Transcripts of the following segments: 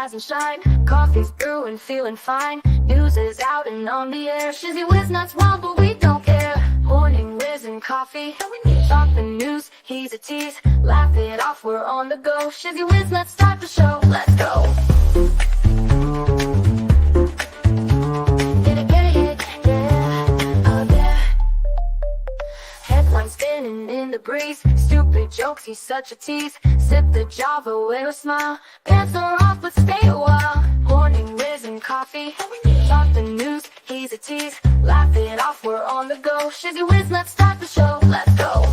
rise and shine. Coffee's brewing, feeling fine. News is out and on the air. Shizzy whiz nuts wild, but we don't care. Morning whiz and coffee. Talk the news, he's a tease. Laugh it off, we're on the go. Shizzy whiz nuts, start the show. Let's go. Spinning in the breeze, stupid jokes, he's such a tease. Sip the Java, wear a smile. Pants are off, but stay a while. Morning whiz and coffee. Talk the news, he's a tease. Laugh it off, we're on the go. Shizzy whiz, let's start the show. Let's go.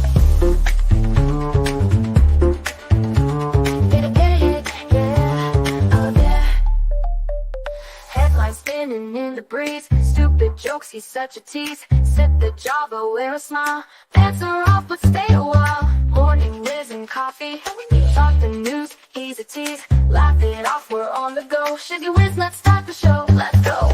Headlines spinning in the breeze, stupid jokes, he's such a tease. Sip the Java, wear a smile. Pants are off, but stay a while. Morning whiz and coffee. Talk the news, he's a tease. Laugh it off, we're on the go. Shizzy whiz, let's start the show. Let's go.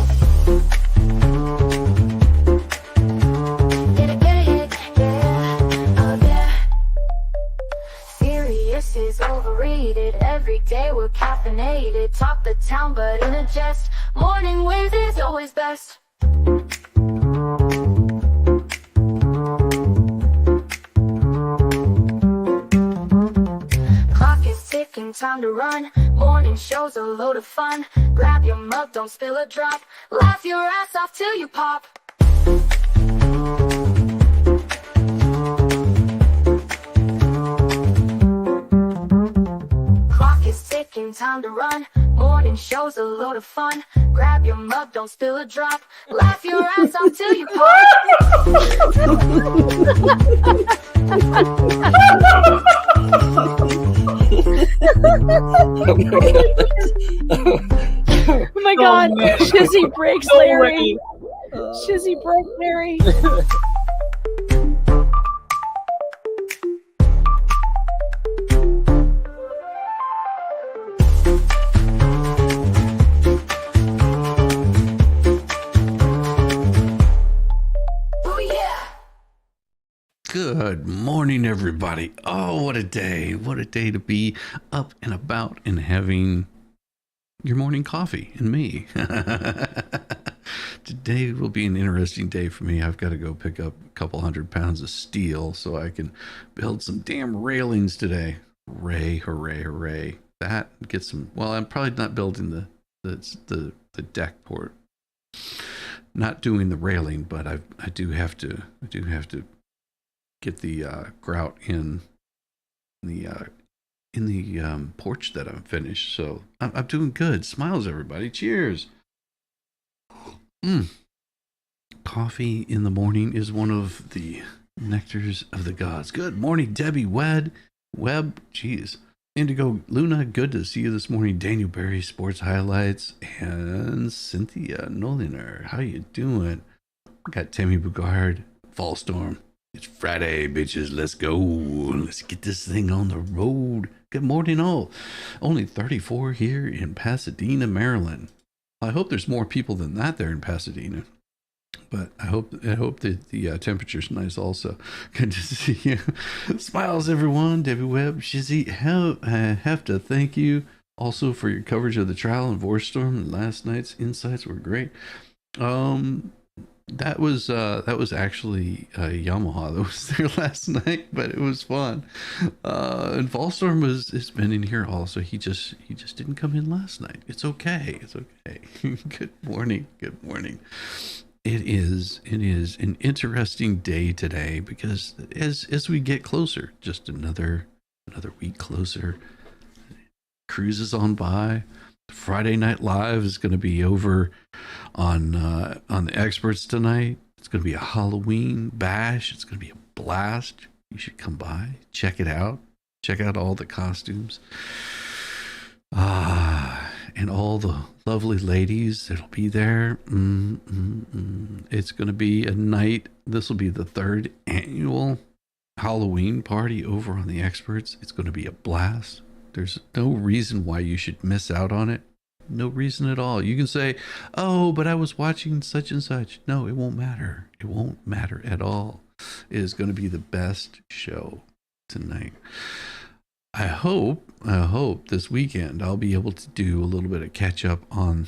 Serious is overrated. Every day we're caffeinated. Talk the town, but in a jest. Morning whiz is always best. Time to run. Morning show's a load of fun. Grab your mug, don't spill a drop. Laugh your ass off till you pop. Clock is ticking, time to run. Morning show's a load of fun. Grab your mug, don't spill a drop. Laugh your ass off till you Oh my god, Shizzy breaks Larry. Shizzy broke Larry. Good morning, everybody. Oh, what a day. What a day to be up and about and having your morning coffee and me. Today will be an interesting day for me. I've got to go pick up a couple 100 pounds of steel so I can build some damn railings today. Hooray, hooray, hooray. That gets some, well, I'm probably not building the deck port. Not doing the railing, but I do have to get the grout in the porch that I'm finished. So I'm doing good. Smiles, everybody. Cheers. Coffee in the morning is one of the nectars of the gods. Good morning, Debbie Webb. Jeez. Indigo Luna, good to see you this morning. Daniel Berry, Sports Highlights, and Cynthia Noliner. How you doing? Got Tammy Bugard, Fall Storm. It's Friday, bitches. Let's go. Let's get this thing on the road. Good morning, all. Only 34 here in Pasadena, Maryland. I hope there's more people than that there in Pasadena. But I hope that the temperature's nice also. Good to see you. Smiles, everyone. Debbie Webb, Shizzy. Have to thank you also for your coverage of the trial and divorce storm. Last night's insights were great. That was actually Yamaha that was there last night, but it was fun. And Fallstorm has been in here also. He just didn't come in last night. It's okay. It's okay. Good morning. Good morning. It is an interesting day today because as we get closer, just another week closer, cruises on by. Friday Night Live is going to be over on the experts tonight. It's going to be a Halloween bash. It's going to be a blast. You should come by, check it out. Check out all the costumes. And all the lovely ladies that'll be there. It's going to be a night. This will be the 3rd annual Halloween party over on the experts. It's going to be a blast. There's no reason why you should miss out on it. No reason at all. You can say, oh, but I was watching such and such. No, it won't matter. It won't matter at all. It is going to be the best show tonight. I hope this weekend I'll be able to do a little bit of catch up on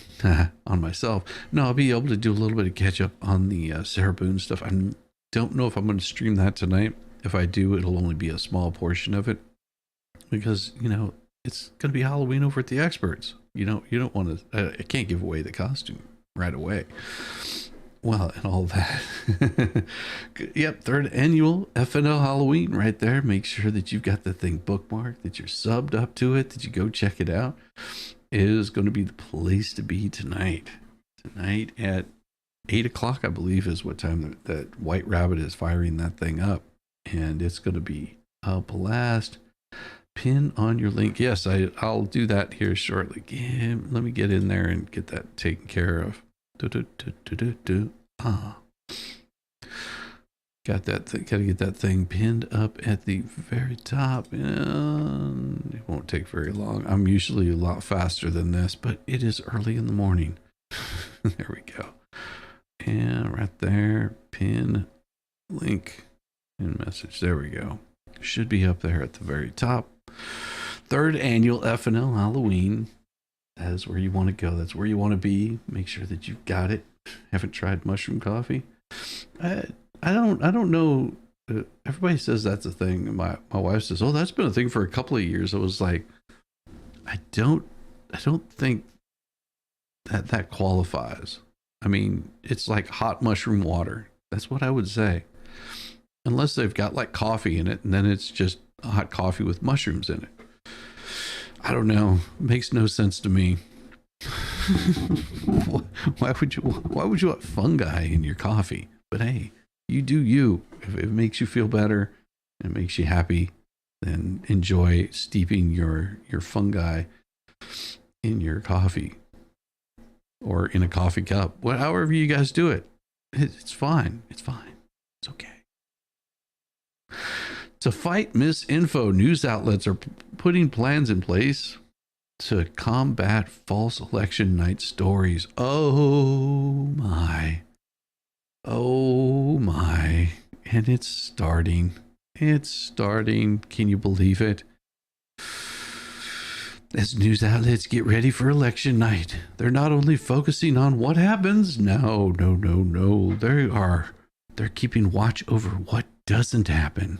on myself. No, I'll be able to do a little bit of catch up on the Sarah Boone stuff. I don't know if I'm going to stream that tonight. If I do, it'll only be a small portion of it because it's going to be Halloween over at the Experts. You don't want to. I can't give away the costume right away. Well, and all that. Yep, third annual FNL Halloween right there. Make sure that you've got the thing bookmarked, that you're subbed up to it, that you go check it out. It is going to be the place to be tonight. Tonight at 8 o'clock, I believe, is what time that White Rabbit is firing that thing up. And it's going to be a blast. Pin on your link. Yes, I'll do that here shortly. Yeah, let me get in there and get that taken care of. Got that gotta get that thing pinned up at the very top, and it won't take very long. I'm usually a lot faster than this, but it is early in the morning. There we go. And right there, pin link and message. There we go. Should be up there at the very top. Third annual FNL Halloween. That is where you want to go. That's where you want to be. Make sure that you've got it. Haven't tried mushroom coffee? I don't know. Everybody says that's a thing. My wife says, "Oh, that's been a thing for a couple of years." I was like, I don't think that qualifies. I mean, it's like hot mushroom water. That's what I would say. Unless they've got like coffee in it, and then it's just hot coffee with mushrooms in it. I don't know. It makes no sense to me. Why would you want fungi in your coffee? But hey, you do you. If it makes you feel better and makes you happy, then enjoy steeping your fungi in your coffee or in a coffee cup. However you guys do it. It's fine. It's fine. It's okay. To fight misinfo, news outlets are putting plans in place to combat false election night stories. Oh my. Oh my. And it's starting. It's starting. Can you believe it? As news outlets get ready for election night, they're not only focusing on what happens. No. They're keeping watch over what doesn't happen.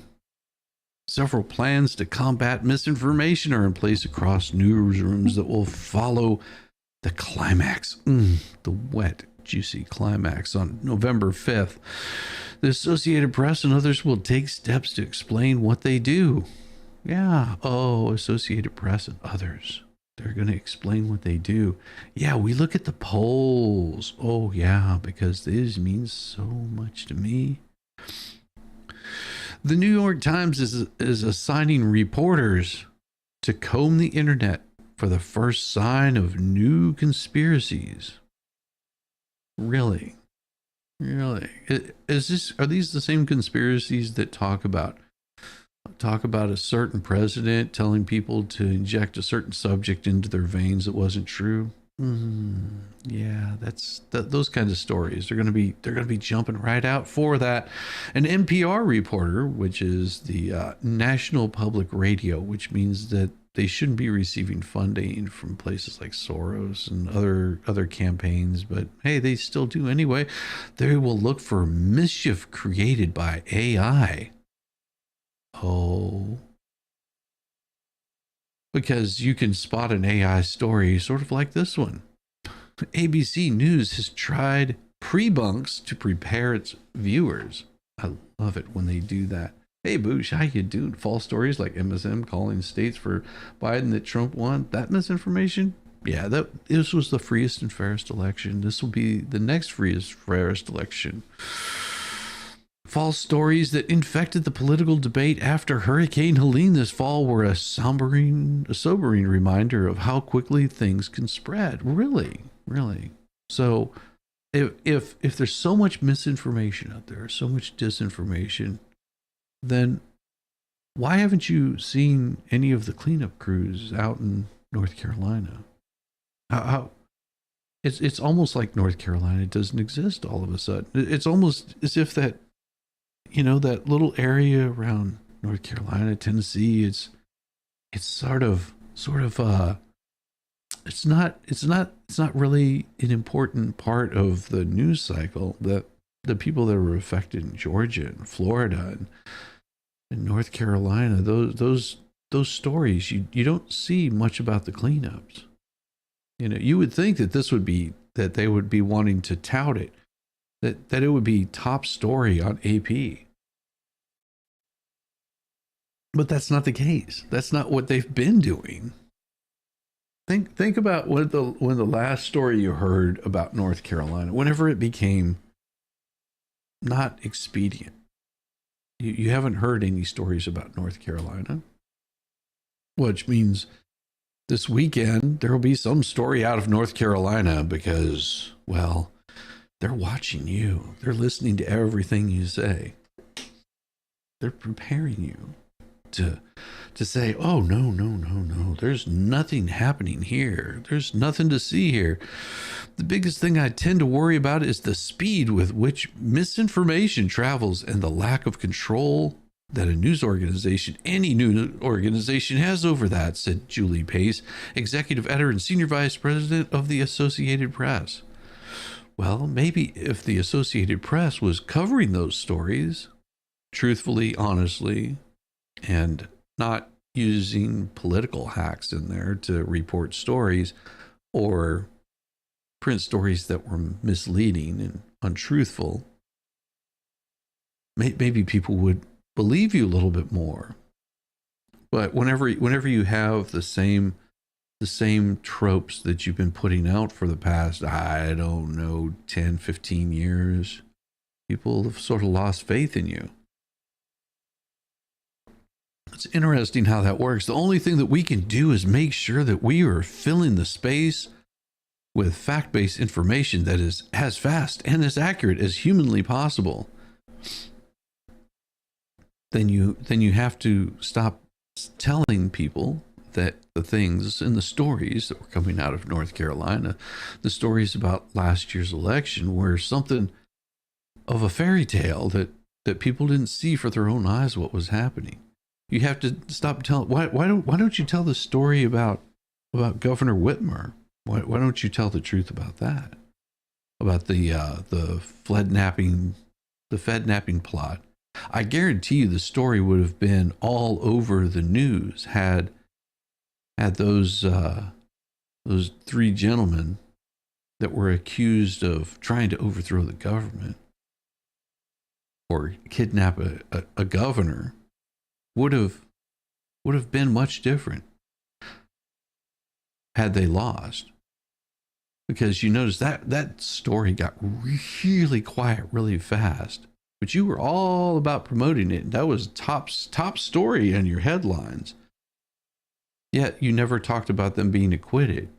Several plans to combat misinformation are in place across newsrooms that will follow the climax, the wet, juicy climax on November 5th. The Associated Press and others will take steps to explain what they do. Yeah, Associated Press and others. They're going to explain what they do. Yeah, we look at the polls. Oh, yeah, because this means so much to me. The New York Times is assigning reporters to comb the internet for the first sign of new conspiracies. Really? Are these the same conspiracies that talk about a certain president telling people to inject a certain subject into their veins that wasn't true? Yeah, those kinds of stories. They're going to be jumping right out for that. An NPR reporter, which is the National Public Radio, which means that they shouldn't be receiving funding from places like Soros and other campaigns, but hey, they still do anyway. They will look for mischief created by AI. Because you can spot an AI story sort of like this one. ABC News has tried pre-bunks to prepare its viewers. I love it when they do that. Hey, Boosh, how you doing? False stories like MSM calling states for Biden that Trump won. That misinformation? Yeah, this was the freest and fairest election. This will be the next freest, fairest election. False stories that infected the political debate after Hurricane Helene this fall were a sobering reminder of how quickly things can spread. Really. So if there's so much misinformation out there, so much disinformation, then why haven't you seen any of the cleanup crews out in North Carolina? How it's almost like North Carolina doesn't exist all of a sudden. It's almost as if that little area around North Carolina, Tennessee, it's it's not really an important part of the news cycle. The people that were affected in Georgia and Florida and North Carolina, those stories, you don't see much about the cleanups. You would think that they would be wanting to tout it, that it would be top story on AP. But that's not the case. That's not what they've been doing. Think about when the last story you heard about North Carolina, whenever it became not expedient. You haven't heard any stories about North Carolina, which means this weekend there will be some story out of North Carolina because, well, they're watching you. They're listening to everything you say. They're preparing you to say, oh, no, there's nothing happening here. There's nothing to see here. The biggest thing I tend to worry about is the speed with which misinformation travels and the lack of control that a news organization, any news organization, has over that, said Julie Pace, executive editor and senior vice president of the Associated Press. Well, maybe if the Associated Press was covering those stories truthfully, honestly, and not using political hacks in there to report stories or print stories that were misleading and untruthful, maybe people would believe you a little bit more. But whenever you have the same tropes that you've been putting out for the past, I don't know, 10, 15 years, people have sort of lost faith in you. It's interesting how that works. The only thing that we can do is make sure that we are filling the space with fact-based information that is as fast and as accurate as humanly possible. Then you have to stop telling people that the things and the stories that were coming out of North Carolina, the stories about last year's election, were something of a fairy tale that people didn't see for their own eyes what was happening. You have to stop telling. Why don't you tell the story about Governor Whitmer? Why don't you tell the truth about that? About the Fed napping plot. I guarantee you the story would have been all over the news had those three gentlemen that were accused of trying to overthrow the government or kidnap a governor would have been much different had they lost. Because you notice that story got really quiet really fast, but you were all about promoting it. That was top story in your headlines. Yet you never talked about them being acquitted,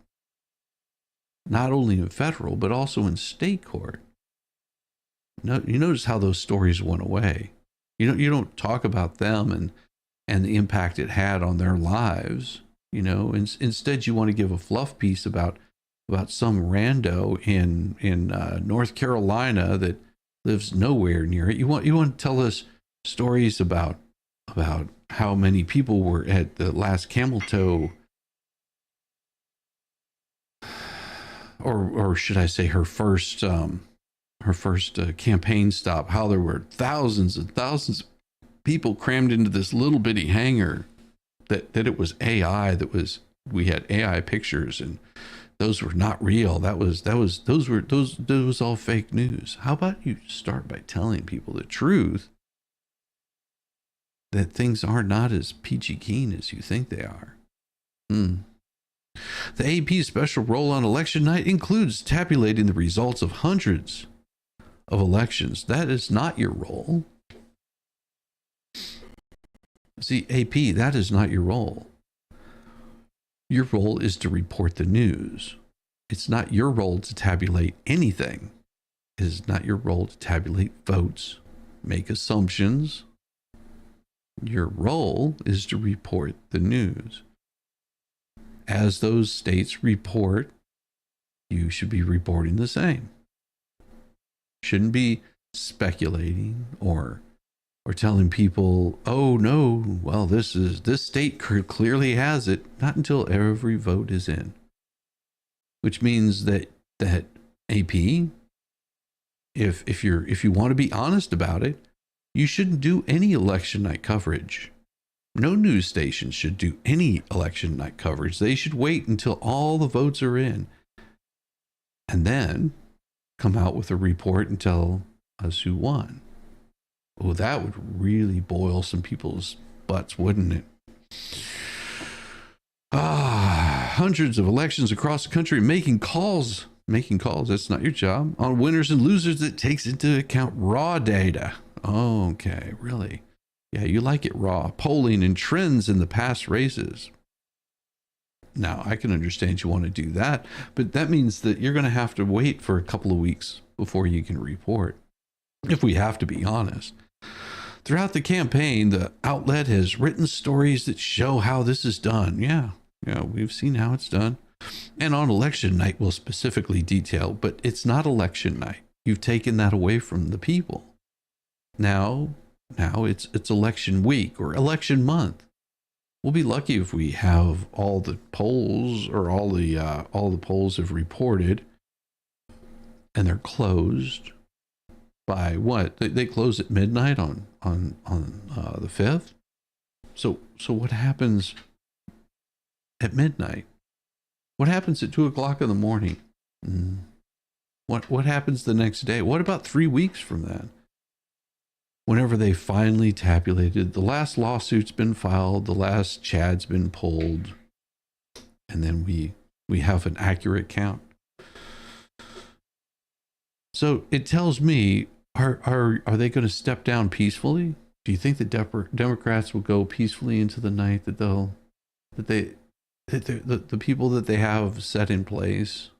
not only in federal but also in state court. No, you notice how those stories went away. You don't talk about them and the impact it had on their lives. Instead you want to give a fluff piece about some rando in North Carolina that lives nowhere near it. You want to tell us stories about how many people were at the last camel toe, or should I say her first campaign stop, how there were thousands and thousands of people crammed into this little bitty hangar, that it was AI, we had AI pictures and those were not real. Those was all fake news. How about you start by telling people the truth, that things are not as peachy keen as you think they are. The AP's special role on election night includes tabulating the results of hundreds of elections. That is not your role. See, AP, that is not your role. Your role is to report the news. It's not your role to tabulate anything. It is not your role to tabulate votes, make assumptions. Your role is to report the news. As those states report, you should be reporting the same. Shouldn't be speculating or or telling people, oh no, well, this state clearly has it, not until every vote is in. Which means that AP, if you want to be honest about it, you shouldn't do any election night coverage. No news station should do any election night coverage. They should wait until all the votes are in and then come out with a report and tell us who won. Oh, that would really boil some people's butts, wouldn't it? Hundreds of elections across the country making calls. That's not your job. On winners and losers that takes into account raw data. Okay, really? Yeah, you like it raw. Polling and trends in the past races. Now, I can understand you want to do that, but that means that you're going to have to wait for a couple of weeks before you can report, if we have to be honest. Throughout the campaign, the outlet has written stories that show how this is done. Yeah, we've seen how it's done. And on election night, we'll specifically detail, but it's not election night. You've taken that away from the people. Now it's election week or election month. We'll be lucky if we have all the polls or all the polls have reported and they're closed by what? They close at midnight on the 5th. So what happens at midnight? What happens at 2 o'clock in the morning? What happens the next day? What about 3 weeks from that? Whenever they finally tabulated, the last lawsuit's been filed, the last Chad's been pulled, and then we have an accurate count. So it tells me, are they going to step down peacefully? Do you think the Democrats will go peacefully into the night, that the people that they have set in place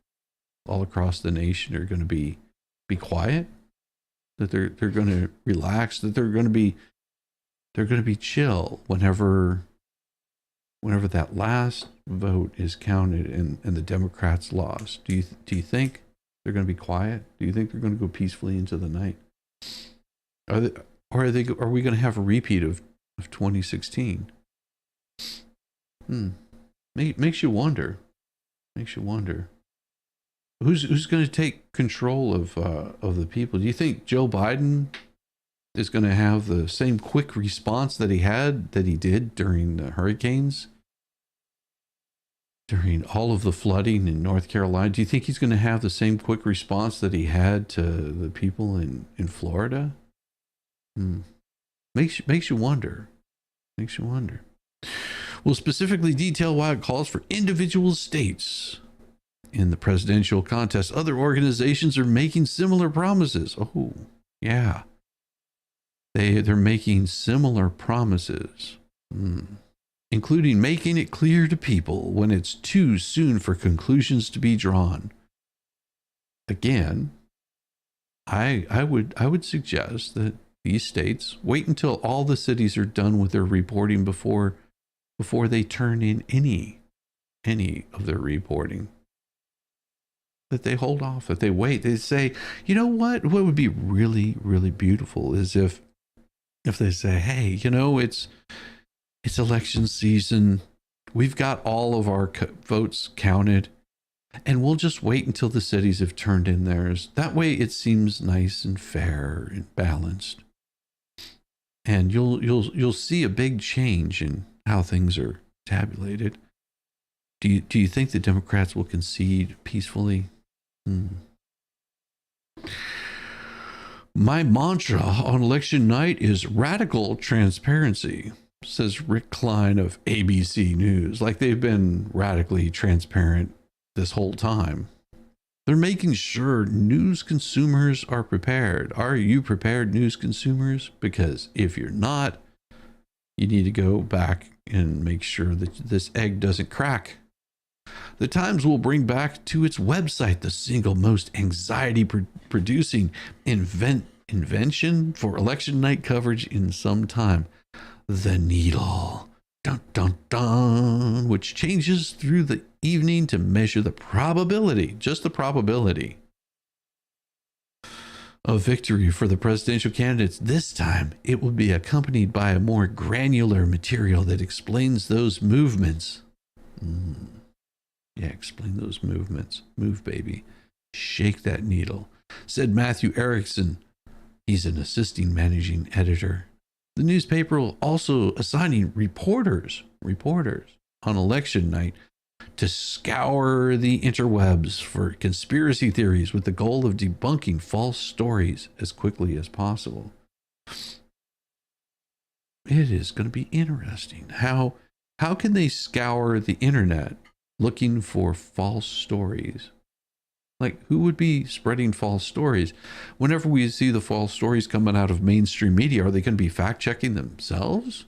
all across the nation are going to be quiet? That they're going to relax, that they're going to be chill whenever that last vote is counted and the Democrats lost? Do you think they're going to be quiet? Do you think they're going to go peacefully into the night? Are we going to have a repeat of 2016? Makes you wonder. Who's going to take control of the people? Do you think Joe Biden is going to have the same quick response that he did during the hurricanes, during all of the flooding in North Carolina? Do you think he's going to have the same quick response that he had to the people in Florida? Makes you wonder. We'll specifically detail why it calls for individual states in the presidential contest. Other organizations are making similar promises. Oh, yeah. They're making similar promises, including making it clear to people when it's too soon for conclusions to be drawn. Again, I would suggest that these states wait until all the cities are done with their reporting before they turn in any of their reporting. That they hold off, that they wait. They say, you know what would be really, really beautiful is if they say, hey, it's election season. We've got all of our votes counted, and we'll just wait until the cities have turned in theirs. That way it seems nice and fair and balanced. And you'll see a big change in how things are tabulated. Do you think the Democrats will concede peacefully? My mantra on election night is radical transparency, says Rick Klein of ABC News. Like they've been radically transparent this whole time. They're making sure news consumers are prepared. Are you prepared, news consumers? Because if you're not, you need to go back and make sure that this egg doesn't crack. The Times will bring back to its website the single most anxiety-producing invention for election night coverage in some time. The needle. Dun, dun, dun, which changes through the evening to measure the probability, just the probability, a victory for the presidential candidates. This time, it will be accompanied by a more granular material that explains those movements. Yeah, explain those movements. Move, baby. Shake that needle, said Matthew Erickson. He's an assisting managing editor. The newspaper will also assigning reporters on election night to scour the interwebs for conspiracy theories with the goal of debunking false stories as quickly as possible. It is going to be interesting. How can they scour the internet looking for false stories? Like, who would be spreading false stories? Whenever we see the false stories coming out of mainstream media, are they going to be fact-checking themselves?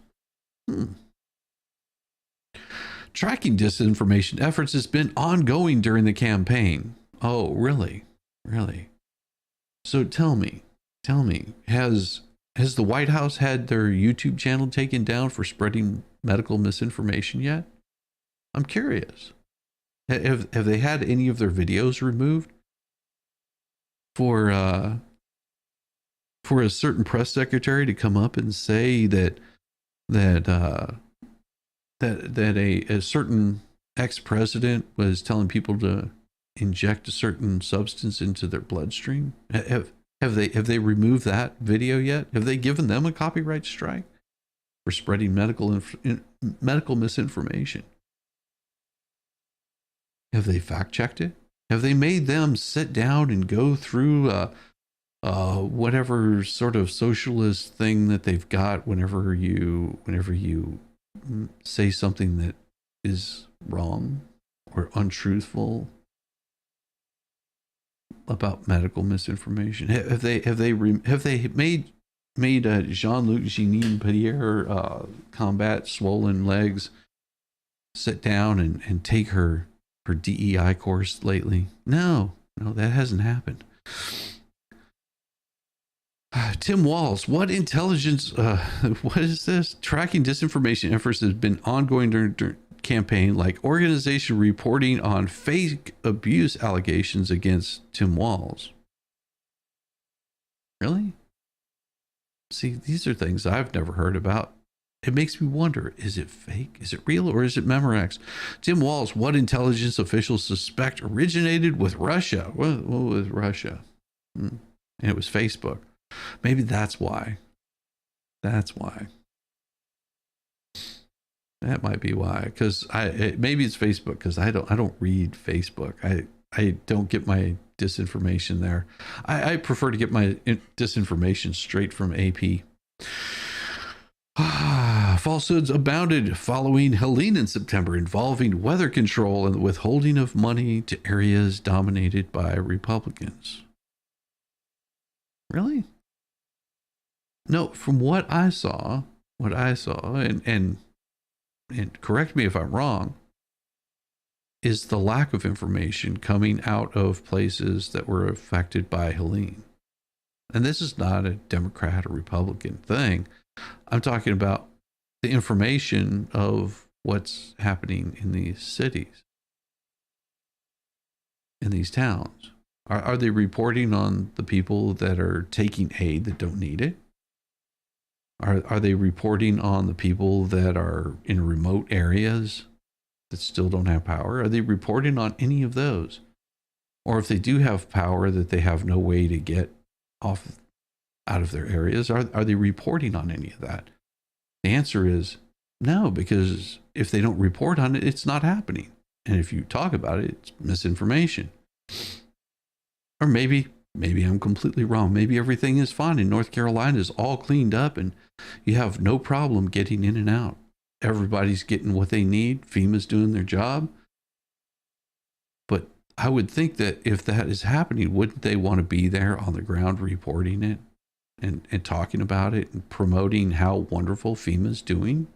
Tracking disinformation efforts has been ongoing during the campaign. Oh, really? Really? So tell me, has the White House had their YouTube channel taken down for spreading medical misinformation yet? I'm curious. Have they had any of their videos removed for a certain press secretary to come up and say that a certain ex-president was telling people to inject a certain substance into their bloodstream? Have they removed that video yet? Have they given them a copyright strike for spreading medical misinformation? Have they fact-checked it? Have they made them sit down and go through whatever sort of socialist thing that they've got whenever you say something that is wrong or untruthful about medical misinformation? Have they made Jean-Luc Jeanine Pierre combat swollen legs sit down and take her DEI course lately? No, that hasn't happened. Tim Walz, what intelligence, what is this? Tracking disinformation efforts has been ongoing during campaign, like organization reporting on fake abuse allegations against Tim Walz. Really? See, these are things I've never heard about. It makes me wonder, is it fake? Is it real, or is it Memorex? Tim Walz, what intelligence officials suspect originated with Russia? What was Russia? And it was Facebook. Maybe that's why. That's why. That might be why. Because maybe it's Facebook, because I don't read Facebook. I don't get my disinformation there. I prefer to get my disinformation straight from AP. Falsehoods abounded following Helene in September, involving weather control and the withholding of money to areas dominated by Republicans. Really? No, from what I saw, and correct me if I'm wrong, is the lack of information coming out of places that were affected by Helene. And this is not a Democrat or Republican thing. I'm talking about the information of what's happening in these cities, in these towns. Are they reporting on the people that are taking aid that don't need it? Are they reporting on the people that are in remote areas that still don't have power? Are they reporting on any of those? Or if they do have power that they have no way to get out of their areas, are they reporting on any of that? The answer is no, because if they don't report on it, it's not happening. And if you talk about it, it's misinformation. Or maybe I'm completely wrong. Maybe everything is fine in North Carolina, is all cleaned up and you have no problem getting in and out. Everybody's getting what they need. FEMA's doing their job. But I would think that if that is happening, wouldn't they want to be there on the ground reporting it and talking about it and promoting how wonderful FEMA's doing?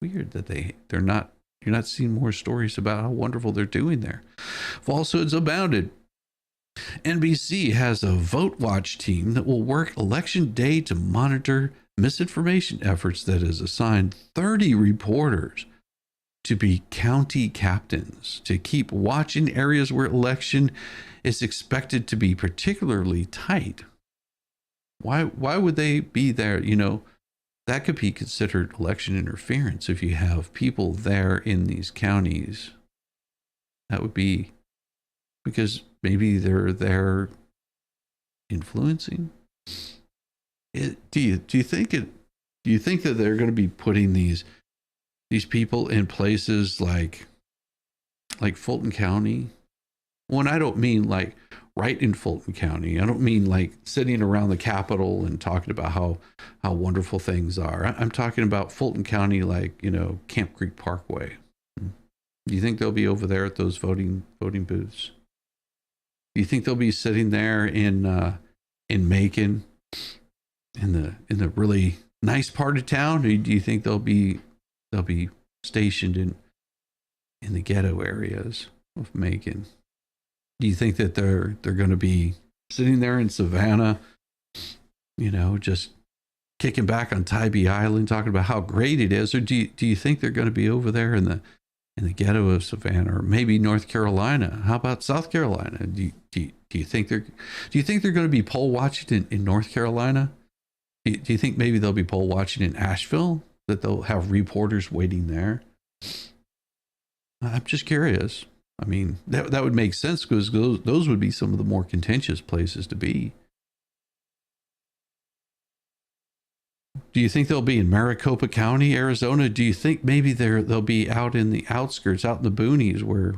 Weird that you're not seeing more stories about how wonderful they're doing there. Falsehoods abounded. NBC has a vote watch team that will work election day to monitor misinformation efforts that has assigned 30 reporters to be county captains, to keep watch in areas where election is expected to be particularly tight. Why would they be there? You know, that could be considered election interference if you have people there in these counties. That would be because maybe they're there influencing. Do you think that they're going to be putting these people in places like Fulton County? Well, and I don't mean like right in Fulton County. I don't mean like sitting around the Capitol and talking about how wonderful things are. I'm talking about Fulton County, like, you know, Camp Creek Parkway. Do you think they'll be over there at those voting booths? Do you think they'll be sitting there in Macon, in the really nice part of town, or do you think they'll be stationed in the ghetto areas of Macon? Do you think that they're going to be sitting there in Savannah, you know, just kicking back on Tybee Island, talking about how great it is, or do you think they're going to be over there in the ghetto of Savannah, or maybe North Carolina? How about South Carolina? Do you think they're going to be poll watching in North Carolina? Do you think maybe they'll be poll watching in Asheville? That they'll have reporters waiting there? I'm just curious. I mean, that would make sense because those would be some of the more contentious places to be. Do you think they'll be in Maricopa County, Arizona? Do you think maybe they'll be out in the outskirts, out in the boonies where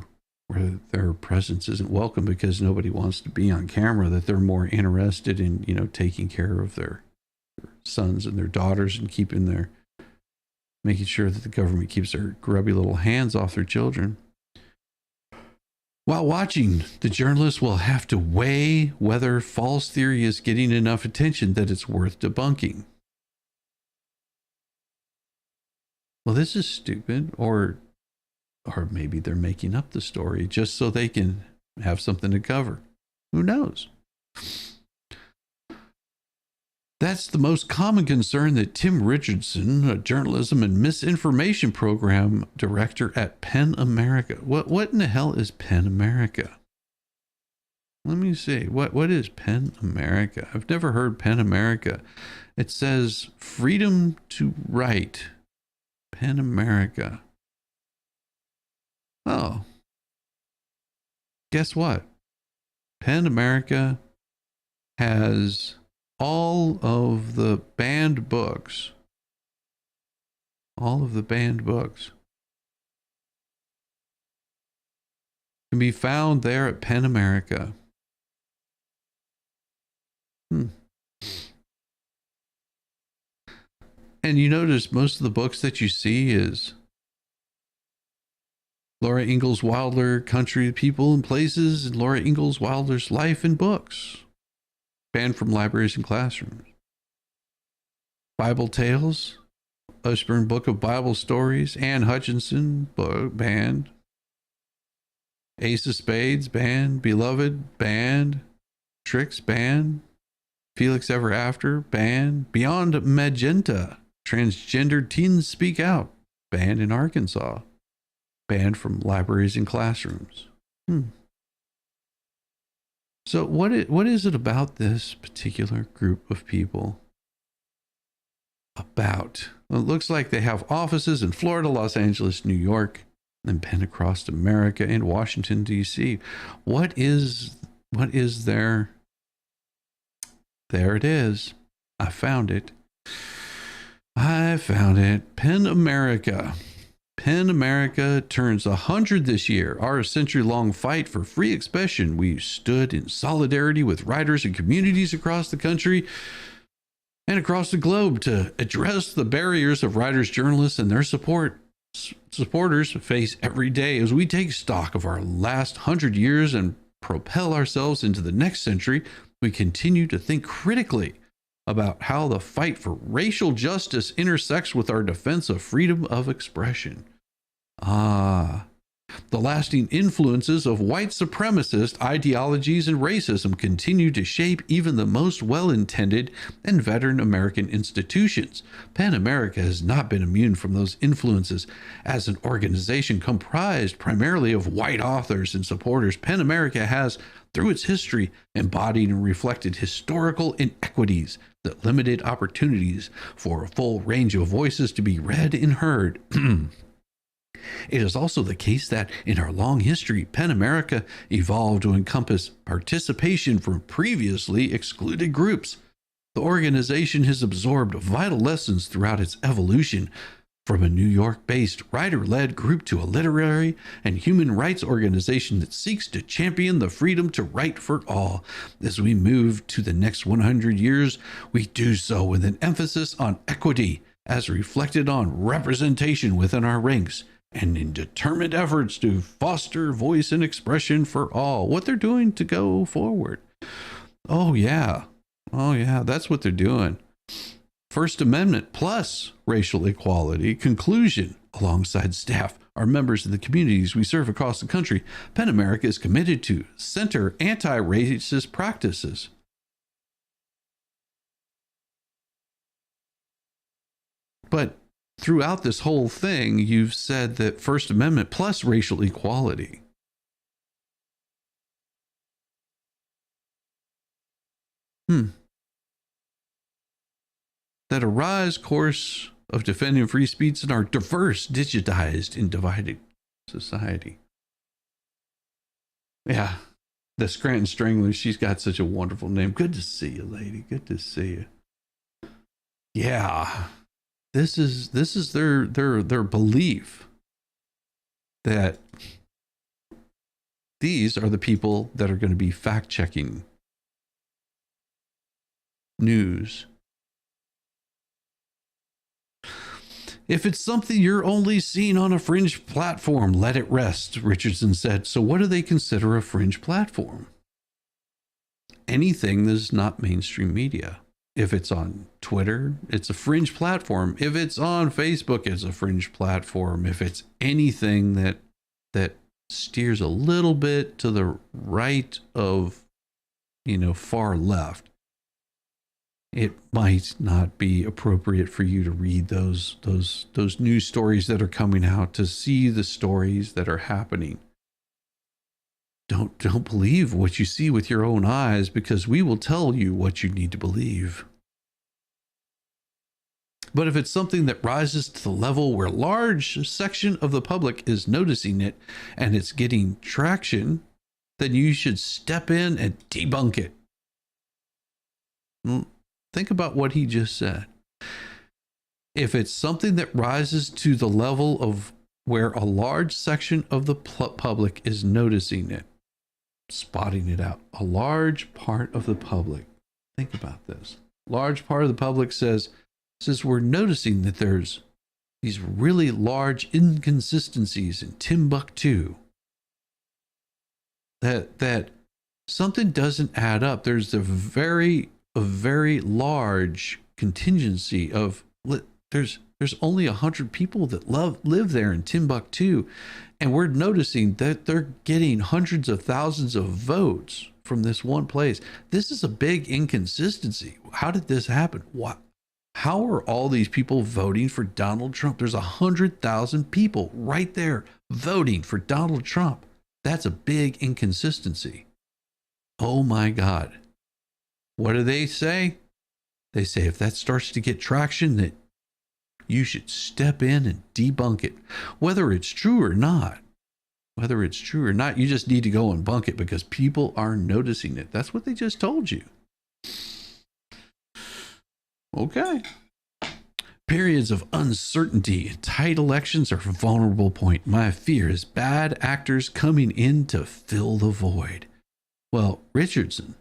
their presence isn't welcome because nobody wants to be on camera, that they're more interested in, you know, taking care of their sons and their daughters and making sure that the government keeps their grubby little hands off their children? While watching, the journalist will have to weigh whether false theory is getting enough attention that it's worth debunking. Well, this is stupid, or maybe they're making up the story just so they can have something to cover. Who knows? That's the most common concern that Tim Richardson, a journalism and misinformation program director at PEN America. What in the hell is PEN America? Let me see. What is PEN America? I've never heard PEN America. It says freedom to write. PEN America. Oh. Guess what? PEN America has all of the banned books. All of the banned books can be found there at PEN America. And you notice most of the books that you see is Laura Ingalls Wilder, Country, People, and Places, and Laura Ingalls Wilder's Life and Books. Banned from libraries and classrooms. Bible Tales, Usborne Book of Bible Stories, Anne Hutchinson, book, banned. Ace of Spades, banned. Beloved, banned. Tricks, banned. Felix Ever After, banned. Beyond Magenta, Transgender Teens Speak Out, banned in Arkansas. Banned from libraries and classrooms. So what is it about this particular group of people? Well, it looks like they have offices in Florida, Los Angeles, New York, and PEN across America and Washington, D.C. What is their... There it is. I found it. PEN America. PEN America turns 100 this year. Our century-long fight for free expression. We stood in solidarity with writers and communities across the country and across the globe to address the barriers of writers, journalists, and their supporters face every day as we take stock of our last 100 years and propel ourselves into the next century. We continue to think critically about how the fight for racial justice intersects with our defense of freedom of expression. The lasting influences of white supremacist ideologies and racism continue to shape even the most well-intended and veteran American institutions. PEN America has not been immune from those influences. As an organization comprised primarily of white authors and supporters, PEN America has, through its history, embodied and reflected historical inequities that limited opportunities for a full range of voices to be read and heard. It is also the case that in our long history, PEN America evolved to encompass participation from previously excluded groups. The organization has absorbed vital lessons throughout its evolution, from a New York-based writer-led group to a literary and human rights organization that seeks to champion the freedom to write for all. As we move to the next 100 years, we do so with an emphasis on equity, as reflected on representation within our ranks, and in determined efforts to foster voice and expression for all. What they're doing to go forward. Oh yeah, that's what they're doing. First Amendment plus racial equality. Conclusion. Alongside staff, our members in the communities we serve across the country, PEN America is committed to center anti-racist practices. But throughout this whole thing, you've said that First Amendment plus racial equality. That a rise course of defending free speech in our diverse, digitized, and divided society. Yeah, the Scranton Stranglers, she's got such a wonderful name. Good to see you, lady. Good to see you. Yeah. This is their belief that these are the people that are going to be fact-checking news. If it's something you're only seeing on a fringe platform, let it rest, Richardson said. So what do they consider a fringe platform? Anything that's not mainstream media. If it's on Twitter, it's a fringe platform. If it's on Facebook, it's a fringe platform. If it's anything that steers a little bit to the right of, far left, it might not be appropriate for you to read those news stories that are coming out, to see the stories that are happening. Don't believe what you see with your own eyes, because we will tell you what you need to believe. But if it's something that rises to the level where a large section of the public is noticing it and it's getting traction, then you should step in and debunk it. Think about what he just said. If it's something that rises to the level of where a large section of the public is noticing it, spotting it out, a large part of the public, think about this. Large part of the public says we're noticing that there's these really large inconsistencies in Timbuktu, that something doesn't add up. There's a very large contingency of, there's only 100 people that live there in Timbuktu, and we're noticing that they're getting hundreds of thousands of votes from this one place. This is a big inconsistency. How did this happen? How are all these people voting for Donald Trump? There's 100,000 people right there voting for Donald Trump. That's a big inconsistency. Oh my God. What do they say? They say if that starts to get traction, that you should step in and debunk it. Whether it's true or not, you just need to go and bunk it because people are noticing it. That's what they just told you. Okay. Periods of uncertainty and tight elections are a vulnerable point. My fear is bad actors coming in to fill the void. Well, Richardson,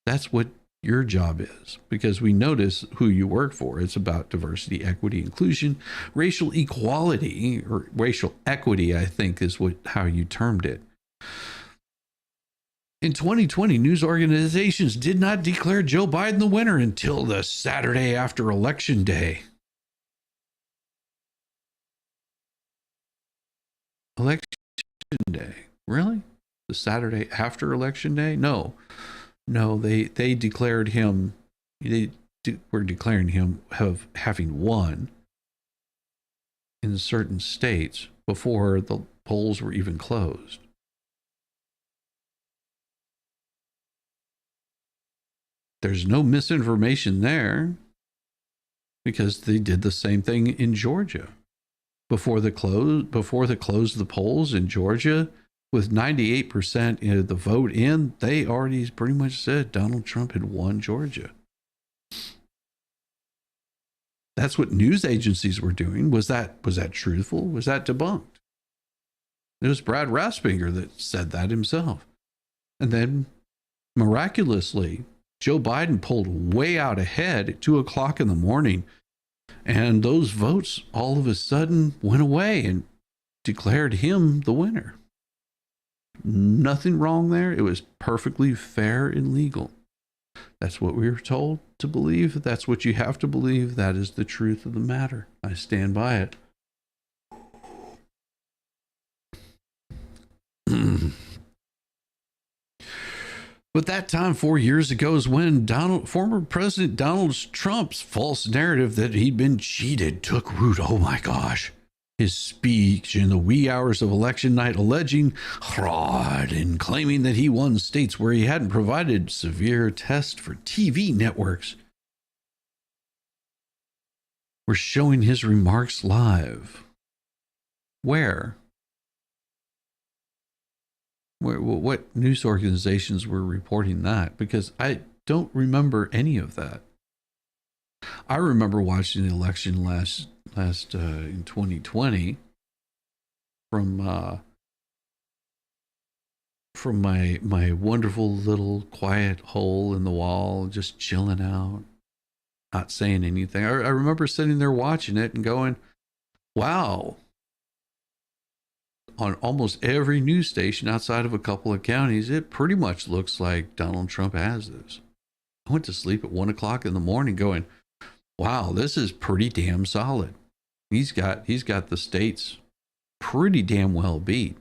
that's what your job is, because we notice who you work for. It's about diversity, equity, inclusion, racial equality, or racial equity, I think is how you termed it. In 2020, news organizations did not declare Joe Biden the winner until the Saturday after Election Day. Election day. Really? The Saturday after election day? No. They declared him, were declaring him having won in certain states before the polls were even closed. There's no misinformation there because they did the same thing in Georgia. Before the close of the polls in Georgia, with 98% of the vote in, they already pretty much said Donald Trump had won Georgia. That's what news agencies were doing. Was that truthful? Was that debunked? It was Brad Raspinger that said that himself. And then miraculously, Joe Biden pulled way out ahead at 2 o'clock in the morning. And those votes all of a sudden went away and declared him the winner. Nothing wrong there. It was perfectly fair and legal. That's what we were told to believe. That's what you have to believe. That is the truth of the matter. I stand by it. But that time 4 years ago is when former President Donald Trump's false narrative that he'd been cheated took root. Oh my gosh. His speech in the wee hours of election night alleging fraud and claiming that he won states where he hadn't provided severe tests for TV networks. We're showing his remarks live. Where? What news organizations were reporting that? Because I don't remember any of that. I remember watching the election last in 2020 from my wonderful little quiet hole in the wall, just chilling out, not saying anything. I remember sitting there watching it and going, wow. On almost every news station outside of a couple of counties, it pretty much looks like Donald Trump has this. I went to sleep at 1 o'clock in the morning going, wow, this is pretty damn solid. He's got the states pretty damn well beat.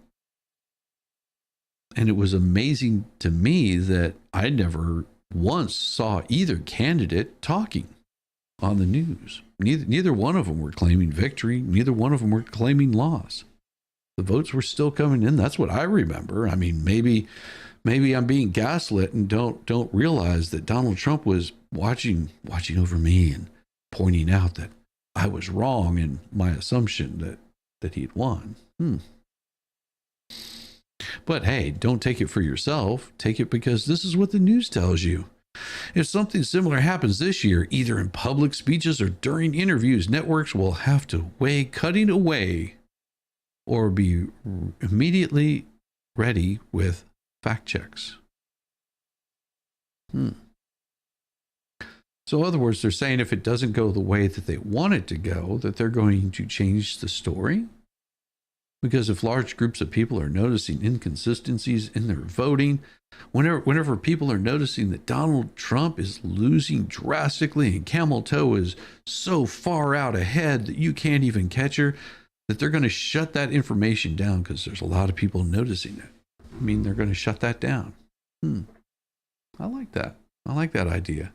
And it was amazing to me that I never once saw either candidate talking on the news. Neither one of them were claiming victory. Neither one of them were claiming loss. The votes were still coming in. That's what I remember. I mean, maybe I'm being gaslit and don't realize that Donald Trump was watching over me and pointing out that I was wrong in my assumption that he'd won. But hey, don't take it for yourself. Take it because this is what the news tells you. If something similar happens this year, either in public speeches or during interviews, networks will have to weigh cutting away or be immediately ready with fact checks. So in other words, they're saying if it doesn't go the way that they want it to go, that they're going to change the story. Because if large groups of people are noticing inconsistencies in their voting, whenever people are noticing that Donald Trump is losing drastically and Camel Toe is so far out ahead that you can't even catch her, that they're going to shut that information down because there's a lot of people noticing it. I mean, they're going to shut that down. I like that. I like that idea.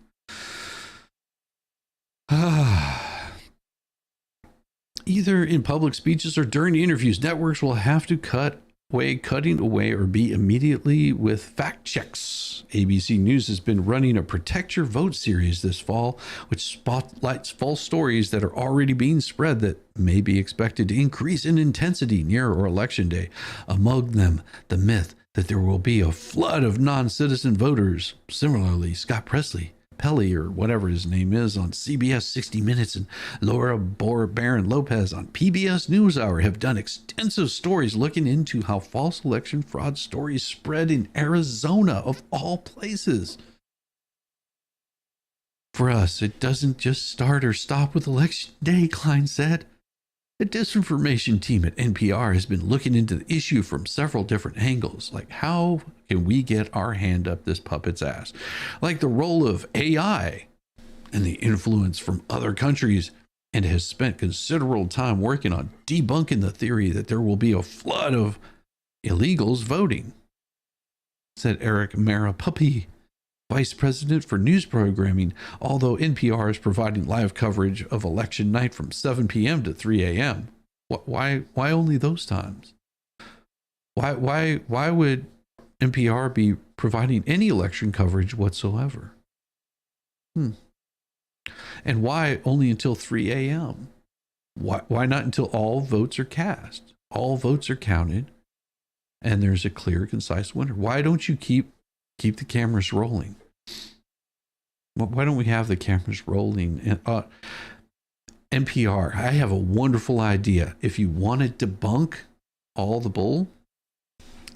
Either in public speeches or during interviews, networks will have to cutting away or be immediately with fact checks. ABC News has been running a Protect Your Vote series this fall, which spotlights false stories that are already being spread that may be expected to increase in intensity near or election day. Among them, the myth that there will be a flood of non-citizen voters. Similarly, Scott Pelley, or whatever his name is, on CBS 60 Minutes, and Laura Barron Lopez on PBS NewsHour have done extensive stories looking into how false election fraud stories spread in Arizona, of all places. For us, it doesn't just start or stop with election day, Klein said. The disinformation team at NPR has been looking into the issue from several different angles, like how can we get our hand up this puppet's ass? Like the role of AI and the influence from other countries, and has spent considerable time working on debunking the theory that there will be a flood of illegals voting, said Eric Marapuppy, vice president for news programming, although NPR is providing live coverage of election night from 7 p.m. to 3 a.m. Why only those times? Why would NPR be providing any election coverage whatsoever? And why only until 3 a.m.? Why not until all votes are cast? All votes are counted, and there's a clear, concise winner. Why don't you keep the cameras rolling? Why don't we have the cameras rolling? And NPR, I have a wonderful idea. If you want to debunk all the bull,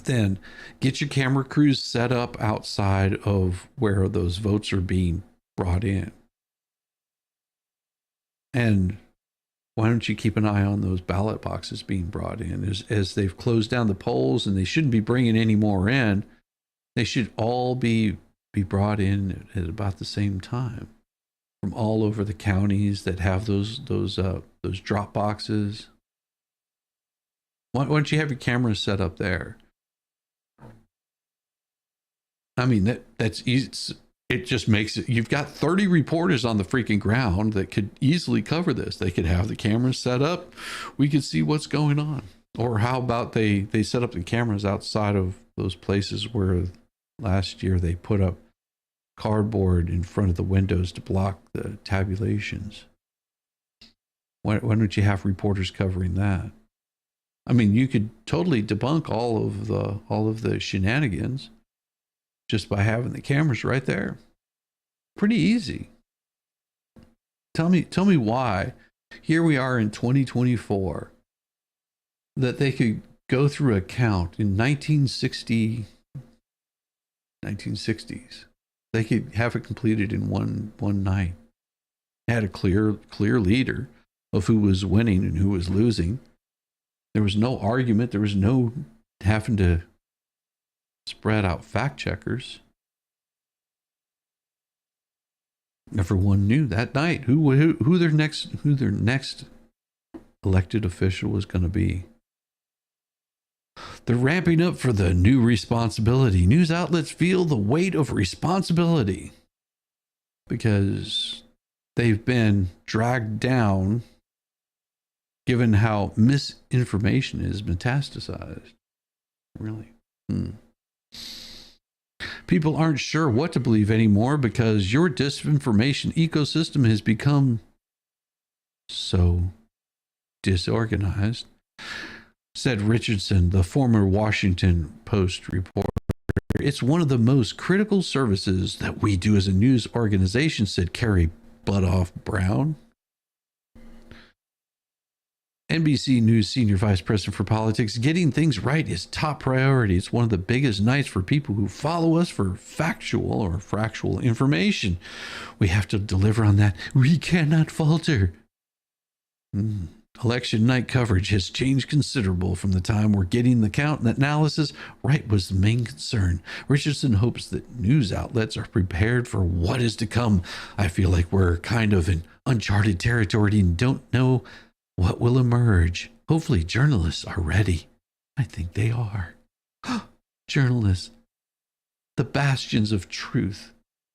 then get your camera crews set up outside of where those votes are being brought in. And why don't you keep an eye on those ballot boxes being brought in? As they've closed down the polls, and they shouldn't be bringing any more in, they should all be brought in at about the same time from all over the counties that have those drop boxes. Why don't you have your cameras set up there? I mean, that's easy. It just makes it, you've got 30 reporters on the freaking ground that could easily cover this. They could have the cameras set up. We could see what's going on. Or how about they set up the cameras outside of those places where last year they put up cardboard in front of the windows to block the tabulations. Why don't you have reporters covering that? I mean, you could totally debunk all of the shenanigans just by having the cameras right there. Pretty easy. Tell me why, here we are in 2024, that they could go through a count in 1960s. They could have it completed in one night. Had a clear leader of who was winning and who was losing. There was no argument. There was no having to spread out fact checkers. Everyone knew that night who their next elected official was going to be. They're ramping up for the new responsibility. News outlets feel the weight of responsibility because they've been dragged down given how misinformation is metastasized. Really. People aren't sure what to believe anymore because your disinformation ecosystem has become so disorganized, said Richardson, the former Washington Post reporter. It's one of the most critical services that we do as a news organization, said Carrie Butoff Brown, NBC News Senior Vice President for Politics. Getting things right is top priority. It's one of the biggest nights for people who follow us for factual or fractual information. We have to deliver on that. We cannot falter. Election night coverage has changed considerable from the time we're getting the count and analysis right was the main concern. Richardson hopes that news outlets are prepared for what is to come. I feel like we're kind of in uncharted territory and don't know what will emerge. Hopefully journalists are ready. I think they are. Journalists, the bastions of truth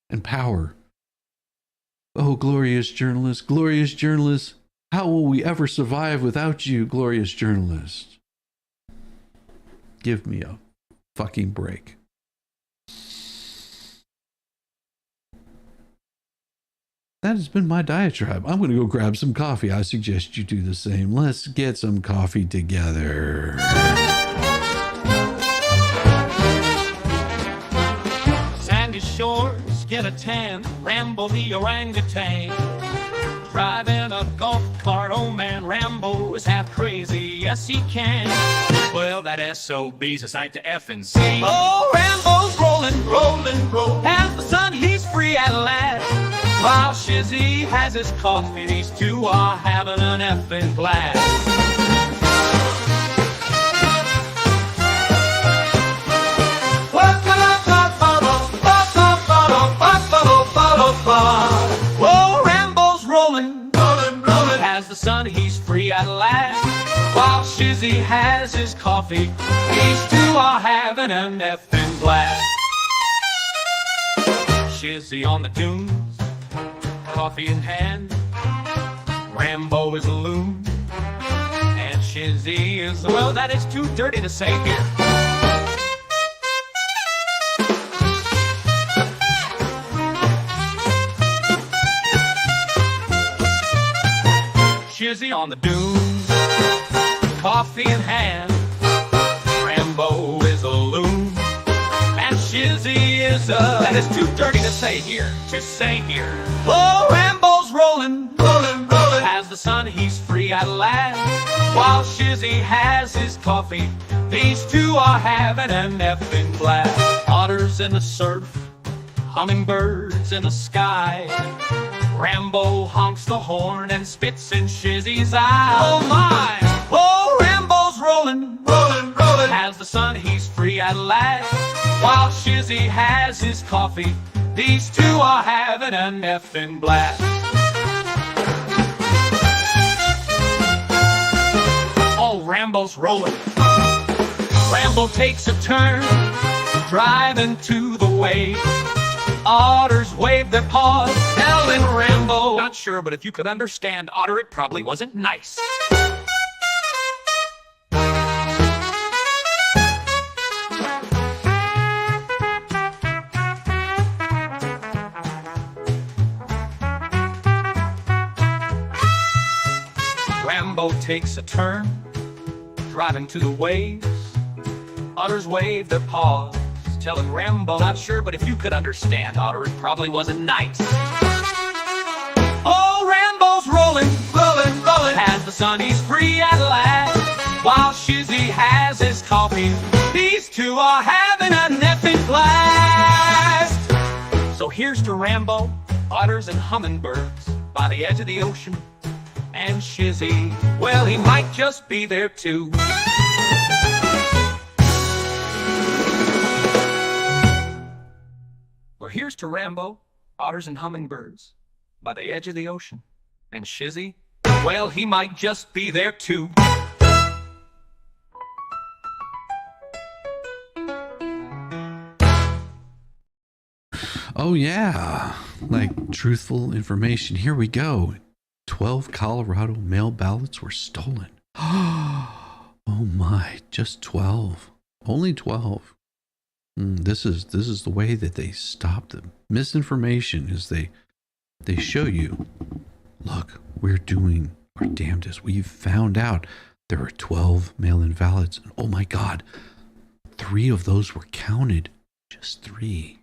and power. Oh, glorious journalists, glorious journalists. How will we ever survive without you, glorious journalists? Give me a fucking break. That has been my diatribe. I'm going to go grab some coffee. I suggest you do the same. Let's get some coffee together. Sandy shores, get a tan. Rambo the orangutan. Driving a golf cart, oh man, Rambo is half crazy, yes he can. Well, that SOB's a sight to F and C. Oh, Rambo's rolling, Half the sun, he's free at last. While Shizzy has his coffee, these two are having an effing blast. Whoa, Rambo's rolling, Has the sun, he's free at last. While Shizzy has his coffee, these two an effing blast. Shizzy on the dunes, coffee in hand. Rambo is a loon, and Shizzy is, well, that is too dirty to say here. Shizzy on the dunes, coffee in hand. Rambo is a loon, and Shizzy is a, that is too dirty to say here, Oh, Rambo's rolling, as the sun he's free at last, while Shizzy has his coffee. These two are having an effing blast. Otters in the surf, hummingbirds in the sky. Rambo honks the horn and spits in Shizzy's eye. Oh my! Oh, Rambo's rolling, as the sun he's free at last, while Shizzy has his coffee. These two are having an effing blast. Oh, Rambo's rolling. Rambo takes a turn, driving to the wave. Otters wave their paws, telling Rambo, not sure, but if you could understand, Otter, it probably wasn't nice. Rambo takes a turn, driving to the waves. Otters wave their paws, telling Rambo, not sure, but if you could understand, Otter, it probably wasn't nice. Oh, Rambo's rolling, as the sun he's free at last, while Shizzy has his coffee. These two are having a effing blast. So here's to Rambo, otters and hummingbirds by the edge of the ocean. And Shizzy, well, he might just be there too. Well, here's to Rambo, otters and hummingbirds by the edge of the ocean. And Shizzy, well, he might just be there too. Oh yeah, like truthful information. Here we go. 12 Colorado mail ballots were stolen. Oh my, just 12. Only 12. This is the way that they stop the misinformation. Is they show you, look, we're doing our damnedest. We've found out there are 12 mail-in ballots, and oh my God, 3 of those were counted. Just 3.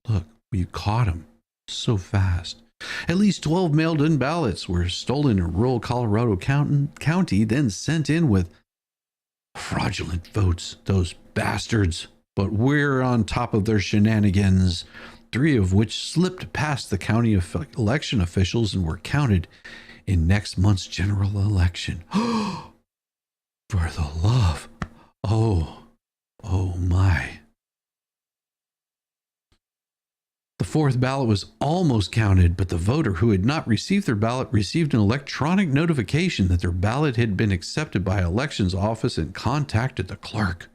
Look, we caught them so fast. At least 12 mailed-in ballots were stolen in rural Colorado County, then sent in with fraudulent votes. Those bastards. But we're on top of their shenanigans, 3 of which slipped past the county election officials and were counted in next month's general election. For the love. Oh my. The 4th ballot was almost counted, but the voter who had not received their ballot received an electronic notification that their ballot had been accepted by elections office and contacted the clerk.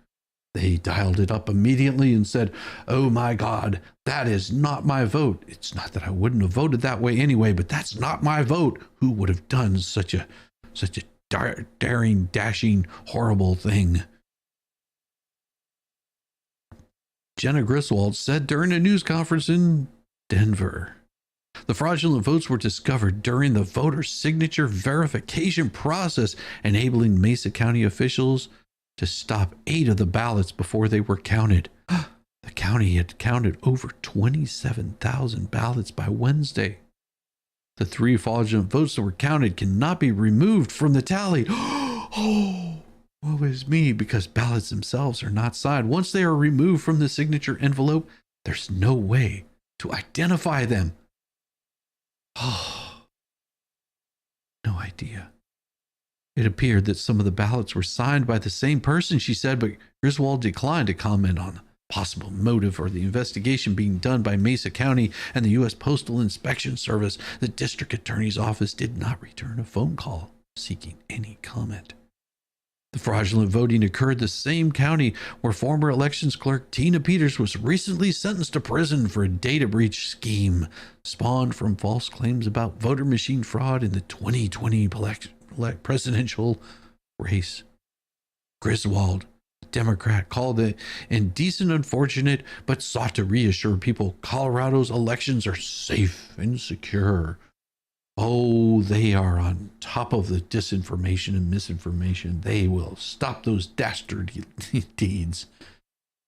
They dialed it up immediately and said, "Oh my God, that is not my vote. It's not that I wouldn't have voted that way anyway, but that's not my vote. Who would have done such a daring, dashing, horrible thing?" Jenna Griswold said during a news conference in Denver. The fraudulent votes were discovered during the voter signature verification process, enabling Mesa County officials to stop 8 of the ballots before they were counted. The county had counted over 27,000 ballots by Wednesday. The 3 fraudulent votes that were counted cannot be removed from the tally. Oh, woe is me, because ballots themselves are not signed. Once they are removed from the signature envelope, there's no way to identify them. Oh, no idea. It appeared that some of the ballots were signed by the same person, she said, but Griswold declined to comment on the possible motive or the investigation being done by Mesa County and the U.S. Postal Inspection Service. The district attorney's office did not return a phone call seeking any comment. The fraudulent voting occurred the same county where former elections clerk Tina Peters was recently sentenced to prison for a data breach scheme spawned from false claims about voter machine fraud in the 2020 presidential race. Griswold, a Democrat, called it indecent, unfortunate, but sought to reassure people Colorado's elections are safe and secure. Oh, they are on top of the disinformation and misinformation. They will stop those dastardly deeds.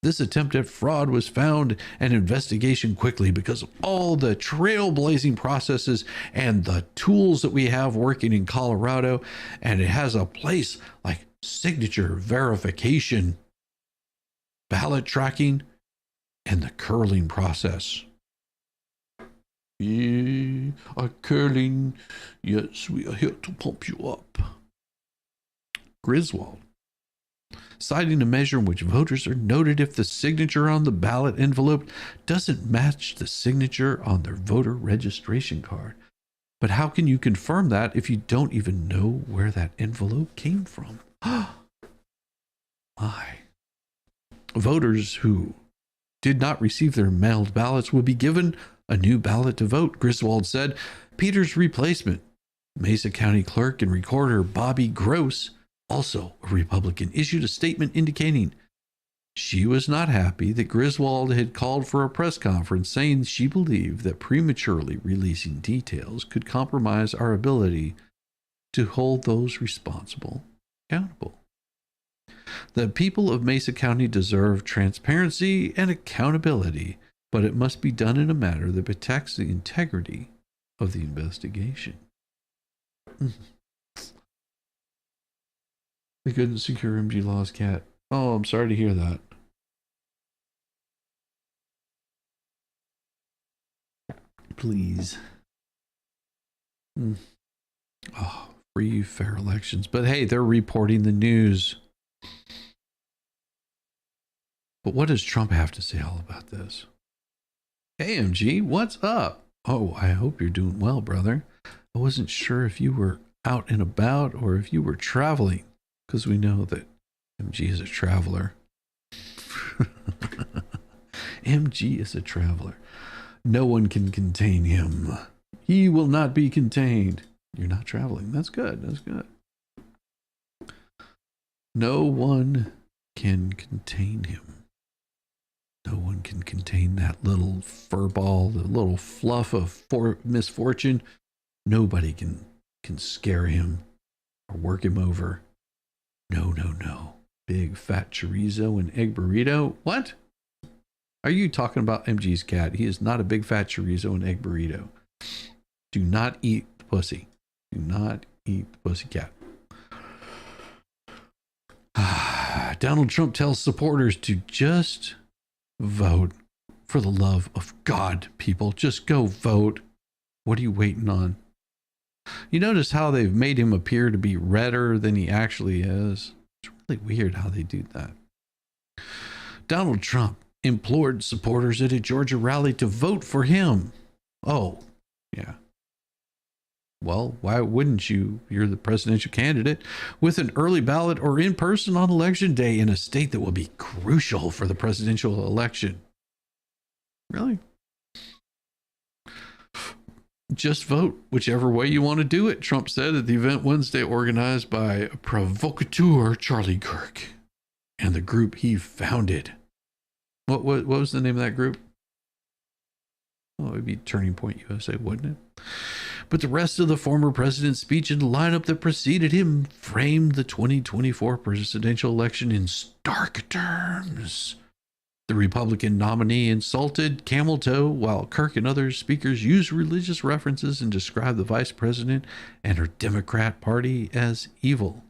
This attempt at fraud was found an investigation quickly because of all the trailblazing processes and the tools that we have working in Colorado. And it has a place like signature verification, ballot tracking, and the curling process. Yeah, are curling. Yes, we are here to pump you up. Griswold, citing a measure in which voters are noted if the signature on the ballot envelope doesn't match the signature on their voter registration card. But how can you confirm that if you don't even know where that envelope came from? My. Voters who did not receive their mailed ballots will be given a new ballot to vote, Griswold said. Peters' replacement, Mesa County Clerk and Recorder Bobby Gross, also a Republican, issued a statement indicating she was not happy that Griswold had called for a press conference, saying she believed that prematurely releasing details could compromise our ability to hold those responsible accountable. The people of Mesa County deserve transparency and accountability, but it must be done in a manner that protects the integrity of the investigation. They couldn't secure MG Law's cat. Oh, I'm sorry to hear that. Please. Oh, free, fair elections. But hey, they're reporting the news. But what does Trump have to say all about this? Hey, MG, what's up? Oh, I hope you're doing well, brother. I wasn't sure if you were out and about or if you were traveling, because we know that MG is a traveler. MG is a traveler. No one can contain him. He will not be contained. You're not traveling. That's good. That's good. No one can contain him. No one can contain that little furball, the little fluff of misfortune. Nobody can scare him or work him over. No, no, no. Big fat chorizo and egg burrito? What? Are you talking about MG's cat? He is not a big fat chorizo and egg burrito. Do not eat the pussy. Do not eat the pussy cat. Donald Trump tells supporters to just vote. For the love of God, people. Just go vote. What are you waiting on? You notice how they've made him appear to be redder than he actually is? It's really weird how they do that. Donald Trump implored supporters at a Georgia rally to vote for him. Oh, yeah. Well, why wouldn't you? You're the presidential candidate with an early ballot or in person on election day in a state that will be crucial for the presidential election. Really? Just vote whichever way you want to do it, Trump said at the event Wednesday organized by provocateur Charlie Kirk and the group he founded. What was the name of that group? Oh, it would be Turning Point USA, wouldn't it? But the rest of the former president's speech and the lineup that preceded him framed the 2024 presidential election in stark terms. The Republican nominee insulted camel toe, while Kirk and other speakers used religious references and described the vice president and her Democrat Party as evil.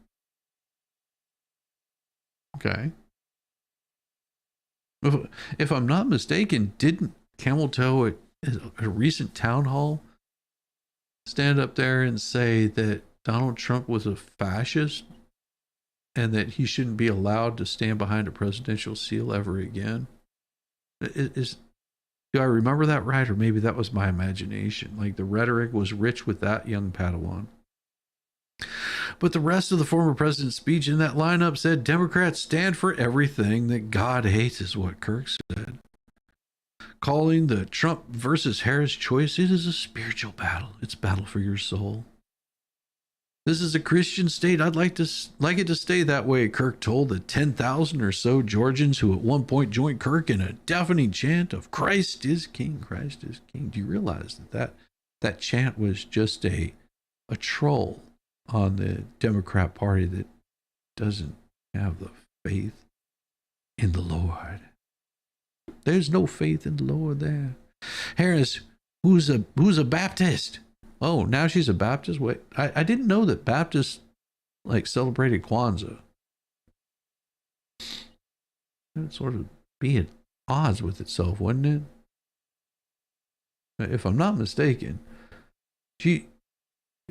Okay. If I'm not mistaken, didn't camel toe at a recent town hall stand up there and say that Donald Trump was a fascist and that he shouldn't be allowed to stand behind a presidential seal ever again? Do I remember that right? Or maybe that was my imagination. Like the rhetoric was rich with that young Padawan. But the rest of the former president's speech in that lineup said Democrats stand for everything that God hates, is what Kirk said. Calling the Trump versus Harris choice, it is a spiritual battle. It's a battle for your soul. This is a Christian state. I'd like it to stay that way, Kirk told the 10,000 or so Georgians who at one point joined Kirk in a deafening chant of Christ is King, Christ is King. Do you realize that chant was just a troll on the Democrat Party that doesn't have the faith in the Lord? There's no faith in the Lord there. Harris, who's a Baptist. Oh, now she's a Baptist? Wait, I didn't know that Baptists celebrated Kwanzaa. That would sort of be at odds with itself, wouldn't it? If I'm not mistaken,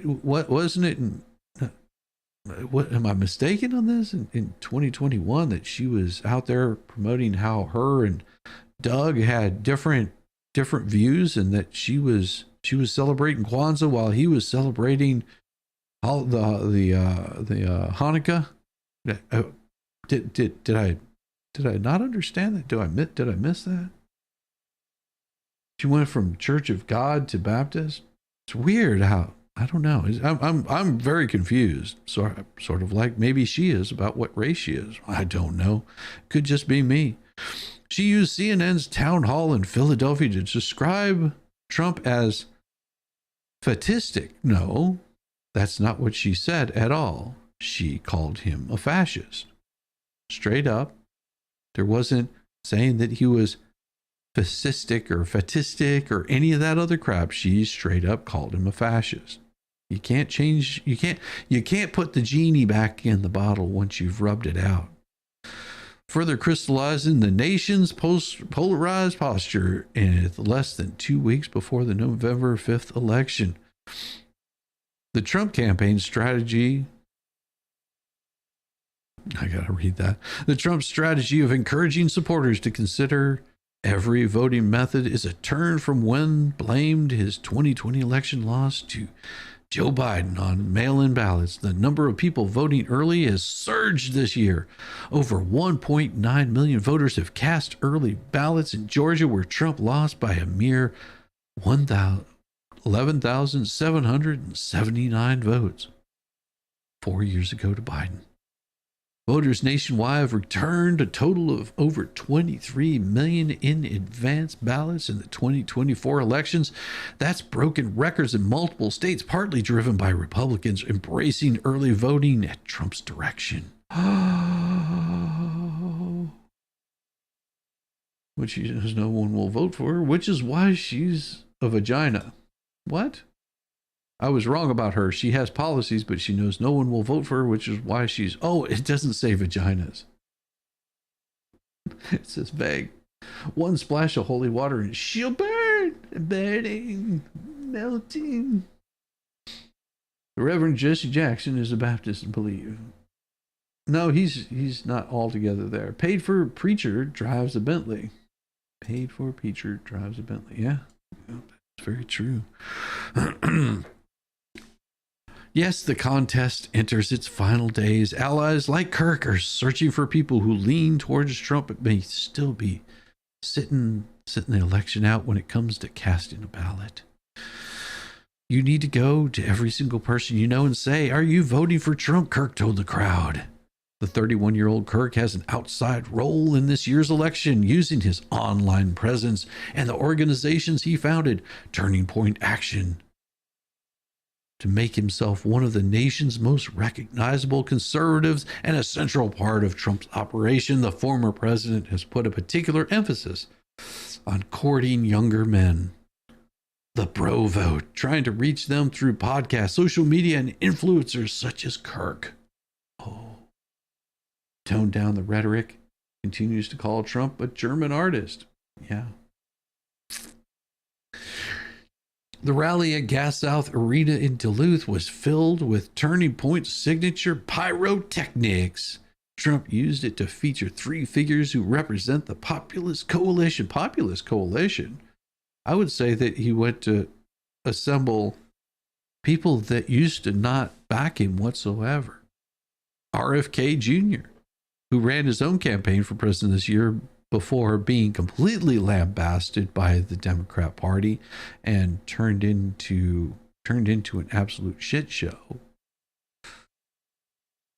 what wasn't it in, what am I mistaken on this? In 2021 that she was out there promoting how her and Doug had different views, and that she was celebrating Kwanzaa while he was celebrating all the Hanukkah. Did I not understand that? Did I miss that? She went from Church of God to Baptist. It's weird how, I don't know. I'm very confused. Sort of like maybe she is about what race she is. I don't know. Could just be me. She used CNN's town hall in Philadelphia to describe Trump as fascistic. No, that's not what she said at all. She called him a fascist. Straight up. There wasn't saying that he was fascistic or fatistic or any of that other crap. She straight up called him a fascist. You can't put the genie back in the bottle once you've rubbed it out. Further crystallizing the nation's polarized posture in less than 2 weeks before the November 5th election. The Trump campaign strategy, I gotta read that. The Trump strategy of encouraging supporters to consider every voting method is a turn from when blamed his 2020 election loss to Joe Biden on mail-in ballots. The number of people voting early has surged this year. Over 1.9 million voters have cast early ballots in Georgia, where Trump lost by a mere 11,779 votes 4 years ago to Biden. Voters nationwide have returned a total of over 23 million in advance ballots in the 2024 elections. That's broken records in multiple states, partly driven by Republicans embracing early voting at Trump's direction. Which she knows no one will vote for her, which is why she's a vagina. What? I was wrong about her. She has policies, but she knows no one will vote for her, which is why she's... Oh, it doesn't say vaginas. It says vague. One splash of holy water and she'll burn, burning, melting. The Reverend Jesse Jackson is a Baptist and believe. No, he's not altogether there. Paid for preacher drives a Bentley. Paid for preacher drives a Bentley. Yeah, that's very true. Yes, the contest enters its final days. Allies like Kirk are searching for people who lean towards Trump but may still be sitting the election out when it comes to casting a ballot. You need to go to every single person you know and say, "Are you voting for Trump?" Kirk told the crowd. The 31-year-old Kirk has an outside role in this year's election, using his online presence and the organizations he founded, Turning Point Action, to make himself one of the nation's most recognizable conservatives and a central part of Trump's operation. The former president has put a particular emphasis on courting younger men. The bro vote, trying to reach them through podcasts, social media, and influencers such as Kirk. Oh. Tone down the rhetoric, continues to call Trump a German artist. Yeah. The rally at Gas South Arena in Duluth was filled with Turning Point's signature pyrotechnics. Trump used it to feature three figures who represent the Populist Coalition. Populist Coalition? I would say that he went to assemble people that used to not back him whatsoever. RFK Jr., who ran his own campaign for president this year before being completely lambasted by the Democrat Party and turned into an absolute shit show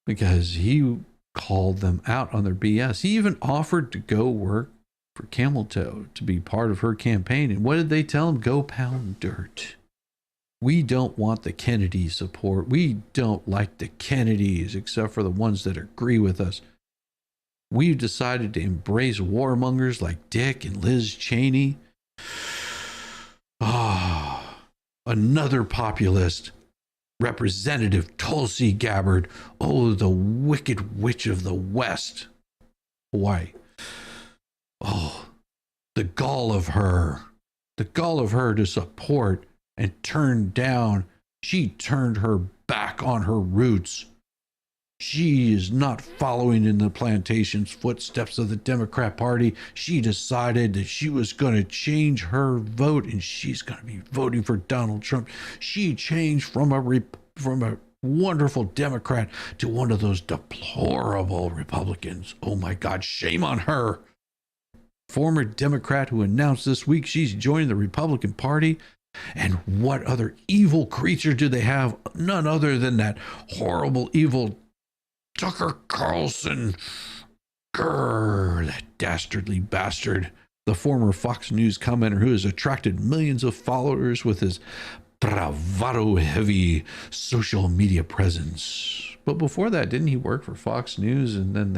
because he called them out on their BS. He even offered to go work for Camel Toe to be part of her campaign. And what did they tell him? Go pound dirt. We don't want the Kennedy support. We don't like the Kennedys, except for the ones that agree with us. We've decided to embrace warmongers like Dick and Liz Cheney. Another populist, Representative Tulsi Gabbard. Oh, the wicked witch of the West. Why? Oh, the gall of her to support and turn down. She turned her back on her roots. She is not following in the plantation's footsteps of the Democrat Party. She decided that she was going to change her vote, and she's going to be voting for Donald Trump. She changed from a wonderful Democrat to one of those deplorable Republicans. Oh my God, shame on her. Former Democrat who announced this week she's joining the Republican Party. And what other evil creature do they have? None other than that horrible, evil Tucker Carlson. Grr, that dastardly bastard. The former Fox News commenter who has attracted millions of followers with his bravado-heavy social media presence. But before that, didn't he work for Fox News? And then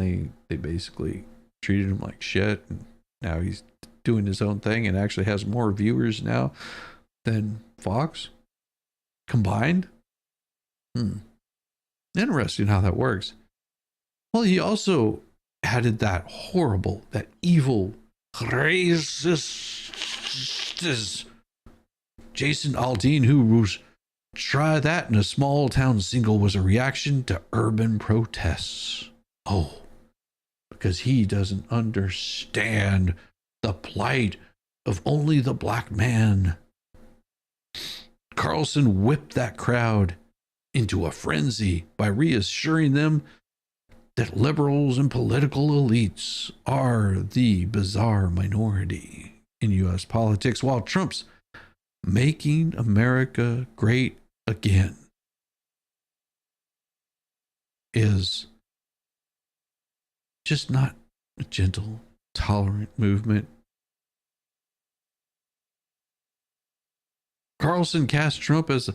they basically treated him like shit. And now he's doing his own thing and actually has more viewers now than Fox combined. Interesting how that works. Well, he also added that horrible, that evil, racist Jason Aldean, who was try that in a small town single was a reaction to urban protests. Oh, because he doesn't understand the plight of only the black man. Carlson whipped that crowd into a frenzy by reassuring them that liberals and political elites are the bizarre minority in U.S. politics, while Trump's making America great again is just not a gentle, tolerant movement. Carlson cast Trump as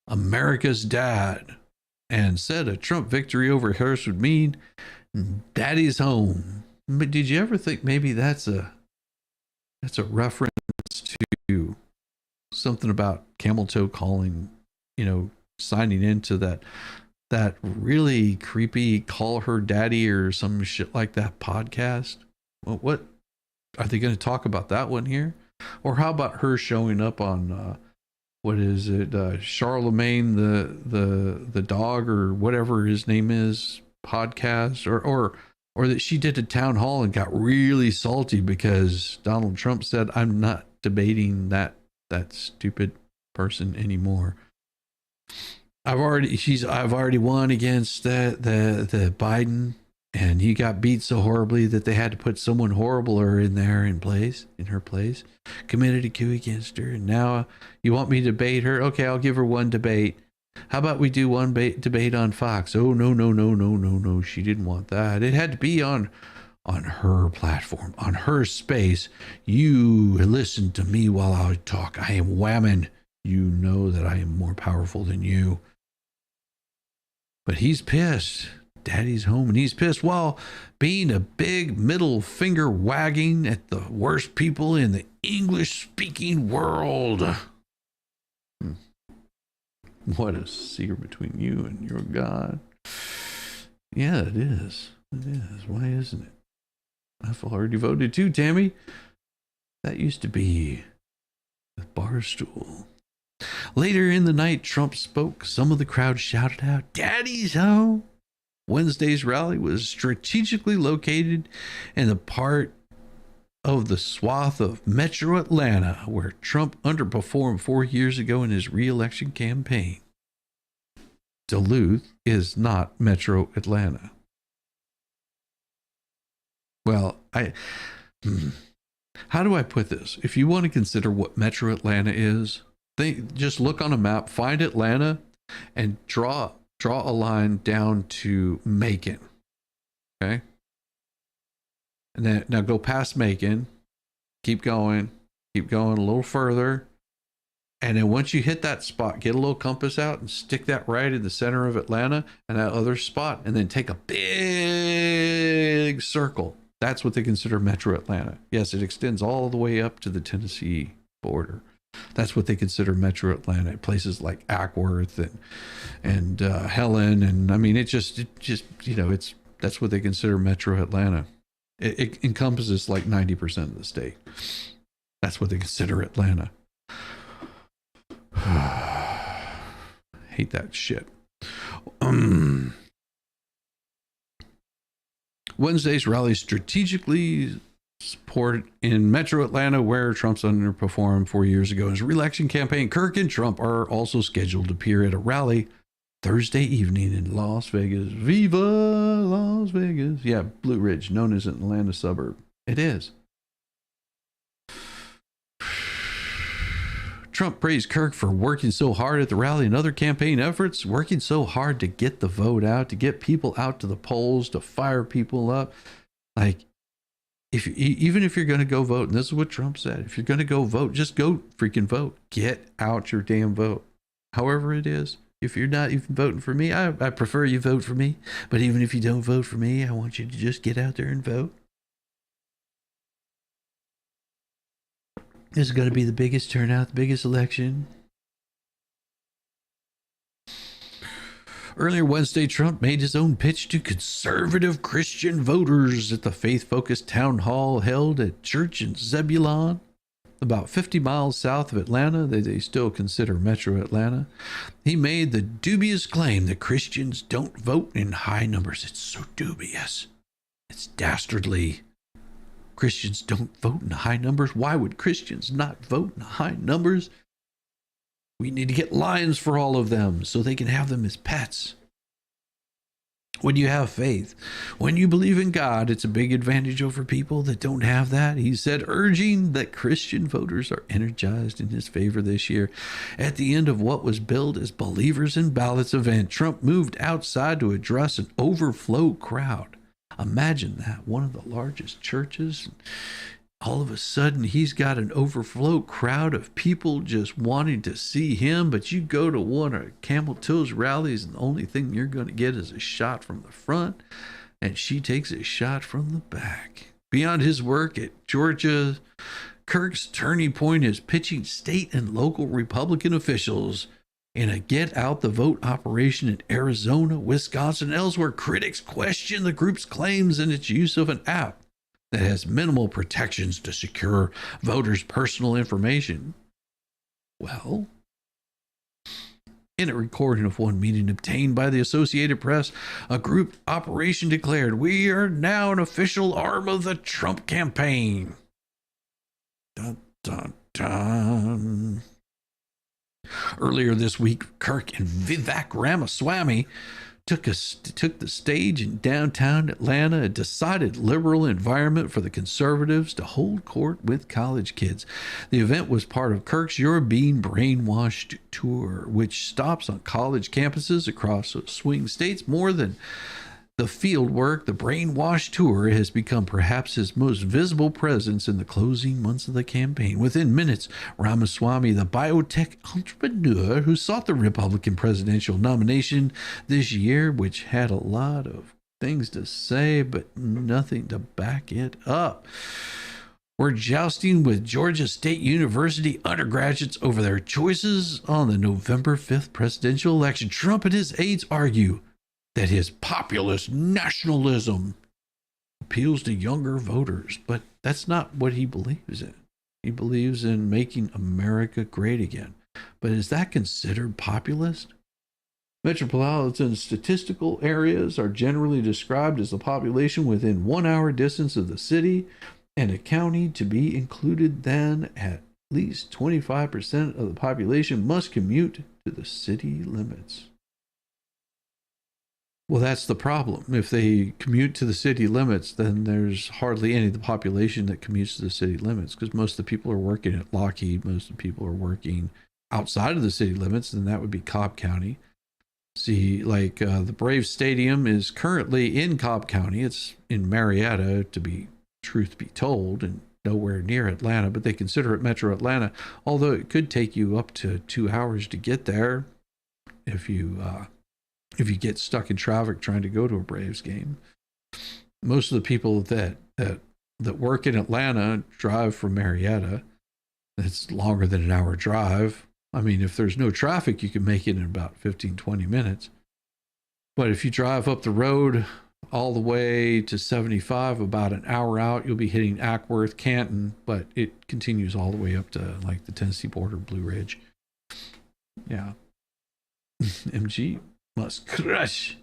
America's dad and said a Trump victory over Harris would mean daddy's home. But did you ever think maybe that's a reference to something about Camel Toe calling, signing into that really creepy Call Her Daddy or some shit like that podcast? Well, what are they going to talk about that one here? Or how about her showing up on what is it, Charlemagne the dog or whatever his name is podcast, or that she did a town hall and got really salty because Donald Trump said, I'm not debating that stupid person anymore. I've already won against the Biden, and he got beat so horribly that they had to put someone horribler in her place, committed a coup against her, and now you want me to debate her? Okay, I'll give her one debate. How about we do one debate on Fox? Oh, no, she didn't want that. It had to be on her platform, on her space. You listen to me while I talk. I am whammon. You know that I am more powerful than you. But he's pissed. Daddy's home, and he's pissed while being a big middle finger wagging at the worst people in the English-speaking world. What a secret between you and your God. Yeah, it is. It is. Why isn't it? I've already voted too, Tammy. That used to be the Barstool. Later in the night, Trump spoke. Some of the crowd shouted out, Daddy's home. Wednesday's rally was strategically located in the part of the swath of Metro Atlanta where Trump underperformed 4 years ago in his re-election campaign. Duluth is not Metro Atlanta. Well, how do I put this? If you want to consider what Metro Atlanta is, just look on a map, find Atlanta, and draw a line down to Macon. Okay? And then now go past Macon, keep going a little further. And then once you hit that spot, get a little compass out and stick that right in the center of Atlanta and that other spot, and then take a big circle. That's what they consider Metro Atlanta. Yes, it extends all the way up to the Tennessee border. That's what they consider Metro Atlanta. Places like Ackworth and Helen, and I mean, it just that's what they consider Metro Atlanta. It encompasses like 90% of the state. That's what they consider Atlanta. Hate that shit. Wednesday's rally strategically support in Metro Atlanta, where Trump's underperformed 4 years ago in his re-election campaign. Kirk and Trump are also scheduled to appear at a rally Thursday evening in Las Vegas. Viva Las Vegas. Yeah, Blue Ridge, known as an Atlanta suburb. It is. Trump praised Kirk for working so hard at the rally and other campaign efforts, working so hard to get the vote out, to get people out to the polls, to fire people up. Like, even if you're going to go vote, and this is what Trump said, if you're going to go vote, just go freaking vote. Get out your damn vote. However it is. If you're not even voting for me, I prefer you vote for me. But even if you don't vote for me, I want you to just get out there and vote. This is going to be the biggest turnout, the biggest election. Earlier Wednesday, Trump made his own pitch to conservative Christian voters at the faith-focused town hall held at church in Zebulon, about 50 miles south of Atlanta, that they still consider Metro Atlanta. He made the dubious claim that Christians don't vote in high numbers. It's so dubious. It's dastardly. Christians don't vote in high numbers. Why would Christians not vote in high numbers? We need to get lions for all of them so they can have them as pets. When you have faith, when you believe in God, it's a big advantage over people that don't have that. He said, urging that Christian voters are energized in his favor this year. At the end of what was billed as Believers in Ballots event, Trump moved outside to address an overflow crowd. Imagine that, one of the largest churches. All of a sudden, he's got an overflow crowd of people just wanting to see him. But you go to one of Camel Toe's rallies, and the only thing you're going to get is a shot from the front, and she takes a shot from the back. Beyond his work at Georgia, Kirk's turning point is pitching state and local Republican officials in a get-out-the-vote operation in Arizona, Wisconsin, and elsewhere. Critics question the group's claims and its use of an app that has minimal protections to secure voters' personal information. Well, in a recording of one meeting obtained by the Associated Press, a group operation declared, "We are now an official arm of the Trump campaign." Dun, dun, dun. Earlier this week, Kirk and Vivek Ramaswamy took the stage in downtown Atlanta, a decided liberal environment for the conservatives to hold court with college kids. The event was part of Kirk's You're Being Brainwashed tour, which stops on college campuses across swing states. More than the field work, the Brainwash tour has become perhaps his most visible presence in the closing months of the campaign. Within minutes, Ramaswamy, the biotech entrepreneur who sought the Republican presidential nomination this year, which had a lot of things to say but nothing to back it up, were jousting with Georgia State University undergraduates over their choices on the November 5th presidential election. Trump and his aides argue that his populist nationalism appeals to younger voters, but that's not what he believes in. He believes in making America great again. But is that considered populist? Metropolitan statistical areas are generally described as the population within 1 hour distance of the city and a county. To be included, then at least 25% of the population must commute to the city limits. Well, that's the problem. If they commute to the city limits, then there's hardly any of the population that commutes to the city limits, because most of the people are working at Lockheed. Most of the people are working outside of the city limits, and that would be Cobb County. See, like the Braves Stadium is currently in Cobb County. It's in Marietta, to be truth be told, and nowhere near Atlanta, but they consider it Metro Atlanta, although it could take you up to 2 hours to get there if you get stuck in traffic trying to go to a Braves game. Most of the people that work in Atlanta drive from Marietta. It's longer than an hour drive. I mean, if there's no traffic, you can make it in about 15, 20 minutes. But if you drive up the road all the way to 75, about an hour out, you'll be hitting Ackworth, Canton, but it continues all the way up to like the Tennessee border, Blue Ridge. Yeah. MG must crush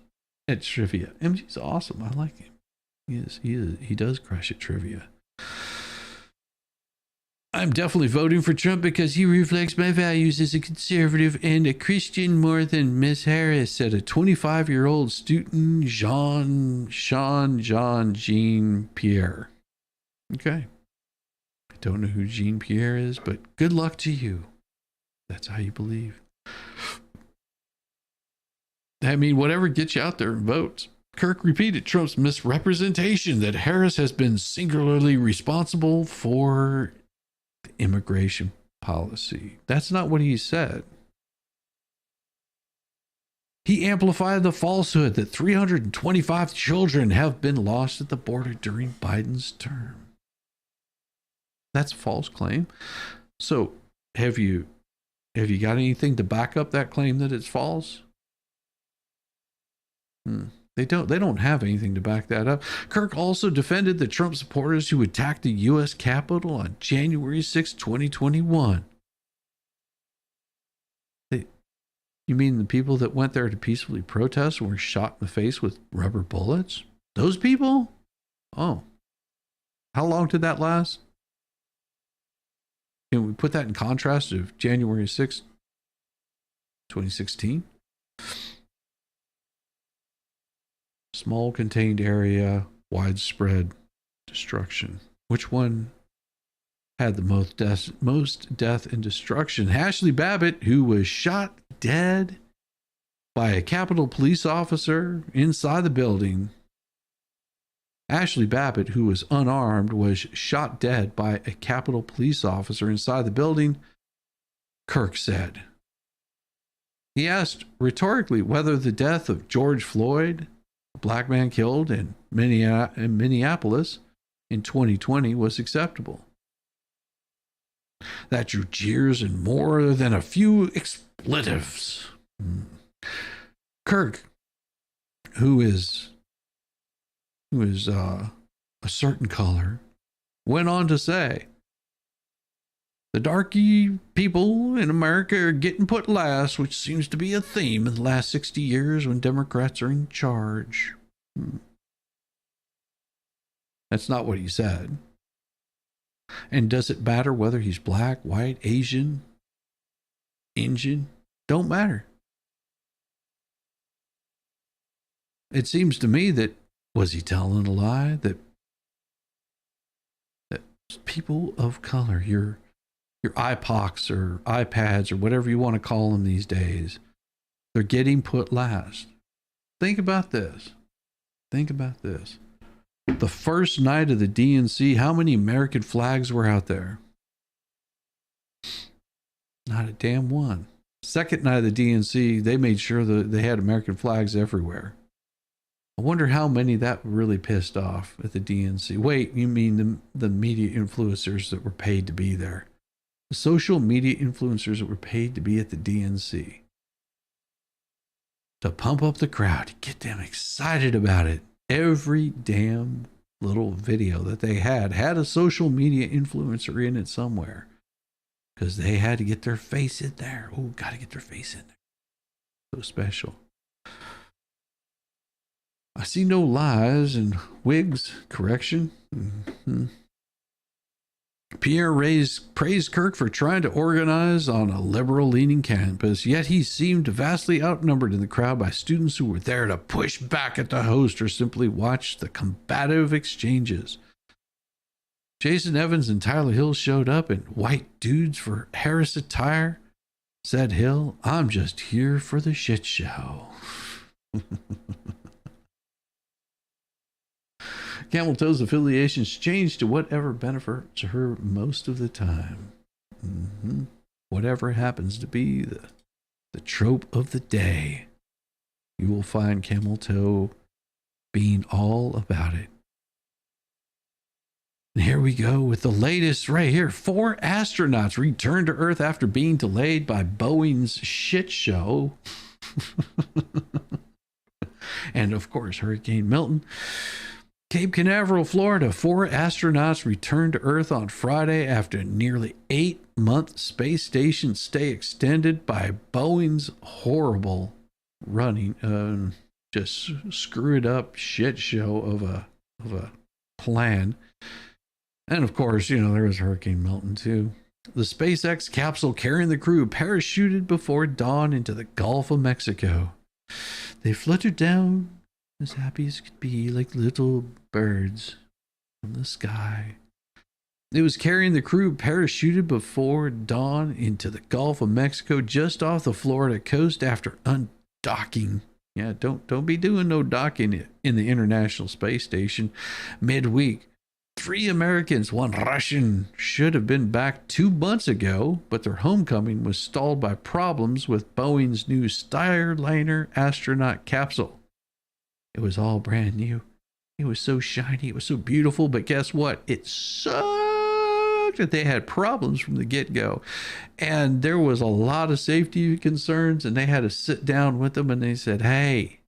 at trivia. MG's awesome. I like him. He does crush at trivia. I'm definitely voting for Trump because he reflects my values as a conservative and a Christian more than Miss Harris, said a 25-year-old student, Jean Pierre. Okay. I don't know who Jean Pierre is, but good luck to you. That's how you believe. I mean, whatever gets you out there and votes. Kirk repeated Trump's misrepresentation that Harris has been singularly responsible for immigration policy. That's not what he said. He amplified the falsehood that 325 children have been lost at the border during Biden's term. That's a false claim. So, have you got anything to back up that claim that it's false? They don't have anything to back that up. Kirk also defended the Trump supporters who attacked the U.S. Capitol on January 6, 2021. You mean the people that went there to peacefully protest and were shot in the face with rubber bullets? Those people? Oh. How long did that last? Can we put that in contrast to January 6, 2016? Small contained area, widespread destruction. Which one had the most death and destruction? Ashley Babbitt, who was shot dead by a Capitol police officer inside the building. Ashley Babbitt, who was unarmed, was shot dead by a Capitol police officer inside the building, Kirk said. He asked rhetorically whether the death of George Floyd, a black man killed in Minneapolis in 2020, was acceptable. That drew jeers and more than a few expletives. Kirk, who is a certain color, went on to say, the darky people in America are getting put last, which seems to be a theme in the last 60 years when Democrats are in charge. That's not what he said. And does it matter whether he's black, white, Asian, Indian? Don't matter. It seems to me that, was he telling a lie? That people of color, your IPOCs or iPads or whatever you want to call them these days, they're getting put last. Think about this. The first night of the DNC, how many American flags were out there? Not a damn one. Second night of the DNC, they made sure that they had American flags everywhere. I wonder how many that really pissed off at the DNC. Wait, you mean the media influencers that were paid to be there? The social media influencers that were paid to be at the DNC. To pump up the crowd, to get them excited about it. Every damn little video that they had a social media influencer in it somewhere. Because they had to get their face in there. Oh, got to get their face in there. So special. I see no lies and wigs. Correction. Pierre praised Kirk for trying to organize on a liberal-leaning campus, yet he seemed vastly outnumbered in the crowd by students who were there to push back at the host or simply watch the combative exchanges. Jason Evans and Tyler Hill showed up in white dudes for Harris attire. Said Hill, "I'm just here for the shit show." Camel Toe's affiliations changed to whatever benefits her most of the time. Whatever happens to be the trope of the day, you will find Camel Toe being all about it. And here we go with the latest right here. 4 astronauts returned to Earth after being delayed by Boeing's shit show. And of course, Hurricane Milton. Cape Canaveral, Florida. 4 astronauts returned to Earth on Friday after a nearly 8-month space station stay extended by Boeing's horrible running, just screwed up shit show of a plan. And of course, there was Hurricane Milton too. The SpaceX capsule carrying the crew parachuted before dawn into the Gulf of Mexico. They fluttered down as happy as could be, like little birds from the sky. It was carrying the crew parachuted before dawn into the Gulf of Mexico, just off the Florida coast after undocking. Yeah, don't be doing no docking in the International Space Station midweek. 3 Americans, 1 Russian, should have been back 2 months ago, but their homecoming was stalled by problems with Boeing's new Starliner astronaut capsule. It was all brand new. It was so shiny. It was so beautiful. But guess what? It sucked that they had problems from the get-go. And there was a lot of safety concerns, and they had to sit down with them, and they said, hey,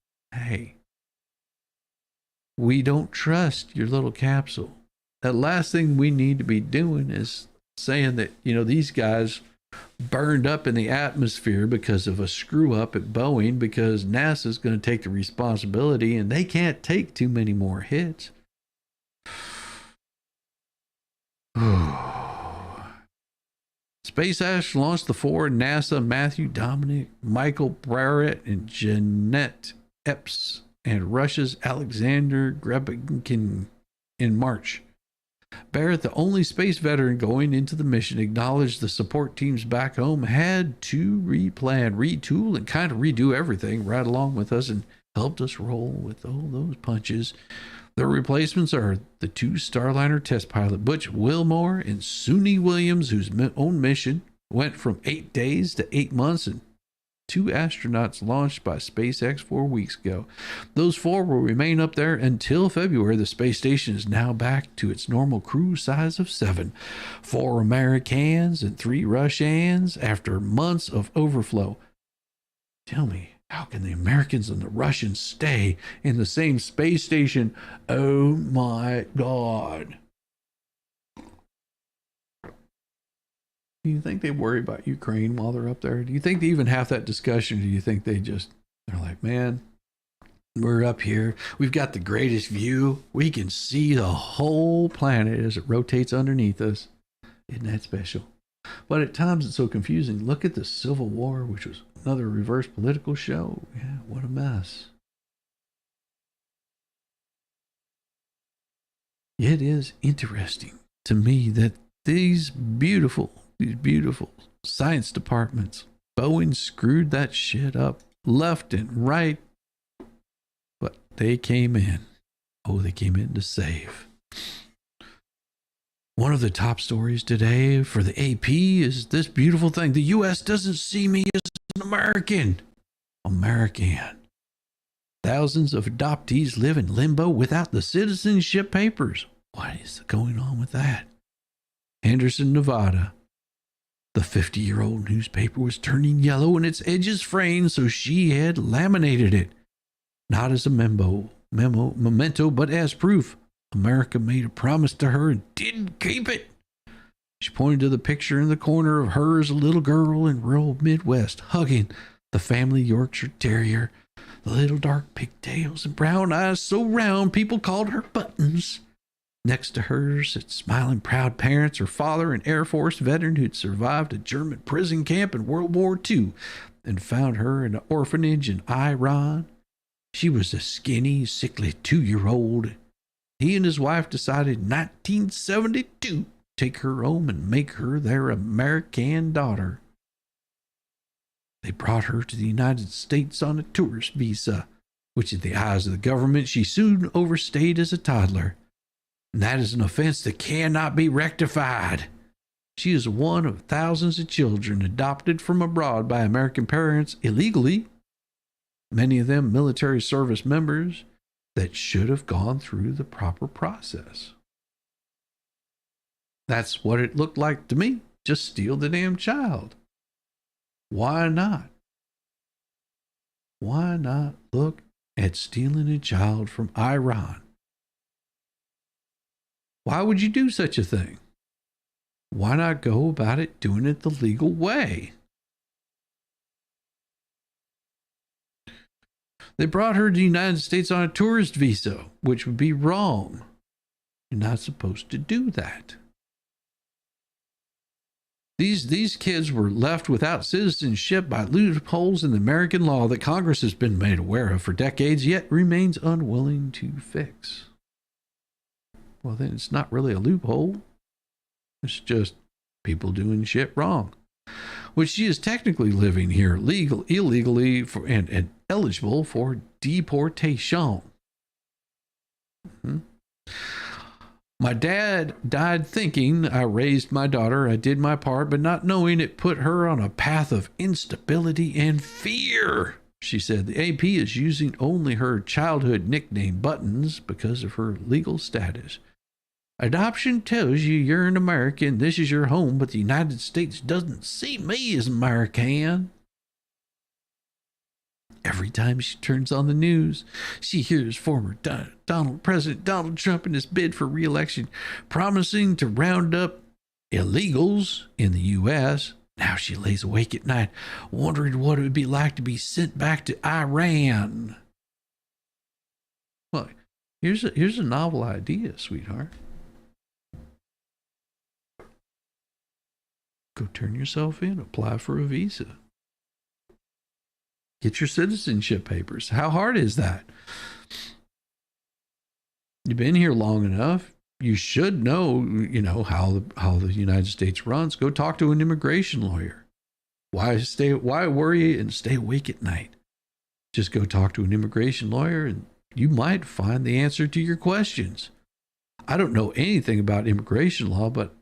we don't trust your little capsule. The last thing we need to be doing is saying that, these guys burned up in the atmosphere because of a screw up at Boeing, because NASA's going to take the responsibility and they can't take too many more hits. SpaceX launched the 4 NASA, Matthew Dominic, Michael Barrett, and Jeanette Epps, and Russia's Alexander Grebkin in March. Barrett, the only space veteran going into the mission, acknowledged the support teams back home had to replan, retool, and kind of redo everything right along with us and helped us roll with all those punches. The replacements are the 2 Starliner test pilot, Butch Wilmore and Suni Williams, whose own mission went from 8 days to 8 months, and 2 astronauts launched by SpaceX 4 weeks ago. Those 4 will remain up there until February. The space station is now back to its normal crew size of 7. 4 Americans and 3 Russians after months of overflow. Tell me, how can the Americans and the Russians stay in the same space station? Oh my God. Do you think they worry about Ukraine while they're up there? Do you think they even have that discussion? Or do you think they're like, man, we're up here. We've got the greatest view. We can see the whole planet as it rotates underneath us. Isn't that special? But at times it's so confusing. Look at the Civil War, which was another reverse political show. Yeah, what a mess. It is interesting to me that these beautiful science departments, Boeing screwed that shit up left and right, but they came in. Oh, they came in to save. One of the top stories today for the AP is this beautiful thing. The U.S. doesn't see me as an American. Thousands of adoptees live in limbo without the citizenship papers. What is going on with that? Henderson, Nevada. The 50-year-old newspaper was turning yellow and its edges fraying, so she had laminated it. Not as a memento, but as proof. America made a promise to her and didn't keep it. She pointed to the picture in the corner of her as a little girl in rural Midwest, hugging the family Yorkshire Terrier, the little dark pigtails and brown eyes so round people called her Buttons. Next to her sat smiling, proud parents, her father, an Air Force veteran who'd survived a German prison camp in World War II and found her in an orphanage in Iran. She was a skinny, sickly 2-year-old. He and his wife decided in 1972 to take her home and make her their American daughter. They brought her to the United States on a tourist visa, which in the eyes of the government she soon overstayed as a toddler. And that is an offense that cannot be rectified. She is one of thousands of children adopted from abroad by American parents illegally, many of them military service members that should have gone through the proper process. That's what it looked like to me. Just steal the damn child. Why not? Why not look at stealing a child from Iran? Why would you do such a thing? Why not go about it doing it the legal way? They brought her to the United States on a tourist visa, which would be wrong. You're not supposed to do that. These kids were left without citizenship by loopholes in the American law that Congress has been made aware of for decades, yet remains unwilling to fix. Well, then it's not really a loophole. It's just people doing shit wrong. Which she is technically living here illegally and eligible for deportation. My dad died thinking I raised my daughter. I did my part, but not knowing it put her on a path of instability and fear. She said the AP is using only her childhood nickname Buttons because of her legal status. Adoption tells you you're an American, this is your home, but the United States doesn't see me as American. Every time she turns on the news, she hears former President Donald Trump in his bid for re-election promising to round up illegals in the U.S. Now she lays awake at night wondering what it would be like to be sent back to Iran. Well, here's a novel idea, sweetheart. Go turn yourself in, apply for a visa. Get your citizenship papers. How hard is that? You've been here long enough. You should know, how the United States runs. Go talk to an immigration lawyer. Why worry and stay awake at night? Just go talk to an immigration lawyer and you might find the answer to your questions. I don't know anything about immigration law, but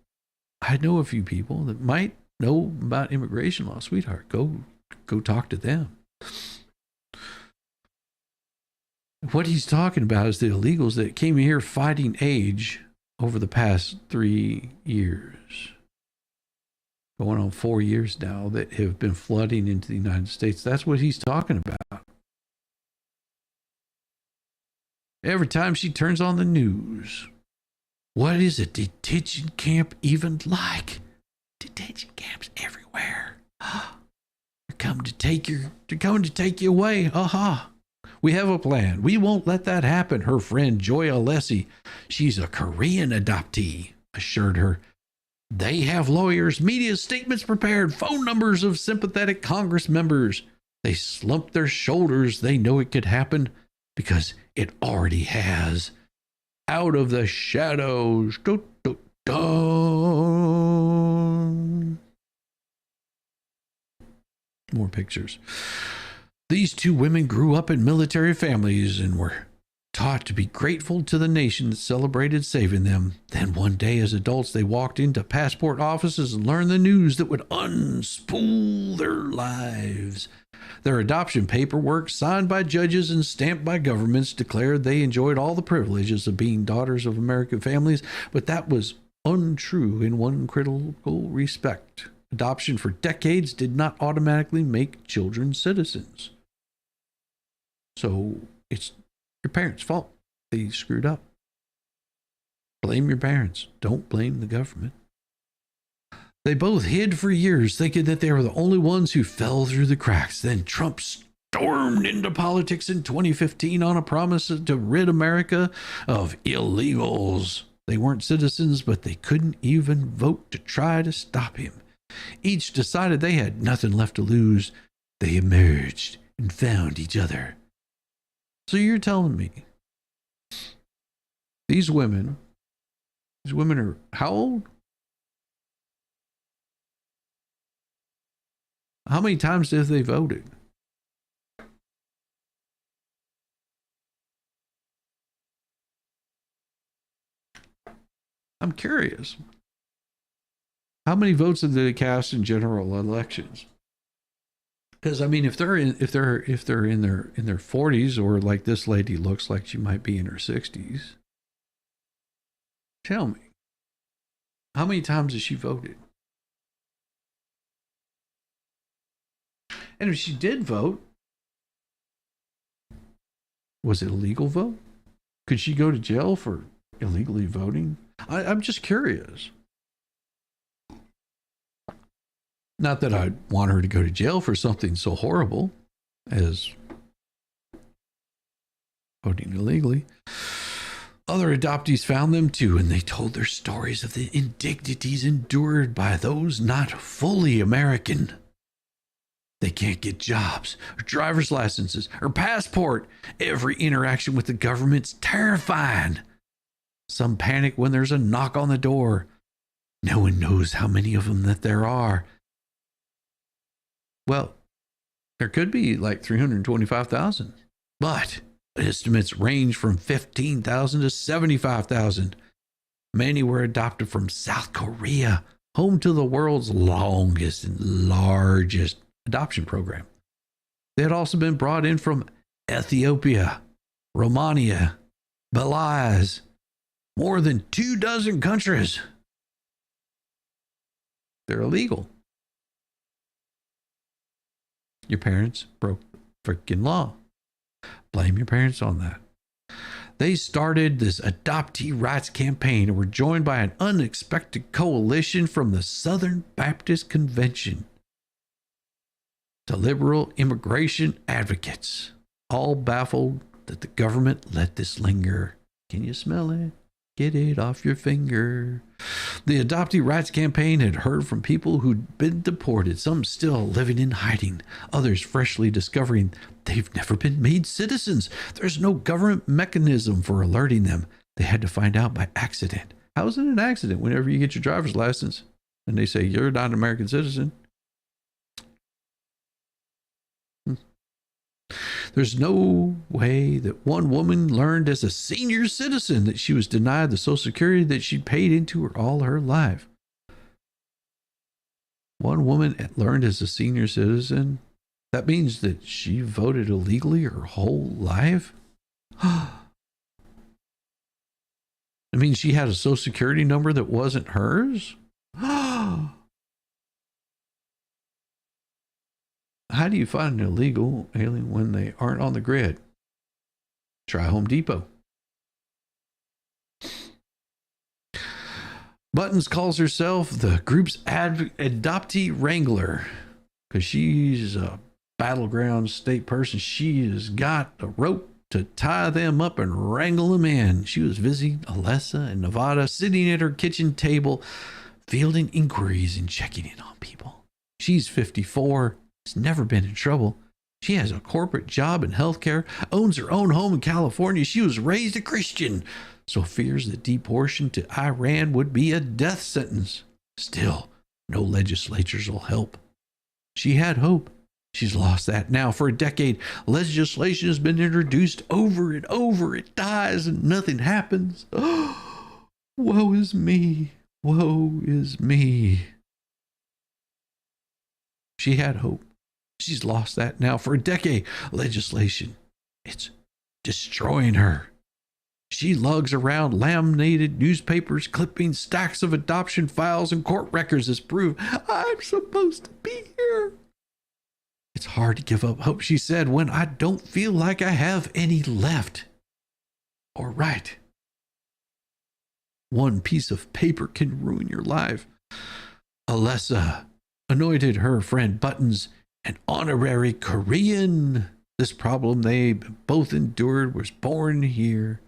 I know a few people that might know about immigration law. Sweetheart, go talk to them. What he's talking about is the illegals that came here fighting age over the past 3 years. Going on 4 years now that have been flooding into the United States. That's what he's talking about. Every time she turns on the news, what is a detention camp even like? Detention camps everywhere. They're coming to take you away. We have a plan. We won't let that happen, her friend Joy Alessi, she's a Korean adoptee, assured her. They have lawyers, media statements prepared, phone numbers of sympathetic Congress members. They slump their shoulders. They know it could happen because it already has. Out of the shadows. Dun, dun, dun. More pictures. These two women grew up in military families and were taught to be grateful to the nation that celebrated saving them. Then one day as adults, they walked into passport offices and learned the news that would unspool their lives. Their adoption paperwork, signed by judges and stamped by governments, declared they enjoyed all the privileges of being daughters of American families, but that was untrue in one critical respect. Adoption for decades did not automatically make children citizens. So it's your parents' fault. They screwed up. Blame your parents. Don't blame the government. They both hid for years, thinking that they were the only ones who fell through the cracks. Then Trump stormed into politics in 2015 on a promise to rid America of illegals. They weren't citizens, but they couldn't even vote to try to stop him. Each decided they had nothing left to lose. They emerged and found each other. So you're telling me these women are how old? How many times have they voted? I'm curious. How many votes did they cast in general elections? Because I mean, if they're in their 40s, or like this lady looks like she might be in her 60s, tell me, how many times has she voted? And if she did vote, was it a legal vote? Could she go to jail for illegally voting? I'm just curious. Not that I'd want her to go to jail for something so horrible as voting illegally. Other adoptees found them too, and they told their stories of the indignities endured by those not fully American. They can't get jobs, or driver's licenses, or passport. Every interaction with the government's terrifying. Some panic when there's a knock on the door. No one knows how many of them that there are. Well, there could be like 325,000, but estimates range from 15,000 to 75,000. Many were adopted from South Korea, home to the world's longest and largest adoption program. They had also been brought in from Ethiopia, Romania, Belize, more than 24 countries. They're illegal. Your parents broke the freaking law. Blame your parents on that. They started this adoptee rights campaign and were joined by an unexpected coalition from the Southern Baptist Convention. The liberal immigration advocates, all baffled that the government let this linger. Can you smell it? Get it off your finger. The adoptee rights campaign had heard from people who'd been deported, some still living in hiding, others freshly discovering they've never been made citizens. There's no government mechanism for alerting them. They had to find out by accident. How is it an accident whenever you get your driver's license and they say you're not an American citizen? There's no way that one woman learned as a senior citizen that she was denied the Social Security that she'd paid into her all her life. One woman learned as a senior citizen. That means that she voted illegally her whole life? It means she had a Social Security number that wasn't hers? How do you find an illegal alien when they aren't on the grid? Try Home Depot. Buttons calls herself the group's adoptee wrangler because she's a battleground state person. She has got a rope to tie them up and wrangle them in. She was visiting Alessa in Nevada, sitting at her kitchen table, fielding inquiries and checking in on people. She's 54. Has never been in trouble. She has a corporate job in healthcare, owns her own home in California. She was raised a Christian, so fears that deportation to Iran would be a death sentence. Still, no legislatures will help. She had hope. She's lost that now. For a decade, legislation has been introduced over and over. It dies and nothing happens. Woe is me. Woe is me. She had hope. She's lost that now. For a decade, legislation, it's destroying her. She lugs around laminated newspapers, clippings, stacks of adoption files, and court records as proof I'm supposed to be here. It's hard to give up hope, she said, when I don't feel like I have any left. Or right. One piece of paper can ruin your life. Alessa anointed her friend Buttons an honorary Korean. This problem they both endured was born here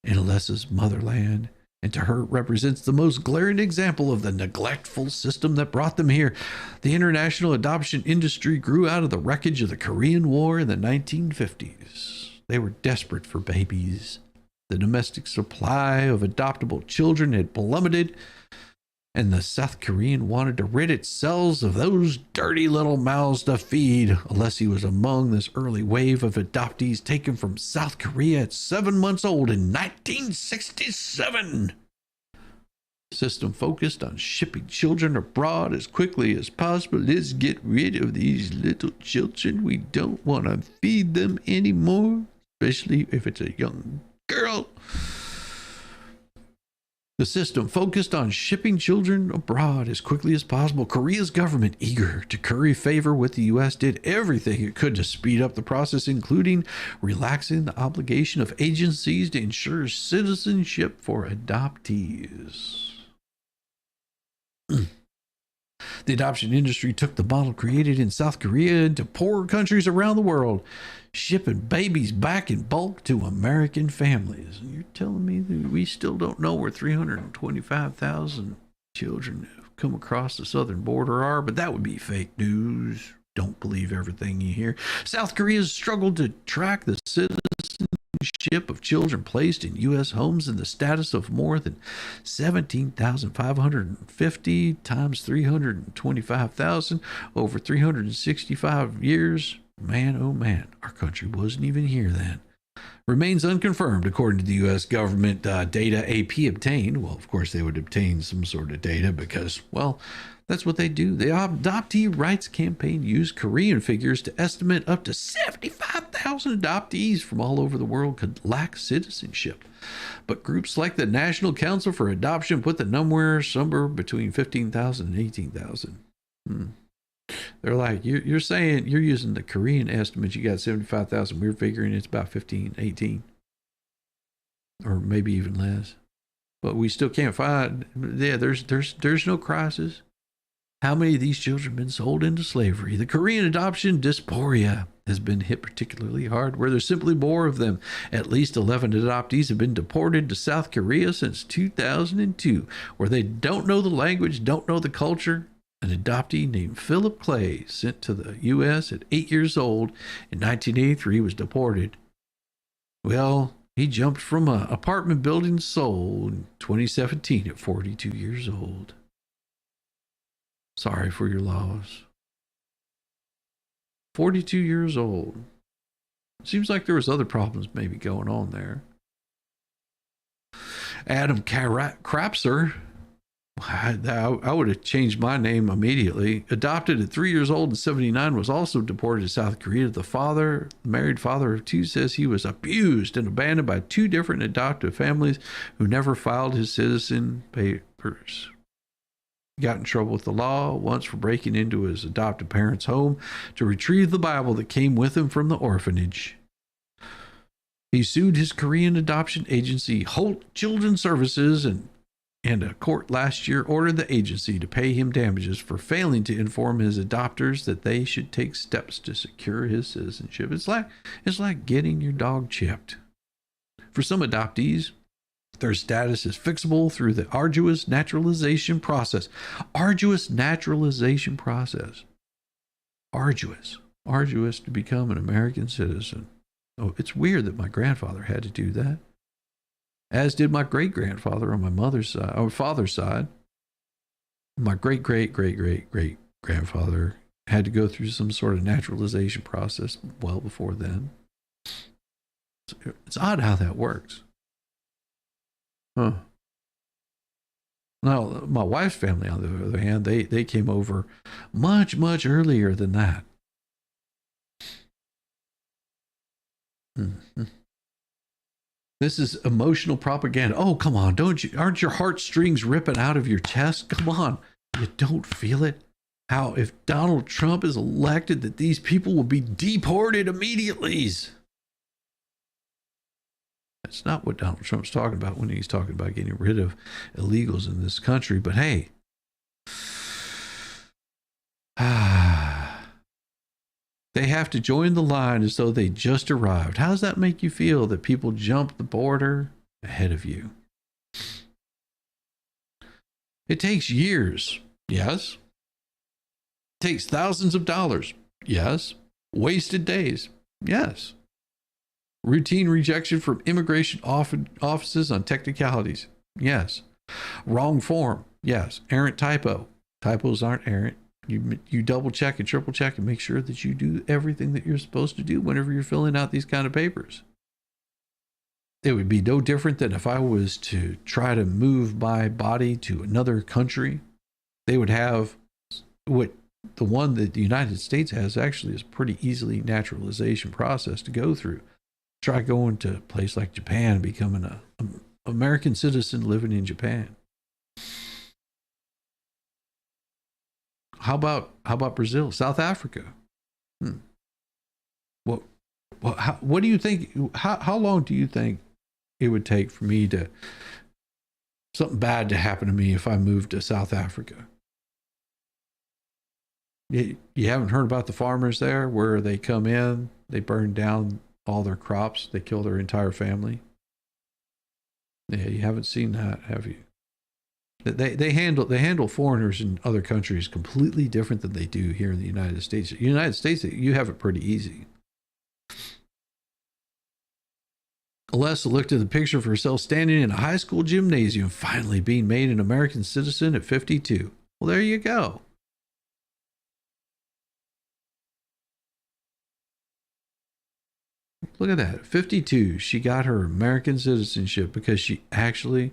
in Alessa's motherland and to her it represents the most glaring example of the neglectful system that brought them here. The international adoption industry grew out of the wreckage of the Korean War in the 1950s. They were desperate for babies. The domestic supply of adoptable children had plummeted, and the South Korean wanted to rid itself of those dirty little mouths to feed. Alessi was among this early wave of adoptees taken from South Korea at 7 months old in 1967. The system focused on shipping children abroad as quickly as possible. Let's get rid of these little children. We don't want to feed them anymore, especially if it's a young girl. The system focused on shipping children abroad as quickly as possible. Korea's government, eager to curry favor with the U.S., did everything it could to speed up the process, including relaxing the obligation of agencies to ensure citizenship for adoptees. The adoption industry took the model created in South Korea into poorer countries around the world, shipping babies back in bulk to American families. And you're telling me that we still don't know where 325,000 children have come across the southern border are, but that would be fake news. Don't believe everything you hear. South Korea has struggled to track the citizenship of children placed in U.S. homes and the status of more than 17,550 times 325,000 over 365 years. Man, oh man, our country wasn't even here then. Remains unconfirmed, according to the U.S. government data AP obtained. Well, of course, they would obtain some sort of data because, well, that's what they do. The Adoptee Rights Campaign used Korean figures to estimate up to 75,000 adoptees from all over the world could lack citizenship. But groups like the National Council for Adoption put the number somewhere between 15,000 and 18,000. They're like, you're saying you're using the Korean estimate, you got 75,000. We're figuring it's about 15, 18, or maybe even less. But we still can't find. Yeah, there's no crisis. How many of these children have been sold into slavery? The Korean adoption dysphoria has been hit particularly hard, where there's simply more of them. At least 11 adoptees have been deported to South Korea since 2002, where they don't know the language, don't know the culture. An adoptee named Philip Clay, sent to the U.S. at 8 years old in 1983, was deported. Well, he jumped from an apartment building to Seoul in 2017 at 42 years old. Sorry for your loss. 42 years old. Seems like there was other problems maybe going on there. Adam Krapser. I would have changed my name immediately. Adopted at 3 years old in 1979, was also deported to South Korea. The married father of two, says he was abused and abandoned by two different adoptive families who never filed his citizen papers. He got in trouble with the law once for breaking into his adoptive parents' home to retrieve the Bible that came with him from the orphanage. He sued his Korean adoption agency, Holt Children's Services, and a court last year ordered the agency to pay him damages for failing to inform his adopters that they should take steps to secure his citizenship. It's like getting your dog chipped. For some adoptees, their status is fixable through the arduous naturalization process. Arduous naturalization process. Arduous to become an American citizen. Oh, it's weird that my grandfather had to do that. As did my great-grandfather on my mother's side, or father's side. My great-great-great-great-great-grandfather had to go through some sort of naturalization process well before then. It's odd how that works. Huh. Now, my wife's family, on the other hand, they came over much, much earlier than that. Mm-hmm. This is emotional propaganda. Oh, come on. Aren't your heartstrings ripping out of your chest? Come on. You don't feel it? How if Donald Trump is elected, that these people will be deported immediately. That's not what Donald Trump's talking about when he's talking about getting rid of illegals in this country. But hey, they have to join the line as though they just arrived. How does that make you feel that people jump the border ahead of you? It takes years. Yes. It takes thousands of dollars. Yes. Wasted days. Yes. Routine rejection from immigration offices on technicalities. Yes. Wrong form. Yes. Errant typo. Typos aren't errant. You double check and triple check and make sure that you do everything that you're supposed to do whenever you're filling out these kind of papers. It would be no different than if I was to try to move my body to another country. They would have what the one that the United States has actually is pretty easily naturalization process to go through. Try going to a place like Japan, becoming an American citizen living in Japan. How about Brazil, South Africa? What do you think? How long do you think it would take for me to something bad to happen to me if I moved to South Africa? You haven't heard about the farmers there where they come in, they burn down all their crops, they kill their entire family? Yeah, you haven't seen that, have you? They handle foreigners in other countries completely different than they do here in the United States. In the United States, you have it pretty easy. Alessa looked at the picture of herself standing in a high school gymnasium, finally being made an American citizen at 52. Well, there you go. Look at that. At 52, she got her American citizenship because she actually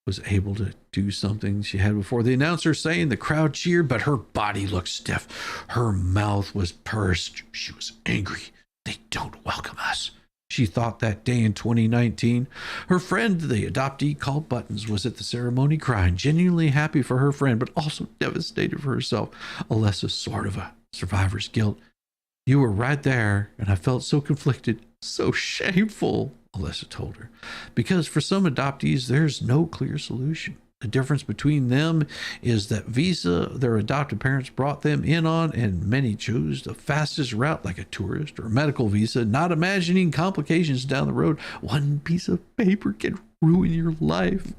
was able to do something she had before. The announcer saying the crowd cheered, but her body looked stiff. Her mouth was pursed. She was angry. They don't welcome us, she thought that day in 2019. Her friend, the adoptee called Buttons, was at the ceremony crying, genuinely happy for her friend, but also devastated for herself. Alessa sort of a survivor's guilt. You were right there, and I felt so conflicted, so shameful, Alessa told her. Because for some adoptees, there's no clear solution. The difference between them is that visa their adopted parents brought them in on, and many chose the fastest route like a tourist or a medical visa, not imagining complications down the road. One piece of paper can ruin your life.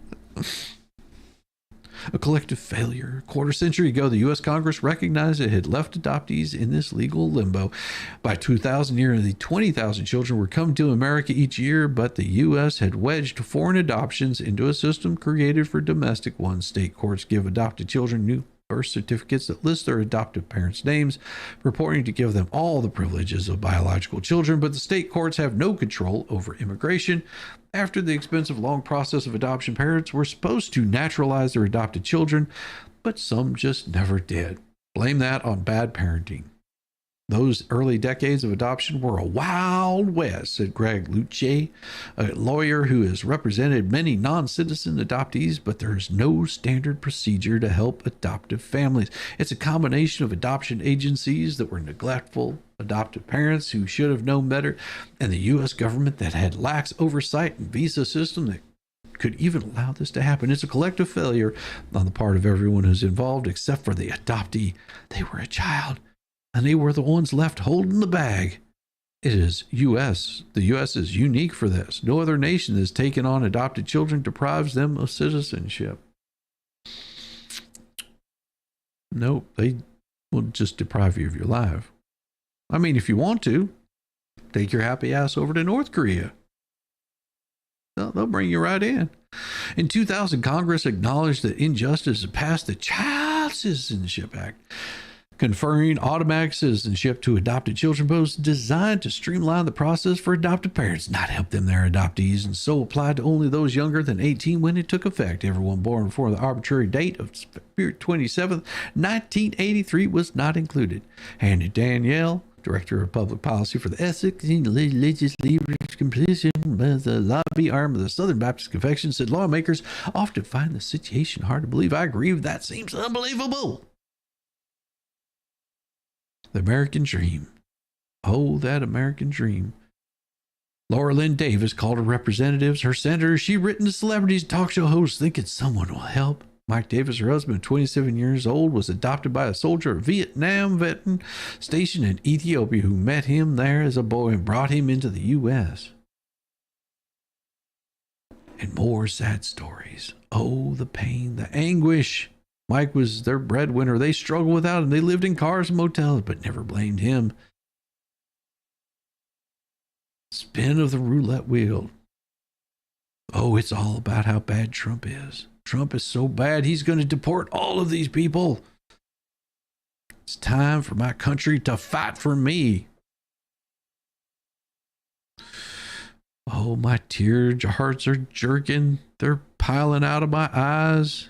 A collective failure. A quarter century ago, the U.S. Congress recognized it had left adoptees in this legal limbo. By 2000, nearly 20,000 children were coming to America each year, but the U.S. had wedged foreign adoptions into a system created for domestic ones. State courts give adopted children new birth certificates that list their adoptive parents' names, purporting to give them all the privileges of biological children, but the state courts have no control over immigration. After the expensive, long process of adoption, parents were supposed to naturalize their adopted children, but some just never did. Blame that on bad parenting. Those early decades of adoption were a wild west, said Greg Luce, a lawyer who has represented many non-citizen adoptees, but there's no standard procedure to help adoptive families. It's a combination of adoption agencies that were neglectful, adoptive parents who should have known better, and the U.S. government that had lax oversight and visa system that could even allow this to happen. It's a collective failure on the part of everyone who's involved, except for the adoptee. They were a child, and they were the ones left holding the bag. It is U.S. The U.S. is unique for this. No other nation that has taken on adopted children deprives them of citizenship. Nope, they will just deprive you of your life. I mean, if you want to, take your happy ass over to North Korea. They'll bring you right in. In 2000, Congress acknowledged that injustice had passed the Child Citizenship Act, conferring automatic citizenship to adopted children, was designed to streamline the process for adoptive parents, not help them their adoptees, and so applied to only those younger than 18 when it took effect. Everyone born before the arbitrary date of February 27th, 1983 was not included. Andy Danielle, Director of Public Policy for the Essex Legislative Commission, the lobby arm of the Southern Baptist Convention, said lawmakers often find the situation hard to believe. I agree, that seems unbelievable. The American dream. Oh, that American dream. Laura Lynn Davis called her representatives, her senators. She written to celebrities, talk show hosts, thinking someone will help. Mike Davis, her husband, 27 years old, was adopted by a soldier, a Vietnam veteran stationed in Ethiopia, who met him there as a boy and brought him into the U.S. And more sad stories. Oh, the pain, the anguish. Mike was their breadwinner. They struggled without him. They lived in cars and motels, but never blamed him. Spin of the roulette wheel. Oh, it's all about how bad Trump is. Trump is so bad, he's going to deport all of these people. It's time for my country to fight for me. Oh, my tear jars are jerking. They're piling out of my eyes.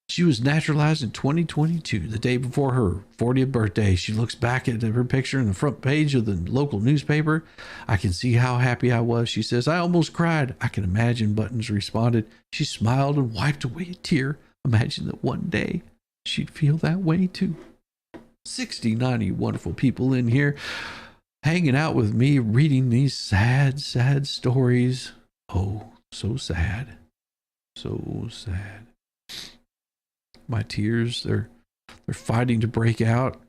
She was naturalized in 2022, the day before her 40th birthday. She looks back at her picture on the front page of the local newspaper. I can see how happy I was. She says, I almost cried. I can imagine, Buttons responded. She smiled and wiped away a tear. Imagine that one day she'd feel that way too. 60, 90 wonderful people in here hanging out with me, reading these sad, sad stories. Oh, so sad. So sad. My tears, they're fighting to break out.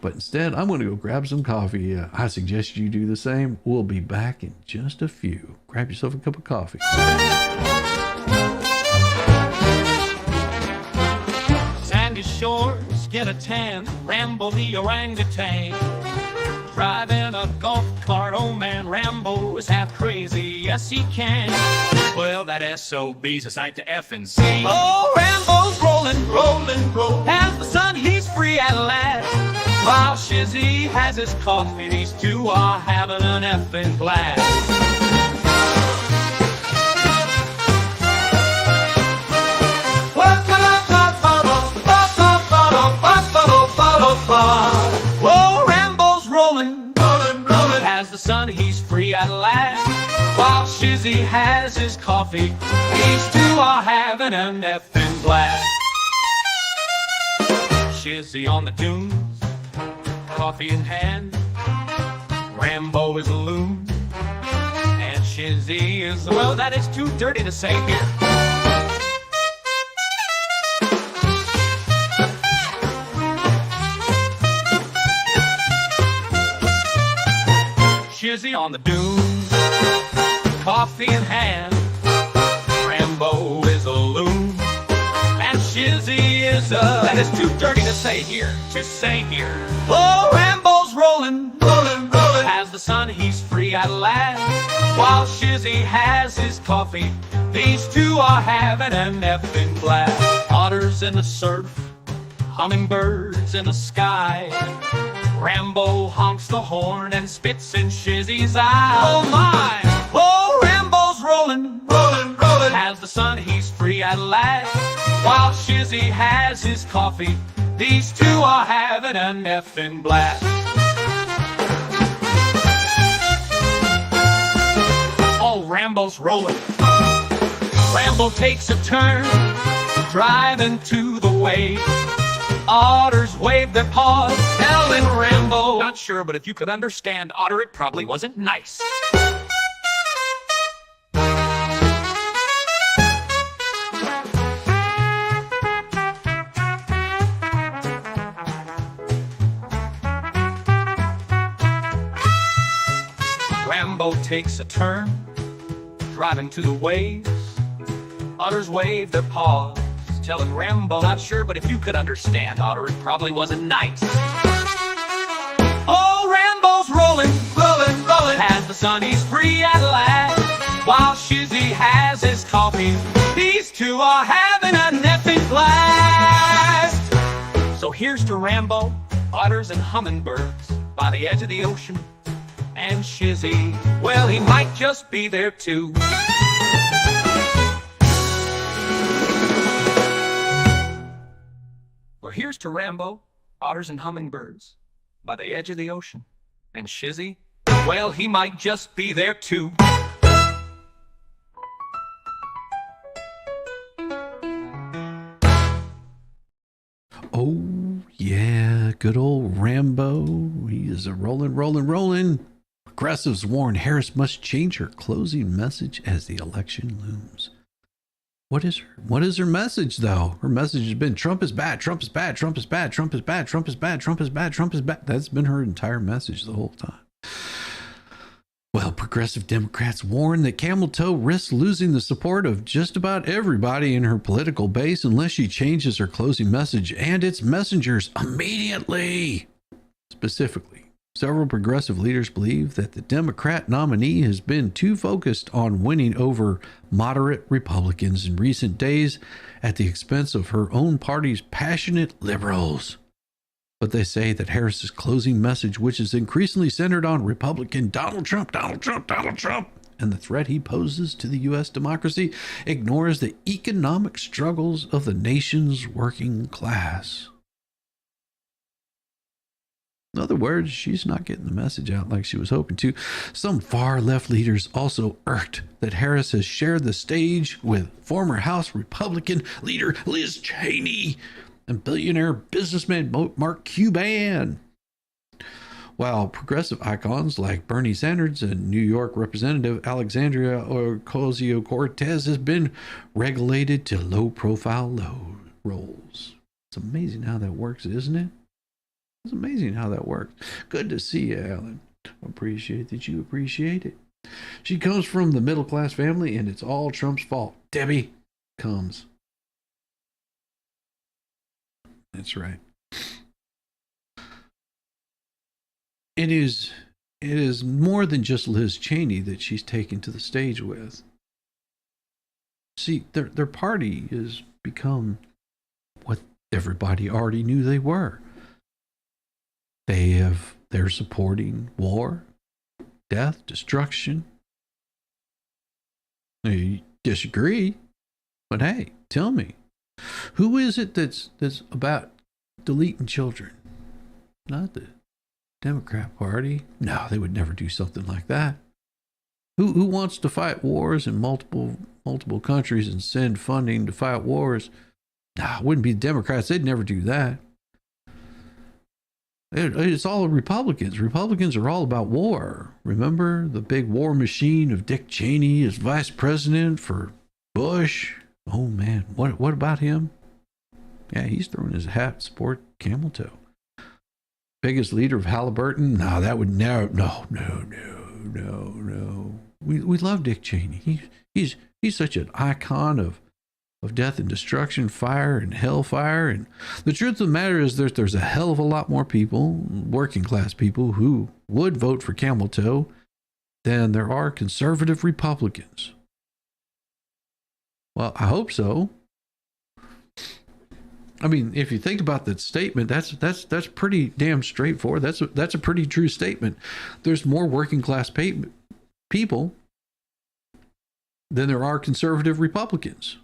But instead, I'm going to go grab some coffee. I suggest you do the same. We'll be back in just a few. Grab yourself a cup of coffee. Sandy shores, get a tan. Rambo the orangutan. Driving a golf cart, oh man, Rambo is half crazy, yes he can. Well, that SOB's a sight to effing see. Oh, Rambo's rolling, rolling, rolling. As the sun, he's free at last. While Shizzy has his coffee, these two are having an effing blast. Whoa, Rambo's rolling, rolling, rolling. As the sun, he's free at last. While Shizzy has his coffee, these two are having an effing blast. Shizzy on the dunes, coffee in hand. Rambo is a loon, and Shizzy is, well, that is too dirty to say here. Shizzy on the dunes, coffee in hand. Rambo is a loon, and Shizzy is that is too dirty to say here, Oh, Rambo's rolling, rolling, rolling. As the sun, he's free at last. While Shizzy has his coffee, these two are having an effing blast. Otters in the surf, hummingbirds in the sky. Rambo honks the horn and spits in Shizzy's eye. Oh my! Oh, Rambo's rolling, rolling, rolling. As the sun, he's free at last. While Shizzy has his coffee, these two are having an effing blast. Oh, Rambo's rolling. Rambo takes a turn, driving to the wave. Otters wave their paws, telling Rambo, not sure, but if you could understand, Otter, it probably wasn't nice. Rambo takes a turn, driving to the waves. Otters wave their paws, telling Rambo, not sure, but if you could understand, Otter, it probably wasn't nice. Oh, Rambo's rolling, rolling, rolling. As the sun, he's free at last. While Shizzy has his coffee, these two are having a effing blast. So here's to Rambo, otters and hummingbirds by the edge of the ocean. And Shizzy, well, he might just be there too. Well, here's to Rambo, otters and hummingbirds by the edge of the ocean. And Shizzy, well, he might just be there too. Oh, yeah, good old Rambo. He is a rolling, rolling, rolling. Progressives warn Harris must change her closing message as the election looms. What is her message, though? Her message has been Trump is bad, Trump is bad, Trump is bad, Trump is bad, Trump is bad, Trump is bad, Trump is bad. That's been her entire message the whole time. Well, progressive Democrats warn that Camel Toe risks losing the support of just about everybody in her political base unless she changes her closing message and its messengers immediately. Specifically, several progressive leaders believe that the Democrat nominee has been too focused on winning over moderate Republicans in recent days at the expense of her own party's passionate liberals. But they say that Harris's closing message, which is increasingly centered on Republican Donald Trump, and the threat he poses to the U.S. democracy, ignores the economic struggles of the nation's working class. In other words, she's not getting the message out like she was hoping to. Some far-left leaders also irked that Harris has shared the stage with former House Republican leader Liz Cheney and billionaire businessman Mark Cuban. While progressive icons like Bernie Sanders and New York Representative Alexandria Ocasio-Cortez has been relegated to low-profile roles. It's amazing how that works, isn't it? It's amazing how that works. Good to see you, Alan. Appreciate that you appreciate it. She comes from the middle-class family, and it's all Trump's fault. Debbie comes. That's right. It is more than just Liz Cheney that she's taken to the stage with. See, their party has become what everybody already knew they were. They're supporting war, death, destruction. You disagree, but hey, tell me, who is it that's about deleting children? Not the Democrat Party. No, they would never do something like that. Who wants to fight wars in multiple countries and send funding to fight wars? No, it wouldn't be the Democrats. They'd never do that. It's all Republicans. Republicans are all about war. Remember the big war machine of Dick Cheney as vice president for Bush? Oh man, what about him? Yeah, he's throwing his hat to support Camel Toe. Biggest leader of Halliburton? No, that would never. No. We love Dick Cheney. He's such an icon of death and destruction, fire and hellfire. And the truth of the matter is there's a hell of a lot more people, working class people, who would vote for Camel Toe than there are conservative Republicans. Well, I hope so. I mean, if you think about that statement, that's pretty damn straightforward. That's a pretty true statement. There's more working class people than there are conservative Republicans.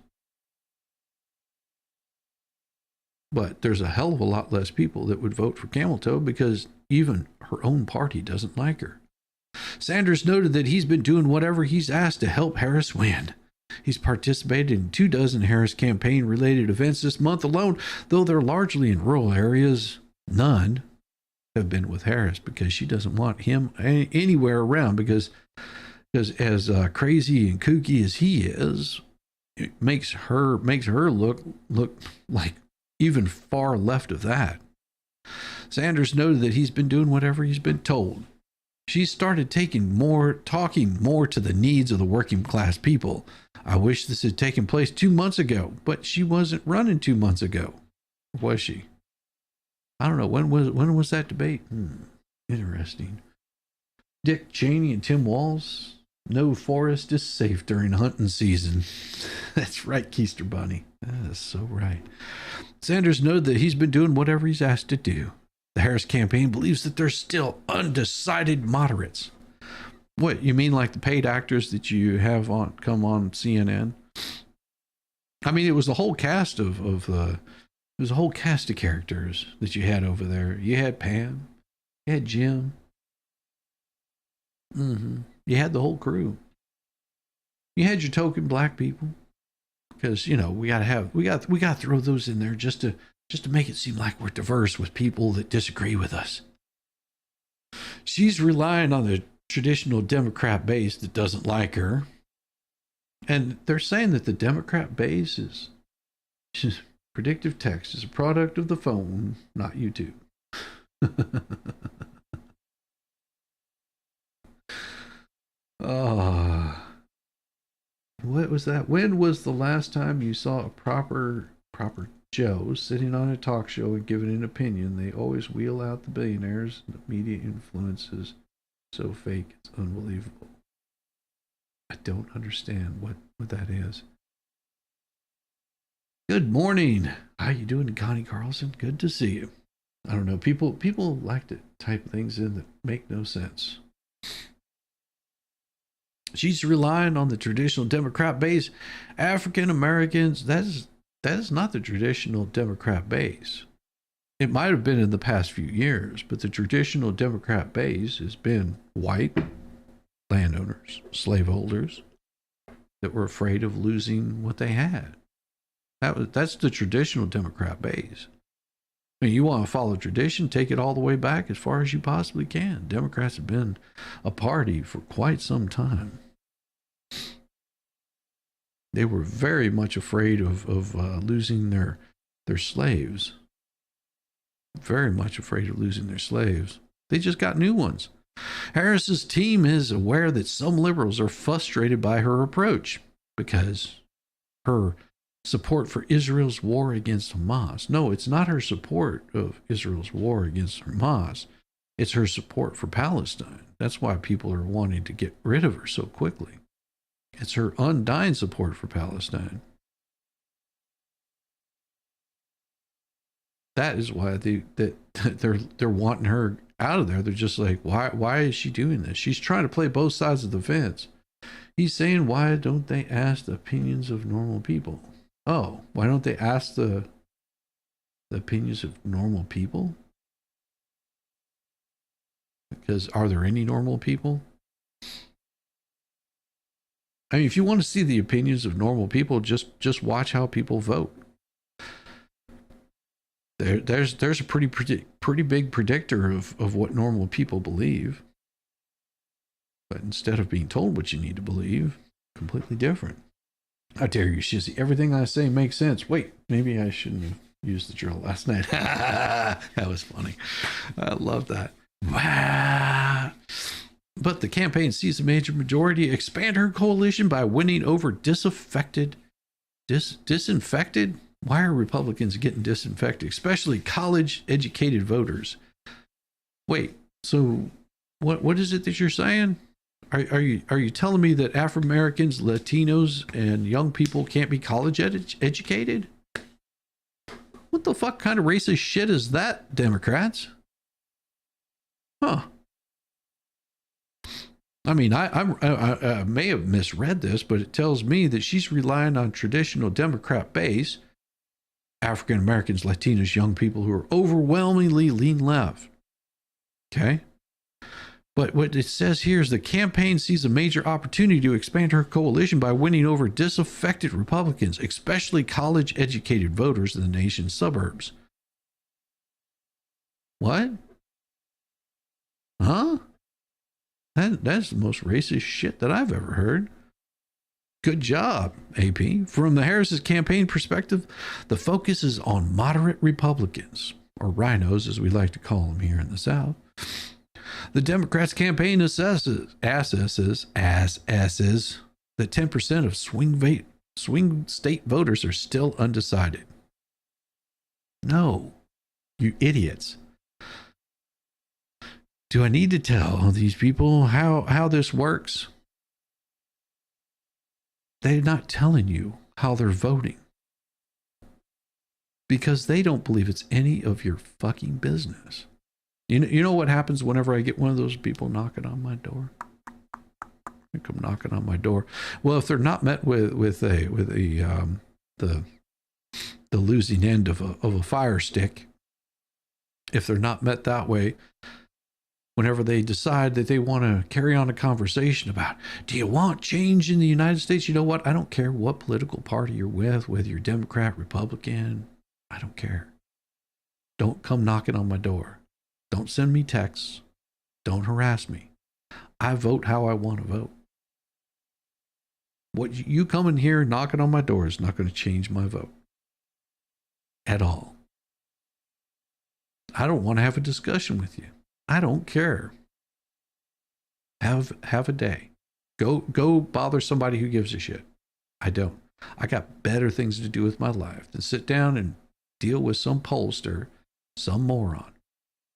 But there's a hell of a lot less people that would vote for Camel Toe because even her own party doesn't like her. Sanders noted that he's been doing whatever he's asked to help Harris win. He's participated in 24 Harris campaign-related events this month alone, though they're largely in rural areas. None have been with Harris because she doesn't want him anywhere around because as crazy and kooky as he is, it makes her look like even far left of that. Sanders noted that he's been doing whatever he's been told. She started talking more to the needs of the working class people. I wish this had taken place 2 months ago, but she wasn't running 2 months ago, was she? I don't know. When was that debate? Interesting. Dick Cheney and Tim Walz. No forest is safe during hunting season. That's right, Keister Bunny. That's so right. Sanders noted that he's been doing whatever he's asked to do. The Harris campaign believes that there's still undecided moderates. What, you mean like the paid actors that you have come on CNN? I mean, it was the whole cast of characters that you had over there. You had Pam, you had Jim. You had the whole crew. You had your token black people, because we got to throw those in there just to make it seem like we're diverse with people that disagree with us. She's relying on the traditional Democrat base that doesn't like her, and they're saying that the Democrat base is predictive text is a product of the phone, not YouTube. What was that? When was the last time you saw a proper Joe sitting on a talk show and giving an opinion? They always wheel out the billionaires. The media influence is so fake, it's unbelievable. I don't understand what that is. Good morning. How you doing, Connie Carlson? Good to see you. I don't know. People like to type things in that make no sense. She's relying on the traditional Democrat base. African Americans, that is not the traditional Democrat base. It might have been in the past few years, but the traditional Democrat base has been white landowners, slaveholders that were afraid of losing what they had. That's the traditional Democrat base. I mean, you want to follow tradition, take it all the way back as far as you possibly can. Democrats have been a party for quite some time. They were very much afraid of losing their slaves. Very much afraid of losing their slaves. They just got new ones. Harris's team is aware that some liberals are frustrated by her approach because her support for Israel's war against Hamas. No, it's not her support of Israel's war against Hamas. It's her support for Palestine. That's why people are wanting to get rid of her so quickly. It's her undying support for Palestine. That is why they're wanting her out of there. They're just like, why is she doing this? She's trying to play both sides of the fence. He's saying, why don't they ask the opinions of normal people? Oh, why don't they ask the opinions of normal people? Because are there any normal people? I mean, if you want to see the opinions of normal people, just watch how people vote. There's a pretty big predictor of what normal people believe. But instead of being told what you need to believe, completely different. How dare you, Shizzy? Everything I say makes sense. Wait, maybe I shouldn't have used the drill last night. That was funny. I love that. But the campaign sees a major majority expand her coalition by winning over disinfected. Why are Republicans getting disinfected, especially college-educated voters? Wait, so what is it that you're saying? Are you telling me that African Americans, Latinos, and young people can't be college educated? What the fuck kind of racist shit is that, Democrats? Huh. I mean, I may have misread this, but it tells me that she's relying on traditional Democrat base, African Americans, Latinos, young people who are overwhelmingly lean left. Okay? But what it says here is the campaign sees a major opportunity to expand her coalition by winning over disaffected Republicans, especially college-educated voters in the nation's suburbs. What? Huh? That's the most racist shit that I've ever heard. Good job, AP. From the Harris's campaign perspective, the focus is on moderate Republicans, or rhinos as we like to call them here in the South. The Democrats' campaign assesses that 10% of swing state voters are still undecided. No, you idiots. Do I need to tell these people how this works? They're not telling you how they're voting because they don't believe it's any of your fucking business. You know what happens whenever I get one of those people knocking on my door? They come knocking on my door. Well, if they're not met with the losing end of a fire stick, if they're not met that way, whenever they decide that they want to carry on a conversation about, do you want change in the United States? You know what? I don't care what political party you're with, whether you're Democrat, Republican. I don't care. Don't come knocking on my door. Don't send me texts. Don't harass me. I vote how I want to vote. What you coming here knocking on my door is not going to change my vote at all. I don't want to have a discussion with you. I don't care. Have a day. Go bother somebody who gives a shit. I don't. I got better things to do with my life than sit down and deal with some pollster, some moron.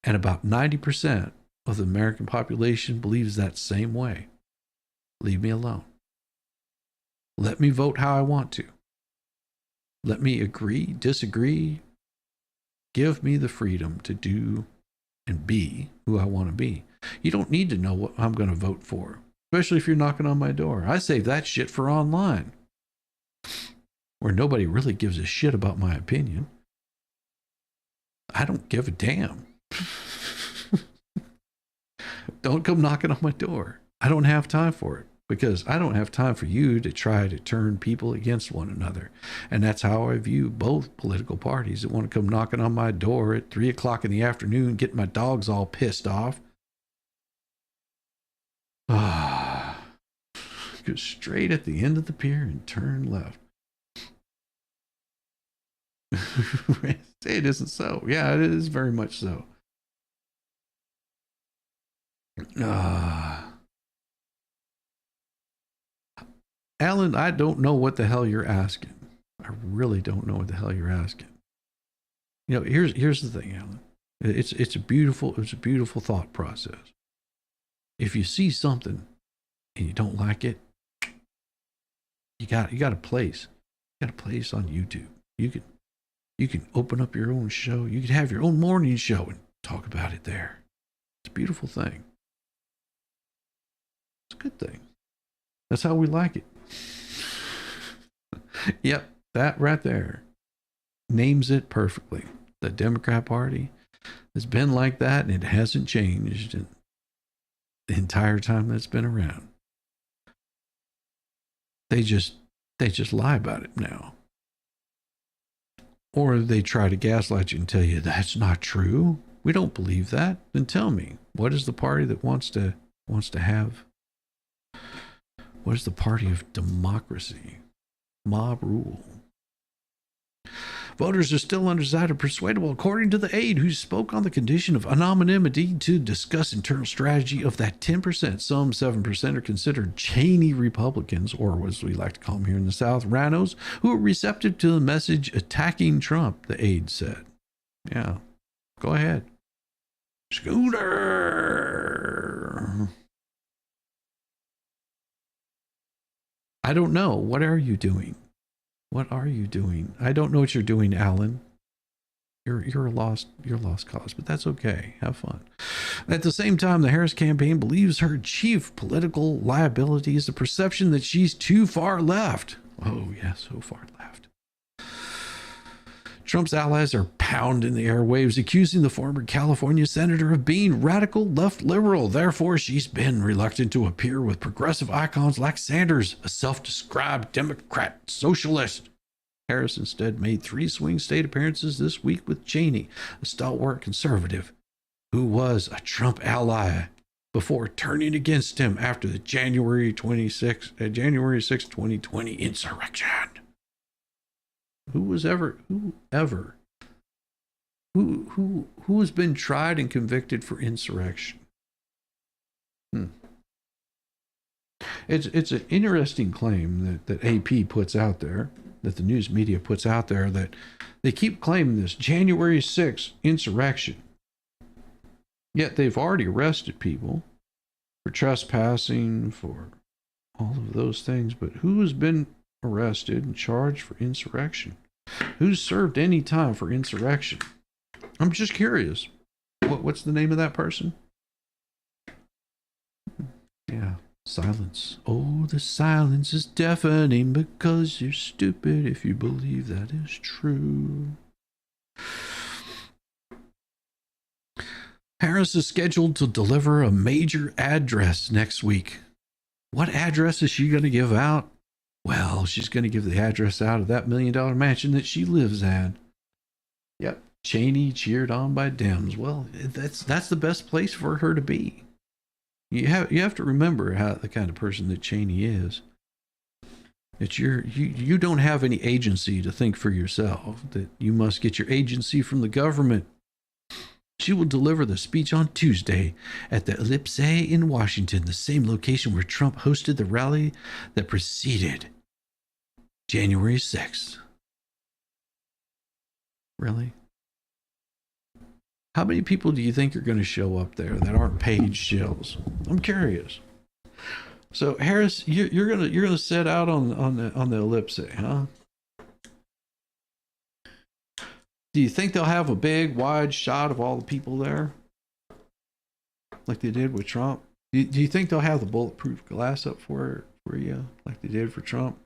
And about 90% of the American population believes that same way. Leave me alone. Let me vote how I want to. Let me agree, disagree. Give me the freedom to do and be who I want to be. You don't need to know what I'm going to vote for, especially if you're knocking on my door. I save that shit for online, where nobody really gives a shit about my opinion. I don't give a damn. Don't come knocking on my door. I don't have time for it, because I don't have time for you to try to turn people against one another. And that's how I view both political parties that want to come knocking on my door at 3 o'clock in the afternoon, getting my dogs all pissed off. Go straight at the end of the pier and turn left. It isn't so. Yeah, it is very much so. Alan, I don't know what the hell you're asking. I really don't know what the hell you're asking. You know, here's the thing, Alan. It's a beautiful thought process. If you see something and you don't like it, you got a place. You got a place on YouTube. You can open up your own show. You can have your own morning show and talk about it there. It's a beautiful thing. It's a good thing. That's how we like it. Yep, that right there names it perfectly. The Democrat Party has been like that, and it hasn't changed in the entire time that's been around. They just lie about it now. Or they try to gaslight you and tell you that's not true. We don't believe that. Then tell me, what is the party that wants to have? What is the party of democracy? Mob rule. Voters are still undecided, persuadable, according to the aide who spoke on the condition of anonymity to discuss internal strategy of that 10%. Some 7% are considered Cheney Republicans, or as we like to call them here in the South, Ranos, who are receptive to the message attacking Trump, the aide said. Yeah, go ahead. Scooter. I don't know. What are you doing? What are you doing? I don't know what you're doing, Alan. You're a lost cause, but that's okay. Have fun. At the same time, the Harris campaign believes her chief political liability is the perception that she's too far left. Oh, yeah, so far left. Trump's allies are pounding the airwaves, accusing the former California senator of being radical left liberal. Therefore, she's been reluctant to appear with progressive icons like Sanders, a self-described Democrat socialist. Harris instead made 3 swing state appearances this week with Cheney, a stalwart conservative who was a Trump ally, before turning against him after the January 6, 2020 insurrection. Who has been tried and convicted for insurrection? It's an interesting claim that AP puts out there, that the news media puts out there, that they keep claiming this January 6th insurrection. Yet they've already arrested people for trespassing, for all of those things. But who has been arrested and charged for insurrection? Who's served any time for insurrection? I'm just curious. What's the name of that person? Yeah, silence. Oh, the silence is deafening because you're stupid if you believe that is true. Harris is scheduled to deliver a major address next week. What address is she going to give out? Well, she's going to give the address out of that $1 million mansion that she lives in. Yep, Cheney cheered on by Dems. Well, that's the best place for her to be. You have to remember how the kind of person that Cheney is. That you don't have any agency to think for yourself. That you must get your agency from the government. She will deliver the speech on Tuesday at the Ellipse in Washington, the same location where Trump hosted the rally that preceded January 6th. Really? How many people do you think are going to show up there that aren't paid shills? I'm curious. So Harris, you're gonna set out on the Ellipse, huh? Do you think they'll have a big wide shot of all the people there, like they did with Trump? Do you think they'll have the bulletproof glass up for you, like they did for Trump?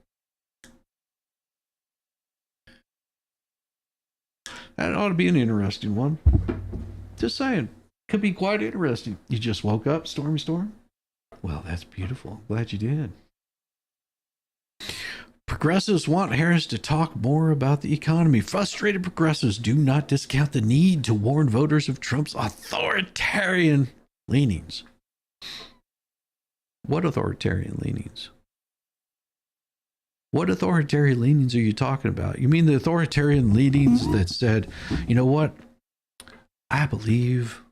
That ought to be an interesting one. Just saying, could be quite interesting. You just woke up, Stormy Storm? Well, that's beautiful. Glad you did. Progressives want Harris to talk more about the economy. Frustrated progressives do not discount the need to warn voters of Trump's authoritarian leanings. What authoritarian leanings? What authoritarian leanings are you talking about? You mean the authoritarian leanings that said, you know what? I believe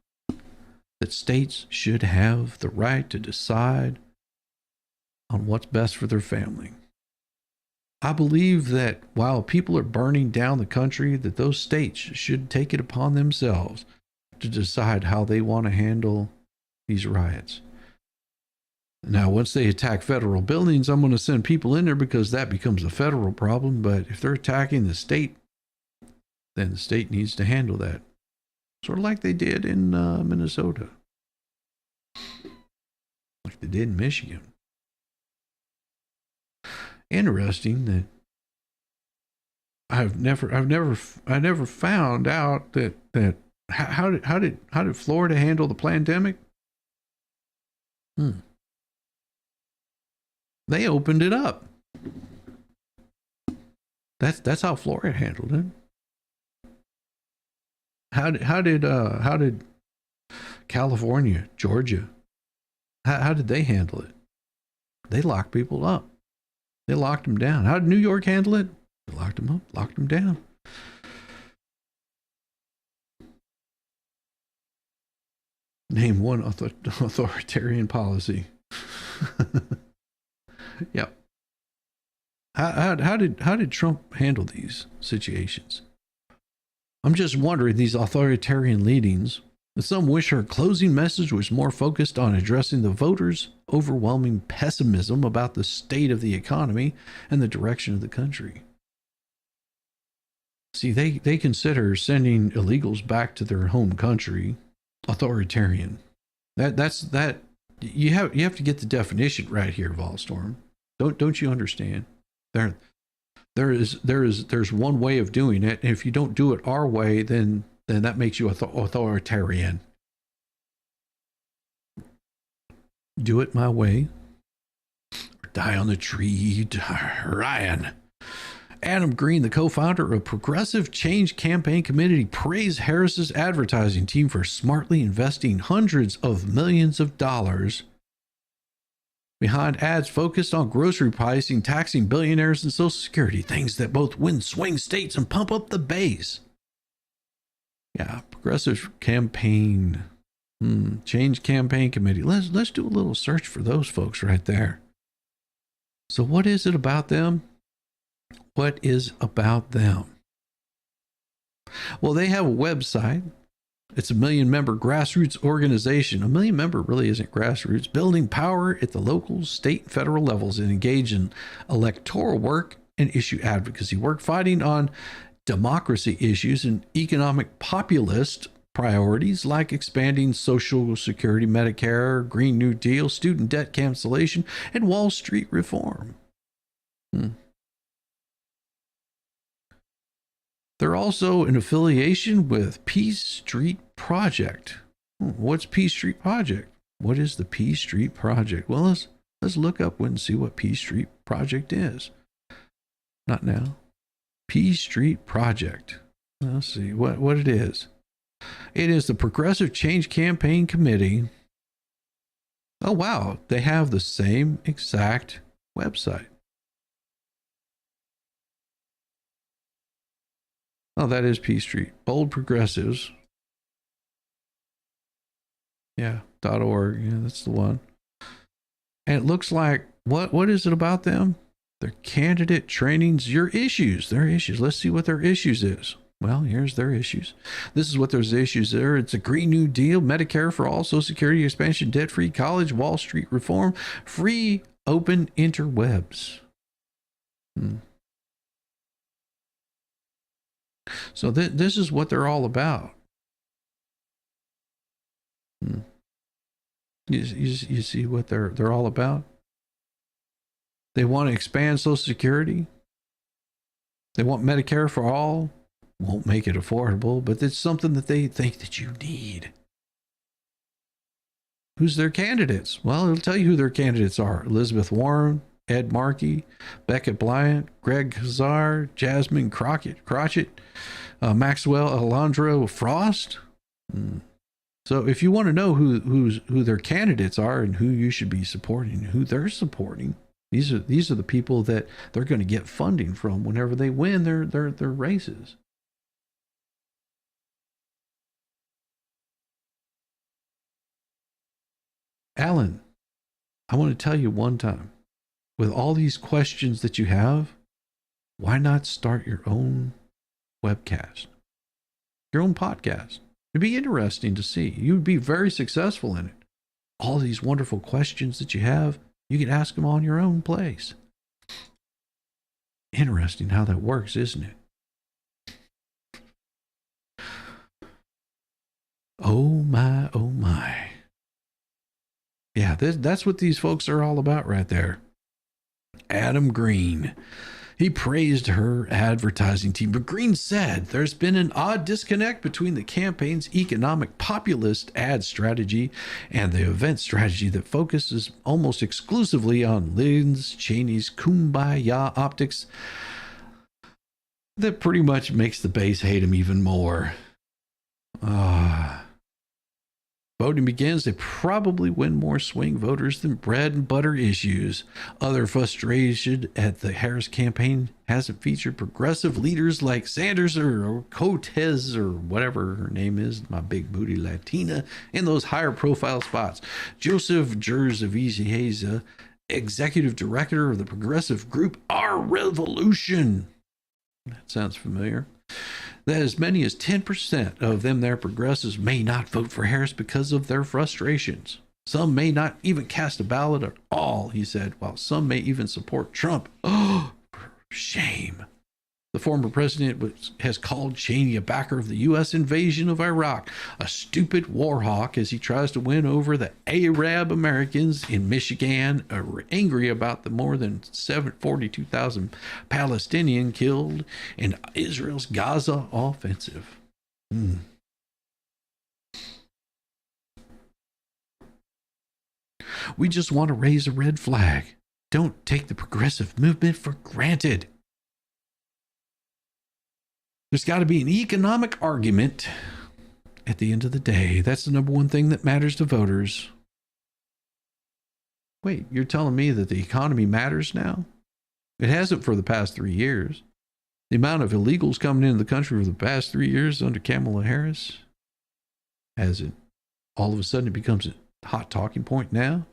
that states should have the right to decide on what's best for their family. I believe that while people are burning down the country, that those states should take it upon themselves to decide how they want to handle these riots. Now, once they attack federal buildings, I'm going to send people in there because that becomes a federal problem. But if they're attacking the state, then the state needs to handle that. Sort of like they did in Minnesota. Like they did in Michigan. Interesting that I never found out that how did Florida handle the pandemic? They opened it up. That's how Florida handled it. How did California, Georgia, how did they handle it? They locked people up. They locked them down. How did New York handle it? They locked them up, locked them down. Name one authoritarian policy. Yep. How did Trump handle these situations? I'm just wondering, these authoritarian leanings, some wish her closing message was more focused on addressing the voters' overwhelming pessimism about the state of the economy and the direction of the country. See, they consider sending illegals back to their home country authoritarian. That's you have to get the definition right here, Volstorm. Don't you understand? There's one way of doing it, and if you don't do it our way, then that makes you authoritarian. Do it my way, or die on the tree, Ryan. Adam Green, the co-founder of Progressive Change Campaign Committee, praised Harris's advertising team for smartly investing hundreds of millions of dollars behind ads focused on grocery pricing, taxing billionaires, and Social Security, things that both win swing states and pump up the base. Yeah, Progressive Campaign Change Campaign Committee. Let's do a little search for those folks right there. So what is it about them? What is about them? Well, they have a website. It's a 1 million member grassroots organization. 1 million member really isn't grassroots. Building power at the local, state, federal levels and engage in electoral work and issue advocacy work, fighting on democracy issues and economic populist priorities like expanding Social Security, Medicare, Green New Deal, student debt cancellation, and Wall Street reform. They're also an affiliation with Peace Street Project. What's Peace Street Project? What is the Peace Street Project? Well, let's look up and see what Peace Street Project is. Not now. Peace Street Project. Let's see what it is. It is the Progressive Change Campaign Committee. Oh, wow. They have the same exact website. Oh, that is Peace Street. Bold progressives Yeah, .org. Yeah, that's the one. And it looks like, what is it about them? Their candidate trainings, your issues, their issues. Let's see what their issues is. Well, here's their issues. This is what their issues are. It's a Green New Deal, Medicare for all, Social Security expansion, debt-free college, Wall Street reform, free open interwebs. So this is what they're all about. You see what they're all about? They want to expand Social Security. They want Medicare for all. Won't make it affordable, but it's something that they think that you need. Who's their candidates? Well, it'll tell you who their candidates are. Elizabeth Warren, Ed Markey, Beckett Bryant, Greg Hazar, Jasmine Crotchet, Maxwell Alondra Frost. So if you want to know who their candidates are and who you should be supporting, who they're supporting, these are the people that they're going to get funding from whenever they win their races. Alan, I want to tell you one time, with all these questions that you have, why not start your own webcast, your own podcast? It'd be interesting to see. You'd be very successful in it. All these wonderful questions that you have, you can ask them on your own place. Interesting how that works, isn't it? Oh my, oh my. Yeah, that's what these folks are all about right there. Adam Green. He praised her advertising team, but Green said there's been an odd disconnect between the campaign's economic populist ad strategy and the event strategy that focuses almost exclusively on Liz Cheney's kumbaya optics that pretty much makes the base hate him even more. Voting begins, they probably win more swing voters than bread and butter issues. Other frustration at the Harris campaign hasn't featured progressive leaders like Sanders or Cortez or whatever her name is, my big booty Latina, in those higher profile spots. Joseph Jerzavizeza, executive director of the progressive group Our Revolution. That sounds familiar. That as many as 10% of them there progressives may not vote for Harris because of their frustrations. Some may not even cast a ballot at all, he said, while some may even support Trump. Oh, shame. The former president has called Cheney a backer of the U.S. invasion of Iraq, a stupid war hawk as he tries to win over the Arab Americans in Michigan, angry about the more than 42,000 Palestinians killed in Israel's Gaza offensive. We just want to raise a red flag. Don't take the progressive movement for granted. There's got to be an economic argument at the end of the day. That's the number one thing that matters to voters. Wait, you're telling me that the economy matters now? It hasn't for the past 3 years. The amount of illegals coming into the country for the past 3 years under Kamala Harris, has it all of a sudden it becomes a hot talking point now?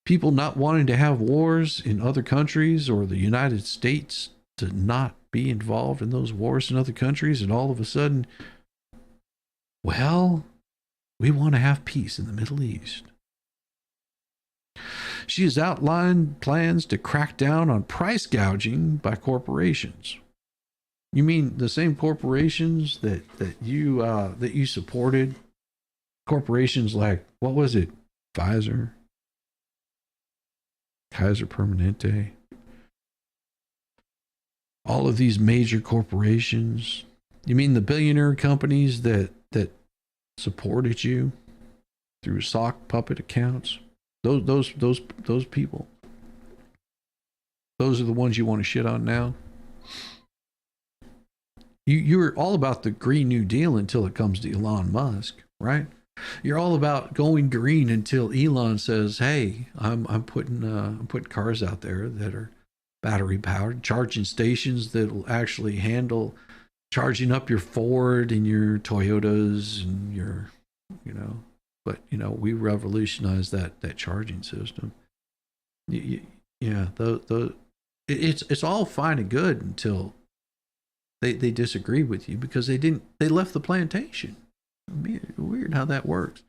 People not wanting to have wars in other countries or the United States to not be involved in those wars in other countries, and all of a sudden, well, we want to have peace in the Middle East. She has outlined plans to crack down on price gouging by corporations. You mean the same corporations that you supported? Corporations like, what was it? Pfizer, Kaiser Permanente. All of these major corporations. You mean the billionaire companies that supported you through sock puppet accounts? Those people. Those are the ones you want to shit on now. You're all about the Green New Deal until it comes to Elon Musk, right? You're all about going green until Elon says, "Hey, I'm putting cars out there that are battery powered, charging stations that will actually handle charging up your Ford and your Toyotas and your, But, you know, we revolutionized that charging system. Yeah, it's all fine and good until they disagree with you because they left the plantation. Weird how that works.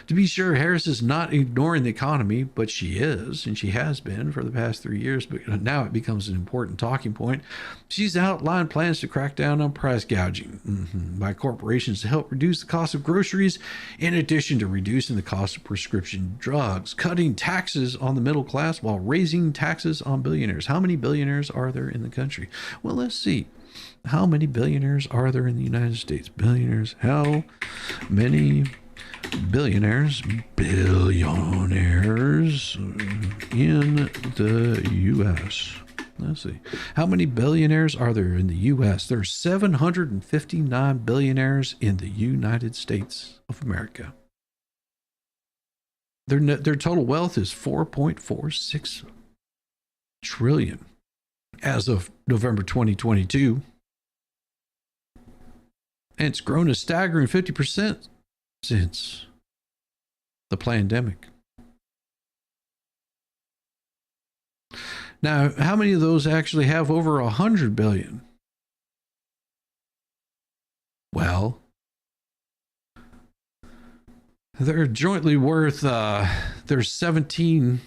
To be sure, Harris is not ignoring the economy, but she is, and she has been for the past 3 years, but now it becomes an important talking point. She's outlined plans to crack down on price gouging by corporations to help reduce the cost of groceries, in addition to reducing the cost of prescription drugs, cutting taxes on the middle class while raising taxes on billionaires. How many billionaires are there in the country? Well, let's see. How many billionaires are there in the United States? Billionaires. How many billionaires in the U.S.? Let's see. How many billionaires are there in the U.S.? There's 759 billionaires in the United States of America. Their total wealth is $4.46 trillion as of November 2022. And it's grown a staggering 50% since the pandemic. Now, how many of those actually have over 100 billion? Well, they're jointly worth, there's 17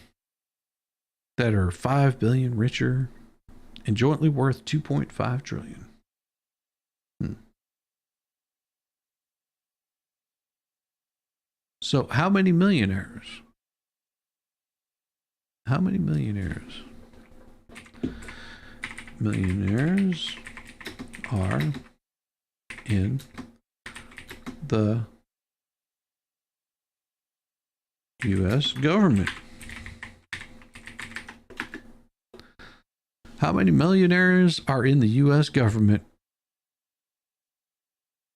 that are 5 billion richer and jointly worth 2.5 trillion. So how many millionaires? How many millionaires? Millionaires are in the U.S. government. How many millionaires are in the U.S. government?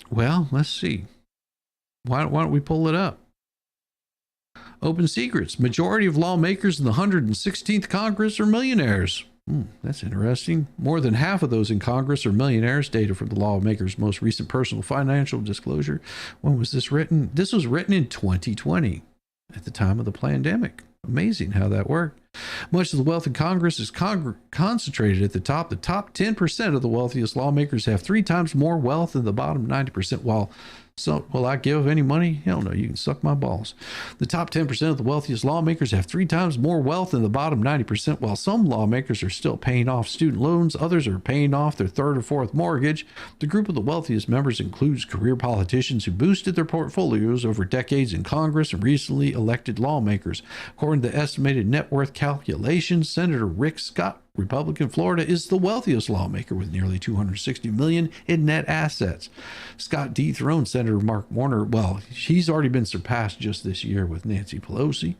Well, let's see. Why don't we pull it up? Open secrets. Majority of lawmakers in the 116th Congress are millionaires. That's interesting. More than half of those in Congress are millionaires. Data from the lawmakers' most recent personal financial disclosure. When was this written? This was written in 2020 at the time of the pandemic. Amazing how that worked. Much of the wealth in Congress is concentrated at the top. The top 10% of the wealthiest lawmakers have 3 times more wealth than the bottom 90%. While so, will I give any money? Hell no, you can suck my balls. The top 10% of the wealthiest lawmakers have 3 times more wealth than the bottom 90%. While some lawmakers are still paying off student loans, others are paying off their 3rd or 4th mortgage. The group of the wealthiest members includes career politicians who boosted their portfolios over decades in Congress and recently elected lawmakers. According to the estimated net worth calculations, Senator Rick Scott, Republican Florida, is the wealthiest lawmaker with nearly $260 million in net assets. Scott dethroned Senator Mark Warner. Well, he's already been surpassed just this year with Nancy Pelosi.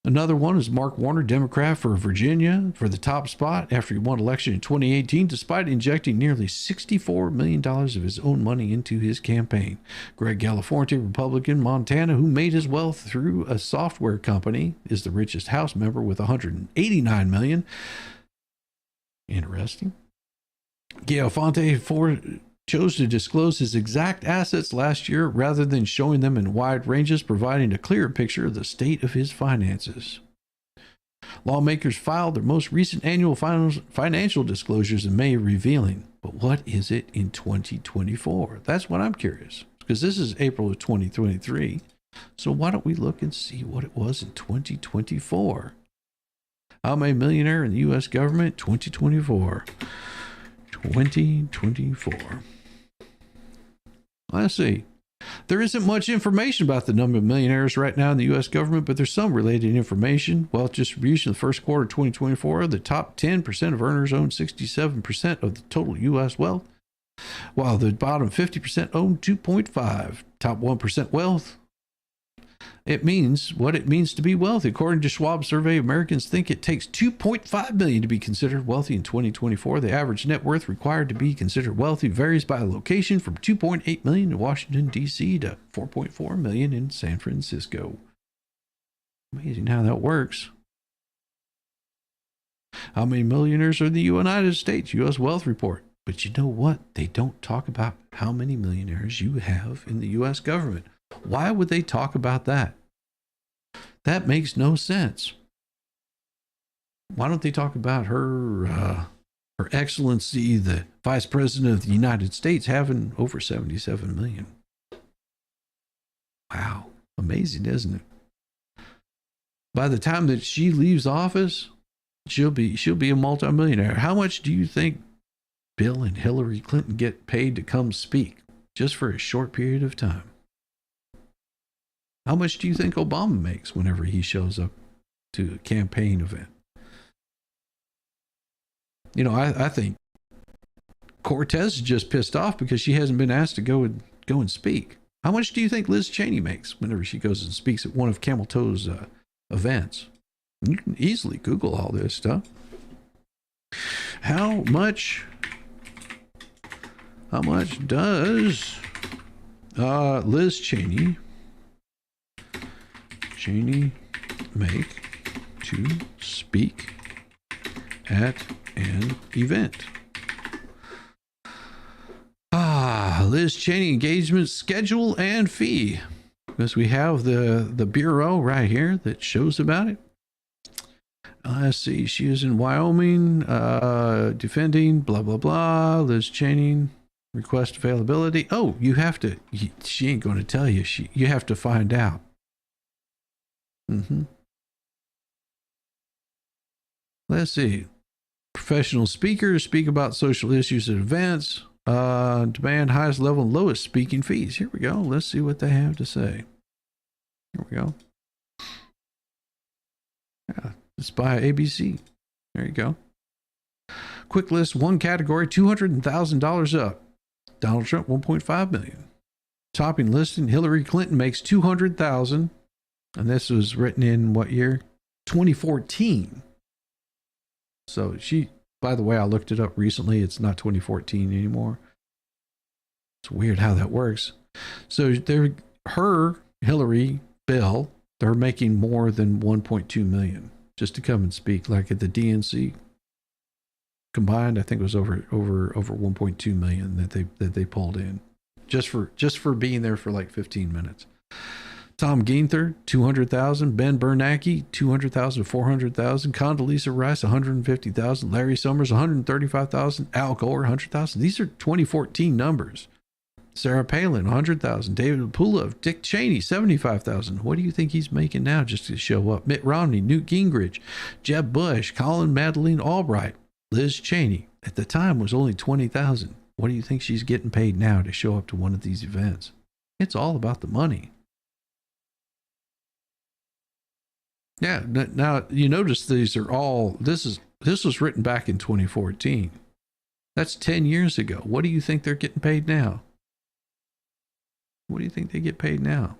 Another one is Mark Warner, Democrat for Virginia, for the top spot after he won election in 2018, despite injecting nearly $64 million of his own money into his campaign. Greg Galaforte, Republican, Montana, who made his wealth through a software company, is the richest House member with $189 million. Interesting. Galafonte chose to disclose his exact assets last year rather than showing them in wide ranges, providing a clearer picture of the state of his finances. Lawmakers filed their most recent annual financial disclosures in May, revealing, but what is it in 2024? That's what I'm curious, because this is April of 2023. So why don't we look and see what it was in 2024? I'm a millionaire in the U.S. government, 2024. 2024. Let's see. There isn't much information about the number of millionaires right now in the U.S. government, but there's some related information. Wealth distribution in the first quarter of 2024, the top 10% of earners own 67% of the total U.S. wealth, while the bottom 50% own 2.5%. Top 1% wealth. It means what it means to be wealthy. According to Schwab survey, Americans think it takes 2.5 million to be considered wealthy in 2024. The average net worth required to be considered wealthy varies by location, from 2.8 million in Washington, D.C. to 4.4 million in San Francisco. Amazing how that works. How many millionaires are in the United States? U.S. Wealth Report. But you know what? They don't talk about how many millionaires you have in the U.S. government. Why would they talk about that? That makes no sense. Why don't they talk about her excellency, the vice president of the United States, having over 77 million? Wow. Amazing, isn't it? By the time that she leaves office, she'll be a multimillionaire. How much do you think Bill and Hillary Clinton get paid to come speak just for a short period of time? How much do you think Obama makes whenever he shows up to a campaign event? You know, I think Cortez is just pissed off because she hasn't been asked to go and speak. How much do you think Liz Cheney makes whenever she goes and speaks at one of Camel Toe's events? You can easily Google all this stuff. How much does Liz Cheney make to speak at an event? Liz Cheney engagement schedule and fee. Because we have the bureau right here that shows about it. Let's see. She is in Wyoming, defending, blah, blah, blah. Liz Cheney, request availability. Oh, you have to. She ain't going to tell you. You have to find out. Let's see. Professional speakers speak about social issues at events. Demand highest level and lowest speaking fees. Here we go. Let's see what they have to say. Here we go. Yeah, it's by ABC. There you go. Quick list, one category, $200,000 up. Donald Trump, $1.5 million. Topping listing, Hillary Clinton makes $200,000. And this was written in what year? 2014. So she, by the way, I looked it up recently. It's not 2014 anymore. It's weird how that works. So Hillary, Bill, they're making more than 1.2 million just to come and speak. Like at the DNC combined, I think it was over 1.2 million that they pulled in just for being there for like 15 minutes. Tom Ginther, 200,000. Ben Bernanke, 200,000, 400,000. Condoleezza Rice, 150,000. Larry Summers, 135,000. Al Gore, 100,000. These are 2014 numbers. Sarah Palin, 100,000. David Pula, Dick Cheney, 75,000. What do you think he's making now just to show up? Mitt Romney, Newt Gingrich, Jeb Bush, Colin Madeleine Albright, Liz Cheney. At the time was only 20,000. What do you think she's getting paid now to show up to one of these events? It's all about the money. Yeah, now you notice these are all, this was written back in 2014. That's 10 years ago. What do you think they're getting paid now? What do you think they get paid now?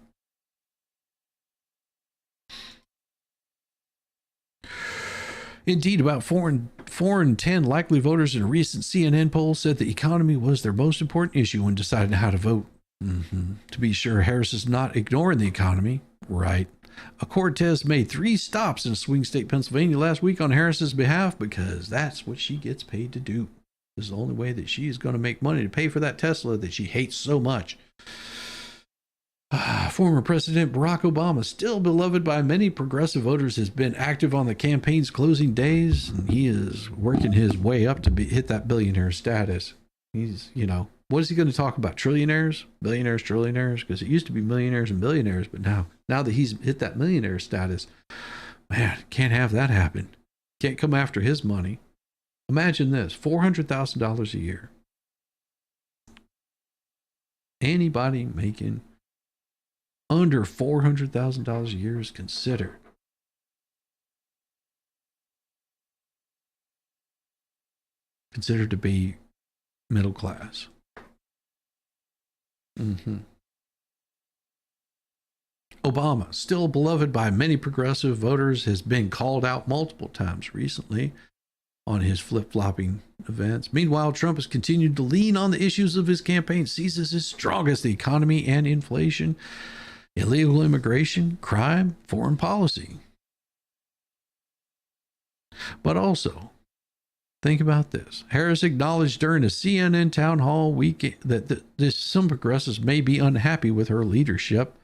Indeed, about 4 in 10 likely voters in a recent CNN poll said the economy was their most important issue when deciding how to vote. To be sure, Harris is not ignoring the economy. Right. Cortez made 3 stops in swing state Pennsylvania last week on Harris's behalf because that's what she gets paid to do. This is the only way that she is going to make money to pay for that Tesla that she hates so much. Former President Barack Obama, still beloved by many progressive voters, has been active on the campaign's closing days, and he is working his way up to hit that billionaire status. He's, what is he going to talk about? Trillionaires? Billionaires, trillionaires? Because it used to be millionaires and billionaires, but now that he's hit that millionaire status, man, can't have that happen. Can't come after his money. Imagine this, $400,000 a year. Anybody making under $400,000 a year is considered to be middle class. Obama, still beloved by many progressive voters, has been called out multiple times recently on his flip-flopping events. Meanwhile, Trump has continued to lean on the issues of his campaign, sees as his strongest: the economy and inflation, illegal immigration, crime, foreign policy. But also, think about this. Harris acknowledged during a CNN town hall week that some progressives may be unhappy with her leadership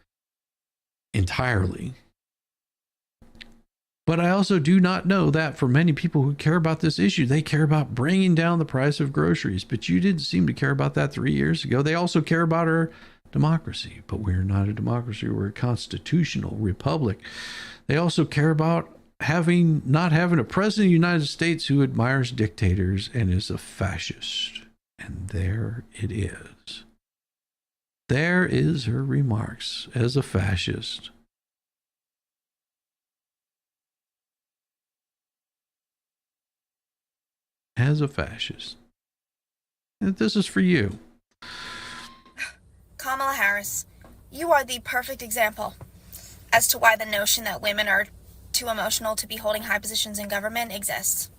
entirely. But I also do not know that for many people who care about this issue, they care about bringing down the price of groceries. But you didn't seem to care about that 3 years ago. They also care about our democracy. But we're not a democracy. We're a constitutional republic. They also care about not having a president of the United States who admires dictators and is a fascist. And there it is. There is her remarks as a fascist. As a fascist. And this is for you. Kamala Harris, you are the perfect example as to why the notion that women are too emotional to be holding high positions in government exists.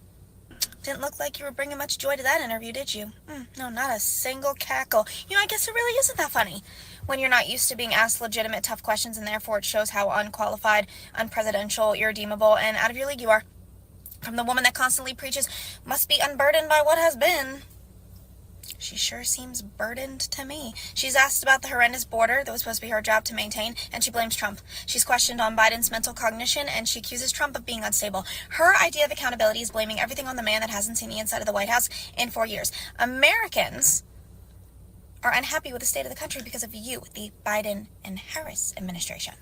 Didn't look like you were bringing much joy to that interview, did you? No, not a single cackle. I guess it really isn't that funny when you're not used to being asked legitimate, tough questions, and therefore it shows how unqualified, unpresidential, irredeemable, and out of your league you are. From the woman that constantly preaches, must be unburdened by what has been. She sure seems burdened to me. She's asked about the horrendous border that was supposed to be her job to maintain, and she blames Trump. She's questioned on Biden's mental cognition, and she accuses Trump of being unstable. Her idea of accountability is blaming everything on the man that hasn't seen the inside of the White House in 4 years. Americans are unhappy with the state of the country because of you, the Biden and Harris administration.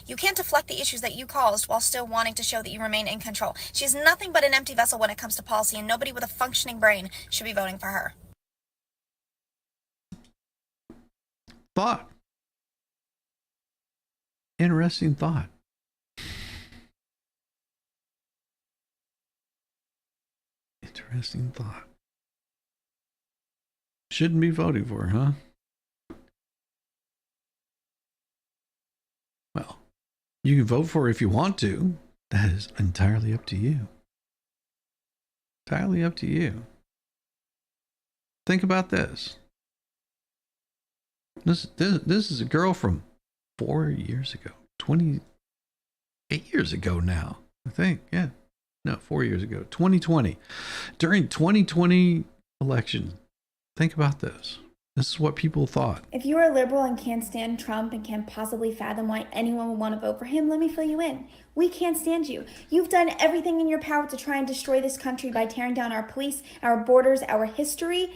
You can't deflect the issues that you caused while still wanting to show that you remain in control. She's nothing but an empty vessel when it comes to policy, and nobody with a functioning brain should be voting for her. Thought. Interesting thought. Interesting thought. Shouldn't be voting for her, huh? Well, you can vote for her if you want to. That is entirely up to you. Entirely up to you. Think about this. This is a girl from 4 years ago. 28 years ago now, I think. Yeah. No, 4 years ago. 2020. During 2020 election. Think about this. This is what people thought. If you are a liberal and can't stand Trump and can't possibly fathom why anyone would want to vote for him, let me fill you in. We can't stand you. You've done everything in your power to try and destroy this country by tearing down our police, our borders, our history,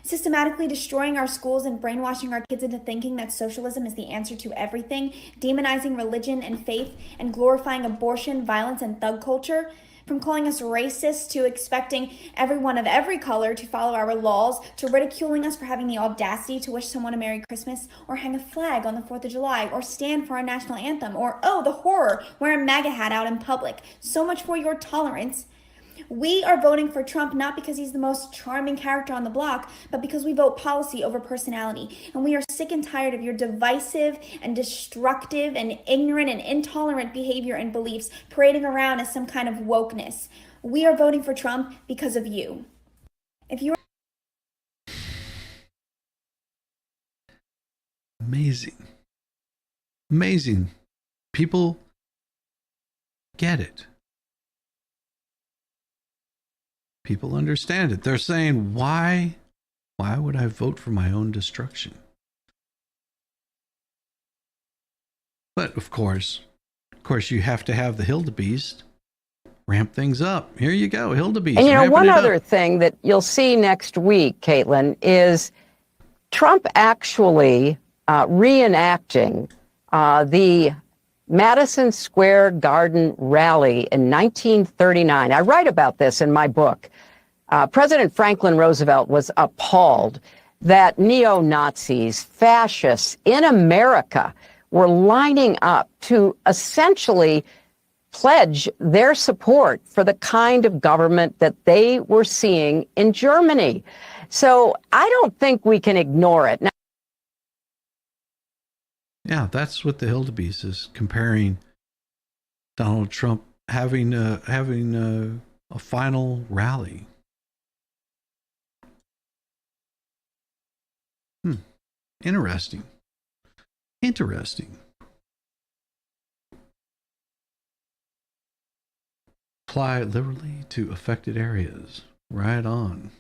systematically destroying our schools and brainwashing our kids into thinking that socialism is the answer to everything, demonizing religion and faith, and glorifying abortion, violence, and thug culture. From calling us racist to expecting everyone of every color to follow our laws, to ridiculing us for having the audacity to wish someone a Merry Christmas, or hang a flag on the 4th of July, or stand for our national anthem, or, oh, the horror, wear a MAGA hat out in public. So much for your tolerance. We are voting for Trump not because he's the most charming character on the block, but because we vote policy over personality. And we are sick and tired of your divisive and destructive and ignorant and intolerant behavior and beliefs parading around as some kind of wokeness. We are voting for Trump because of you. If you are... Amazing. Amazing. People get it. People understand it. They're saying, why would I vote for my own destruction? But of course, you have to have the Hildebeest ramp things up. Here you go, Hildebeest. And one other thing that you'll see next week, Caitlin, is Trump actually reenacting the Madison Square Garden rally in 1939. I write about this in my book. President Franklin Roosevelt was appalled that neo-Nazis, fascists in America were lining up to essentially pledge their support for the kind of government that they were seeing in Germany. So I don't think we can ignore it. Now, yeah, that's what the Hildebeest is comparing. Donald Trump having a final rally. Interesting. Apply liberally to affected areas. Right on.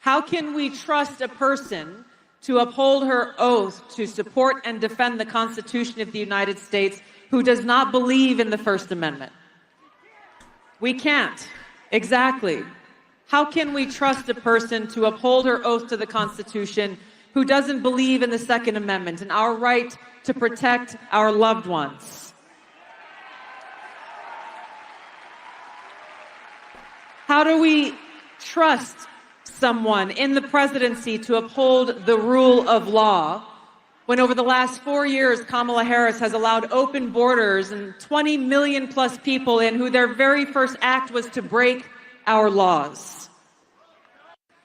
How can we trust a person to uphold her oath to support and defend the Constitution of the United States who does not believe in the First Amendment? We can't. Exactly. How can we trust a person to uphold her oath to the Constitution who doesn't believe in the Second Amendment and our right to protect our loved ones? How do we trust someone in the presidency to uphold the rule of law when over the last 4 years, Kamala Harris has allowed open borders and 20 million plus people in who their very first act was to break our laws?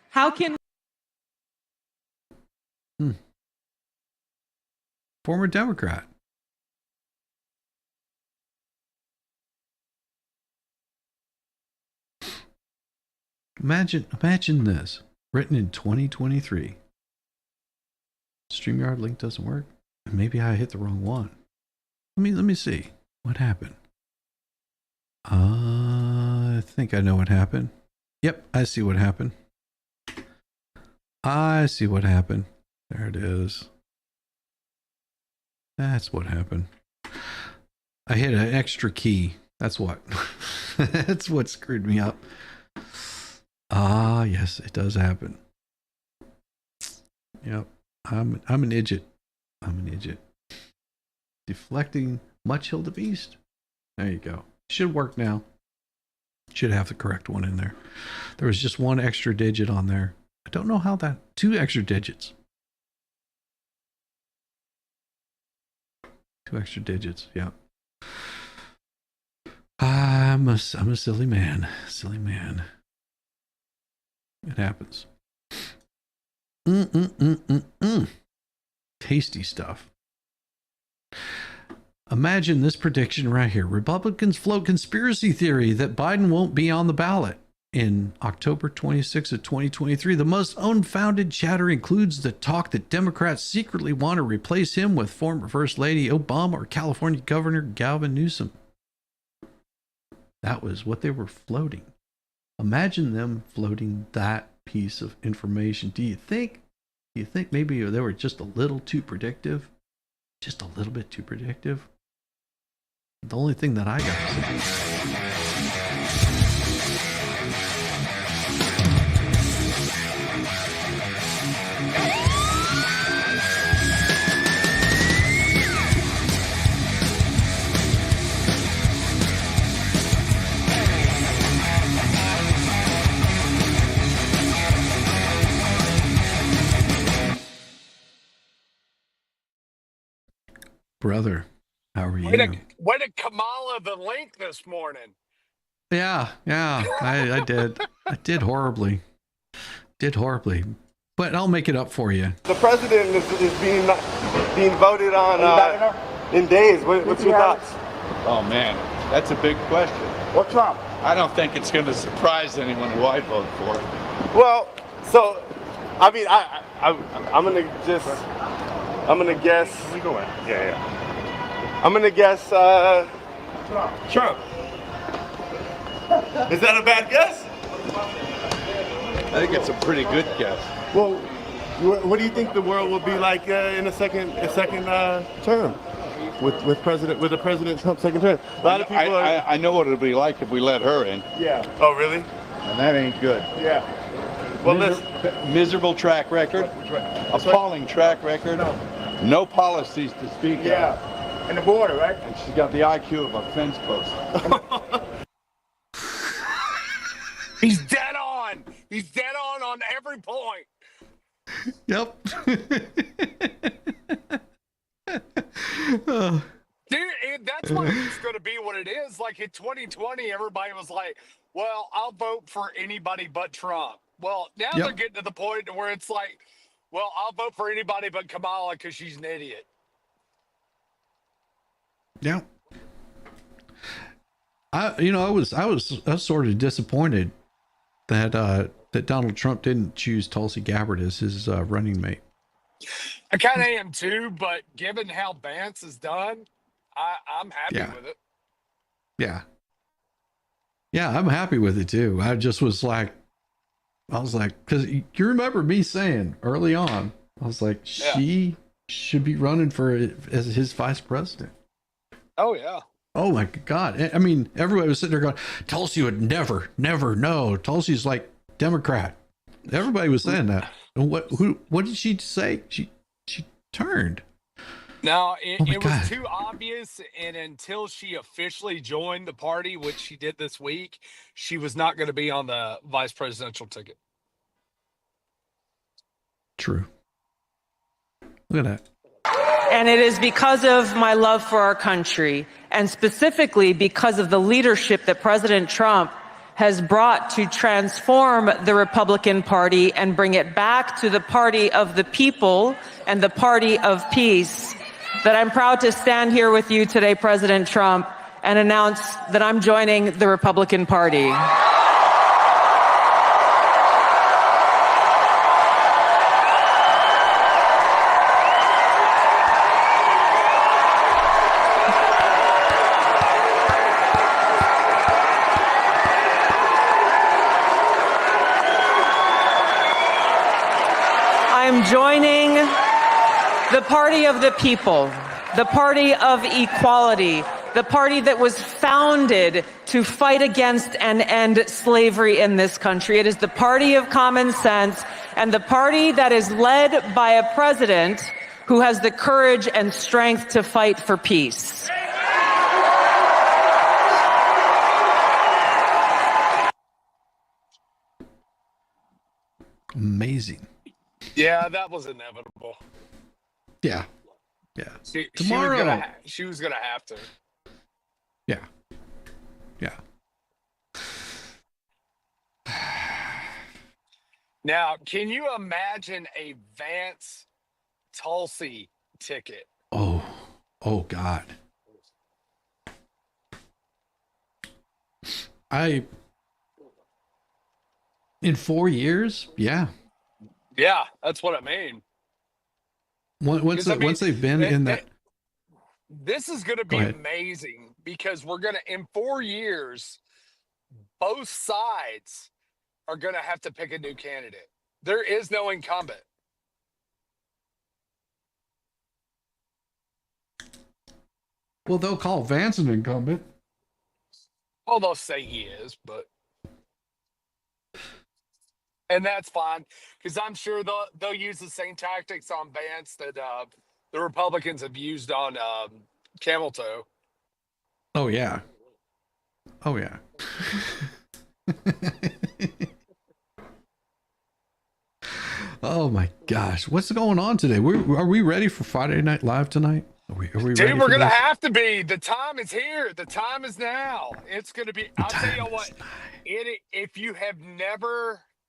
How can Former Democrat. Imagine this, written in 2023. StreamYard link doesn't work. Maybe I hit the wrong one. Let me see what happened. I think I know what happened. Yep, I see what happened. I see what happened. There it is. That's what happened. I hit an extra key. That's what. That's what screwed me up. Ah, yes, it does happen. Yep. I'm an idiot. I'm an idiot. Deflecting much hill to east. There you go. Should work now. Should have the correct one in there. There was just one extra digit on there. I don't know how that. 2 extra digits. 2 extra digits. Yep. I'm a silly man. Silly man. It happens. Tasty stuff. Imagine this prediction right here. Republicans float conspiracy theory that Biden won't be on the ballot. In October 26 of 2023, the most unfounded chatter includes the talk that Democrats secretly want to replace him with former First Lady Obama or California Governor Gavin Newsom. That was what they were floating. Imagine them floating that piece of information. Do you think maybe they were just a little too predictive? Just a little bit too predictive? The only thing that I got. Brother, how are you? Way to Kamala the link this morning. Yeah, I did. I did horribly. But I'll make it up for you. The president is being voted on in days. What's your thoughts? Oh, man, that's a big question. What's wrong? I don't think it's going to surprise anyone who I vote for. Well, so, I mean, I'm going to guess. We go in. Yeah. I'm going to guess Trump. Is that a bad guess? I think it's a pretty good guess. Well, what do you think the world will be like in a second term with the President Trump's second term? A lot of people I know what it'll be like if we let her in. Yeah. Oh, really? And that ain't good. Yeah. Well, miserable track record, appalling track record, no policies to speak of. Yeah. And the border, right? And she's got the IQ of a fence post. He's dead on. He's dead on every point. Yep. Dude, that's why it's going to be what it is. Like in 2020, everybody was like, well, I'll vote for anybody but Trump. Well, now they're getting to the point where it's like, well, I'll vote for anybody but Kamala because she's an idiot. Yeah. I was sort of disappointed that Donald Trump didn't choose Tulsi Gabbard as his running mate. I kind of am too, but given how Vance is done, I'm happy with it. Yeah. Yeah, I'm happy with it too. I was like, because you remember me saying early on, I was like, she should be running for as his vice president. Oh yeah. Oh my God. I mean, everybody was sitting there going, Tulsi would never, no. Tulsi's like Democrat. Everybody was saying that. And what did she say? She turned. No, it was God. too obvious, and until she officially joined the party, which she did this week, she was not going to be on the vice presidential ticket. True. Look at that. And it is because of my love for our country, and specifically because of the leadership that President Trump has brought to transform the Republican Party and bring it back to the party of the people and the party of peace, that I'm proud to stand here with you today, President Trump, and announce that I'm joining the Republican Party. I'm joining the party of the people, the party of equality, the party that was founded to fight against and end slavery in this country. It is the party of common sense, and the party that is led by a president who has the courage and strength to fight for peace. Amazing. Yeah, that was inevitable. Yeah. Tomorrow, she was gonna have to. Yeah. Now, can you imagine a Vance Tulsi ticket? Oh God. In 4 years, yeah. Yeah, that's what I mean. Once they've been in that. This is going to be amazing, because we're going to, in 4 years, both sides are going to have to pick a new candidate. There is no incumbent. Well, they'll call Vance an incumbent. Well, they'll say he is, but. And that's fine, because I'm sure they'll use the same tactics on Vance that the Republicans have used on Camel Toe. Oh yeah. Oh my gosh, what's going on today? Are we ready for Friday Night Live tonight? Are we Dude, ready? we're gonna have to be. The time is here. The time is now. It's gonna be. I'll tell you what.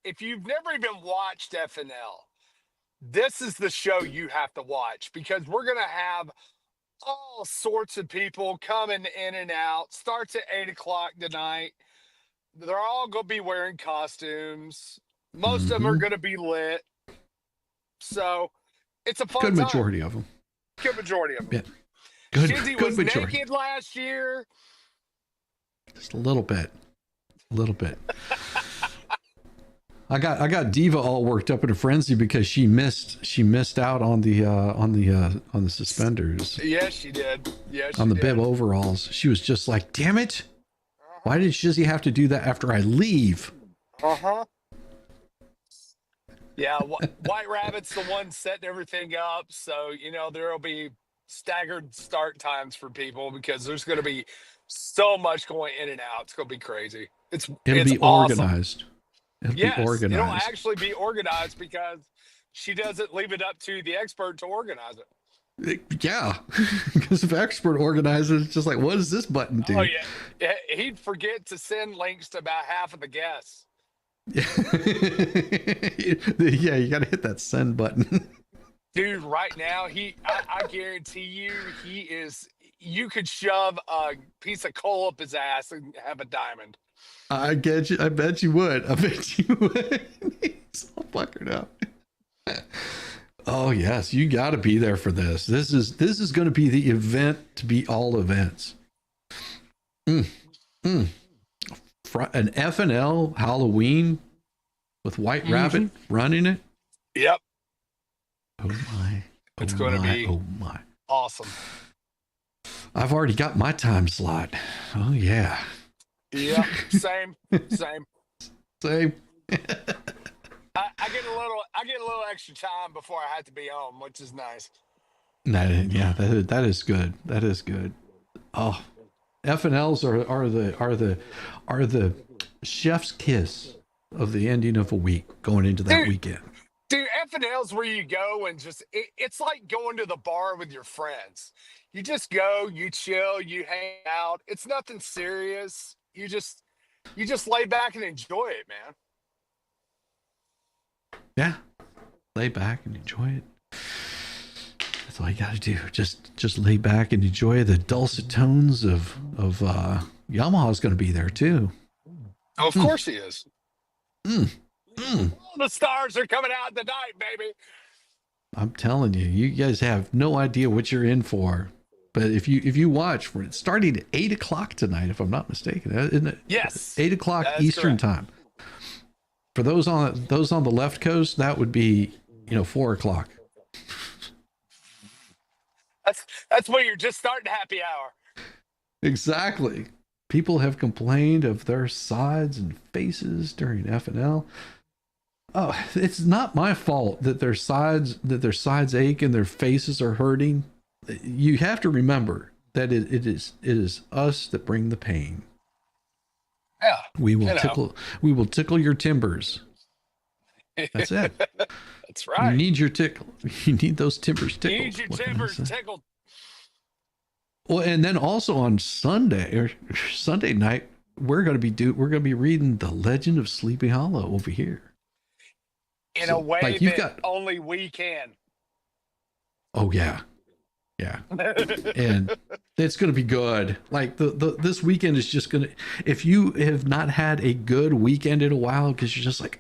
If you've never even watched FNL, this is the show you have to watch, because we're going to have all sorts of people coming in and out. Starts at 8:00 tonight. They're all going to be wearing costumes. Most of them are going to be lit. So it's a fun Good time. majority of them. Good majority of them. Yeah. Shizzy was majority. naked last year. Just a little bit. I got Diva all worked up in a frenzy because she missed out on the suspenders. Yes, she did. Yes, on the bib overalls. She was just like, "Damn it! Why did Shizzy have to do that after I leave?" Yeah, White Rabbit's the one setting everything up, so there'll be staggered start times for people, because there's going to be so much going in and out. It's going to be crazy. It'll be awesome. Organized. Yes, be organized. It'll actually be organized, because she doesn't leave it up to the expert to organize it. Yeah, because if expert organizes, it's just like, what does this button do? Oh yeah, he'd forget to send links to about half of the guests. Yeah, you got to hit that send button. Dude, right now, I guarantee you, he is. You could shove a piece of coal up his ass and have a diamond. I get you. I bet you would. He's all puckered up. Oh yes, you got to be there for this. This is going to be the event to be all events. An FNL Halloween with White Rabbit running it. Yep. Oh my. It's going to be awesome. I've already got my time slot. Oh yeah. Yeah, same. Same. I get a little extra time before I have to be home, which is nice. That is good. That is good. Oh, FNLs are the chef's kiss of the ending of a week going into that weekend. Dude, FNL's where you go and it's like going to the bar with your friends. You just go, you chill, you hang out. It's nothing serious. You just lay back and enjoy it, man. Yeah. Lay back and enjoy it. That's all you got to do. Just lay back and enjoy the dulcet tones of Yamaha's going to be there too. Oh, of course he is. The stars are coming out tonight, baby. I'm telling you, you guys have no idea what you're in for. But if you watch, it's starting at 8 o'clock tonight, if I'm not mistaken, isn't it? Yes, 8 o'clock Eastern time. For those on the left coast, that would be 4 o'clock. That's when you're just starting happy hour. Exactly. People have complained of their sides and faces during FNL. Oh, it's not my fault that their sides ache and their faces are hurting. You have to remember that it is us that bring the pain. Yeah. We will tickle your timbers. That's it. That's right. You need your tickle. You need those timbers tickled. You need your timbers tickled. Well, and then also on Sunday night, we're going to be reading The Legend of Sleepy Hollow over here. In a way that only we can. Oh yeah. Yeah. And it's going to be good. Like this weekend is just going to, if you have not had a good weekend in a while, because you're just like,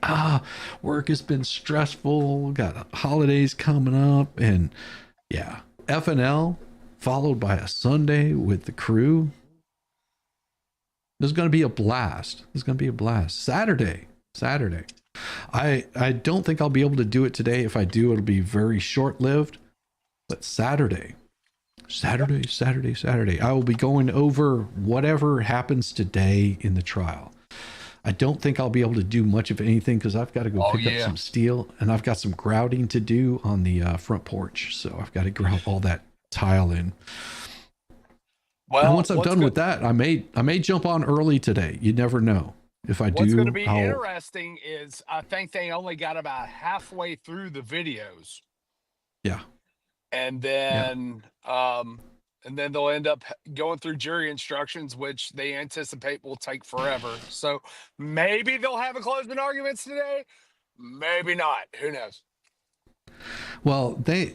work has been stressful, got holidays coming up, and yeah, FNL followed by a Sunday with the crew. There's going to be a blast. Saturday. I don't think I'll be able to do it today. If I do, it'll be very short-lived. But Saturday, I will be going over whatever happens today in the trial. I don't think I'll be able to do much of anything because I've got to go pick up some steel, and I've got some grouting to do on the front porch. So I've got to grout all that tile in. Well, and once I'm done with that, I may jump on early today. You never know. If I do, what's going to be interesting is I think they only got about halfway through the videos. Yeah. And then they'll end up going through jury instructions, which they anticipate will take forever. So maybe they'll have a closing arguments today. Maybe not. Who knows? Well, the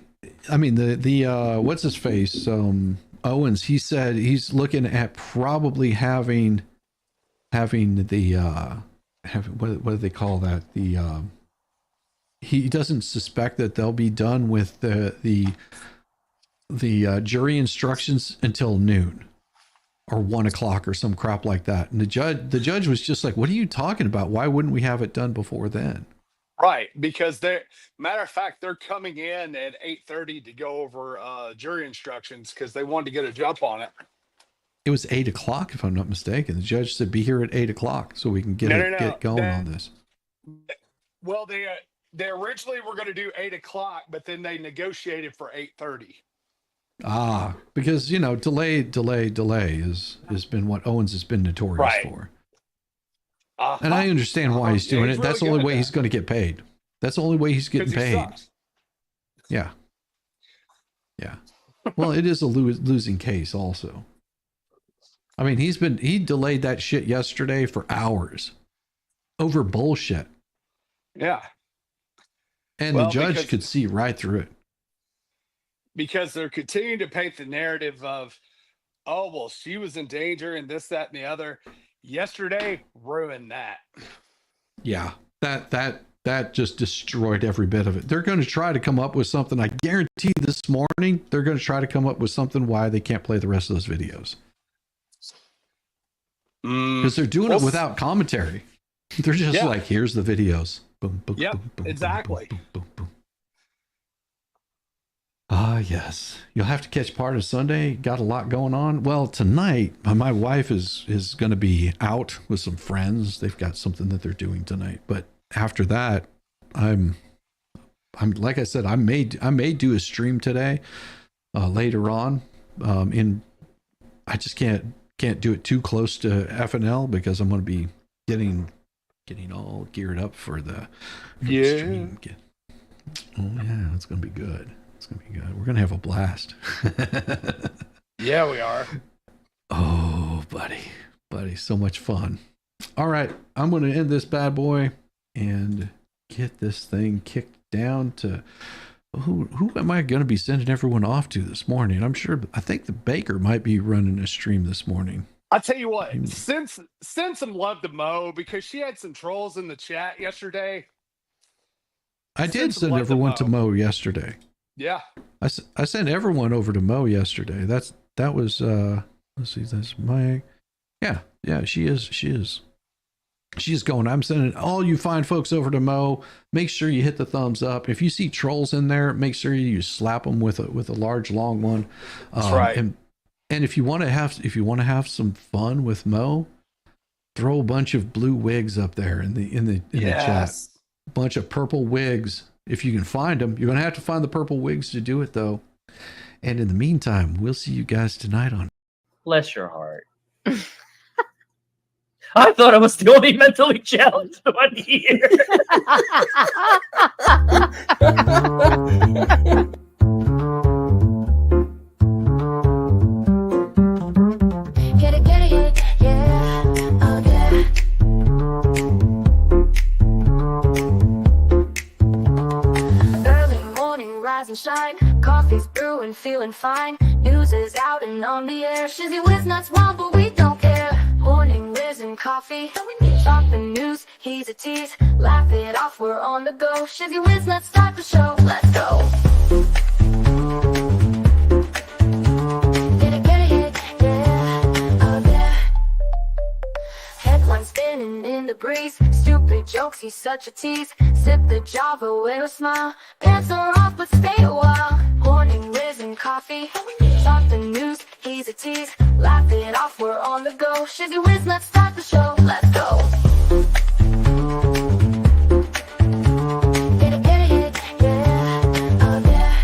what's his face? Owens, he said he's looking at probably having the what do they call that? He doesn't suspect that they'll be done with the jury instructions until noon or 1 o'clock or some crap like that. And the judge was just like, "What are you talking about? Why wouldn't we have it done before then?" Right, because matter of fact, they're coming in at 8:30 to go over jury instructions because they wanted to get a jump on it. It was 8 o'clock, if I'm not mistaken. The judge said, "Be here at 8 o'clock so we can get going on this." Well, they originally were going to do 8 o'clock, but then they negotiated for 8:30. Because delay has been what Owens has been notorious for. And I understand why he's doing it. That's the only way he's going to get paid. That's the only way he's getting paid. Sucks. Yeah. Well, it is a losing case also. I mean, he delayed that shit yesterday for hours over bullshit. Yeah. And the judge could see right through it. Because they're continuing to paint the narrative of, oh, well, she was in danger and this, that, and the other. Yesterday ruined that. Yeah, that just destroyed every bit of it. They're going to try to come up with something. I guarantee this morning they're going to try to come up with something why they can't play the rest of those videos. Because they're doing it without commentary. They're just like, here's the videos. Boom, boom, yep, boom, boom, exactly. Boom, boom, boom, boom. Yes. You'll have to catch part of Sunday. Got a lot going on. Well, tonight, my wife is going to be out with some friends. They've got something that they're doing tonight. But after that, I'm like I said, I may do a stream today, later on. I just can't do it too close to FNL because I'm going to be getting all geared up for the stream. Oh yeah, it's going to be good. It's going to be good. We're going to have a blast. Yeah, we are. Oh, buddy, so much fun. All right, I'm going to end this bad boy and get this thing kicked down to who am I going to be sending everyone off to this morning? I think the baker might be running a stream this morning. I'll tell you what, send some love to Mo because she had some trolls in the chat yesterday. I did send everyone to Mo yesterday. Yeah. I sent everyone over to Mo yesterday. That was let's see, that's Mike. Yeah, she is going. I'm sending all you fine folks over to Mo. Make sure you hit the thumbs up. If you see trolls in there, make sure you slap them with a large long one. That's right. And if you want to have some fun with Mo, throw a bunch of blue wigs up there in the chat. A bunch of purple wigs. If you can find them, you're going to have to find the purple wigs to do it though. And in the meantime, we'll see you guys tonight on. Bless your heart. I thought I was the only mentally challenged one here. Get it, yeah, oh yeah. Early morning, rise and shine. Coffee's brewing, feeling fine. News is out and on the air. Shizzy whiz nuts wild, but we don't care. Morning Whiz and Coffee. Talk the news, he's a tease. Laugh it off, we're on the go. Shizzy whiz nuts, start the show. Let's go. Get it, yeah, oh yeah. Headlines spinning in the breeze. Stupid jokes, he's such a tease. Sip the Java, wear a smile. Pants are off, but stay a while. Morning Whiz and Coffee. Talk the news, he's a tease. Laugh it off, we're on the go. Shizzy whiz, let's start the show. Let's go. Get it, yeah, oh yeah.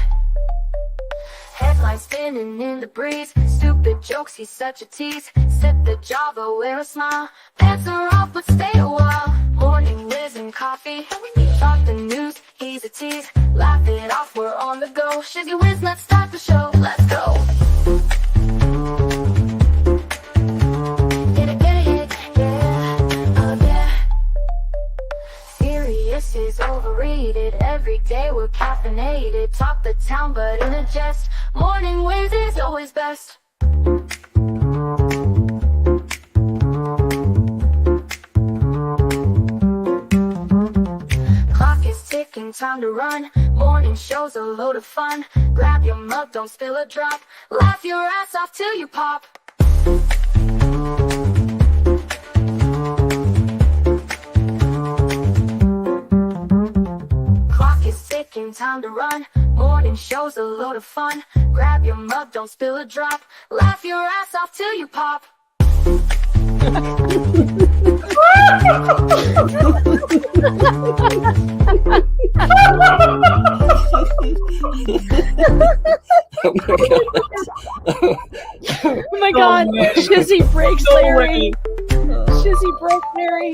Headlines spinning in the breeze. Stupid jokes, he's such a tease. Sip the Java, wear a smile. Pants are off, but stay a while. Morning Whiz and Coffee. Talk the news, he's a tease. Laugh it off, we're on the go. Shizzy whiz, let's start the show. Let's go. Get it, yeah, oh yeah. Serious is overrated. Every day we're caffeinated. Talk the town, but in a jest. Morning Whiz is always best. Clock is ticking, time to run. Morning show's a load of fun. Grab your mug, don't spill a drop. Laugh your ass off till you pop. Clock is ticking, time to run. Morning show's a load of fun. Grab your mug, don't spill a drop. Laugh your ass off till you pop. Oh my god, Shizzy breaks Larry. Shizzy broke Larry.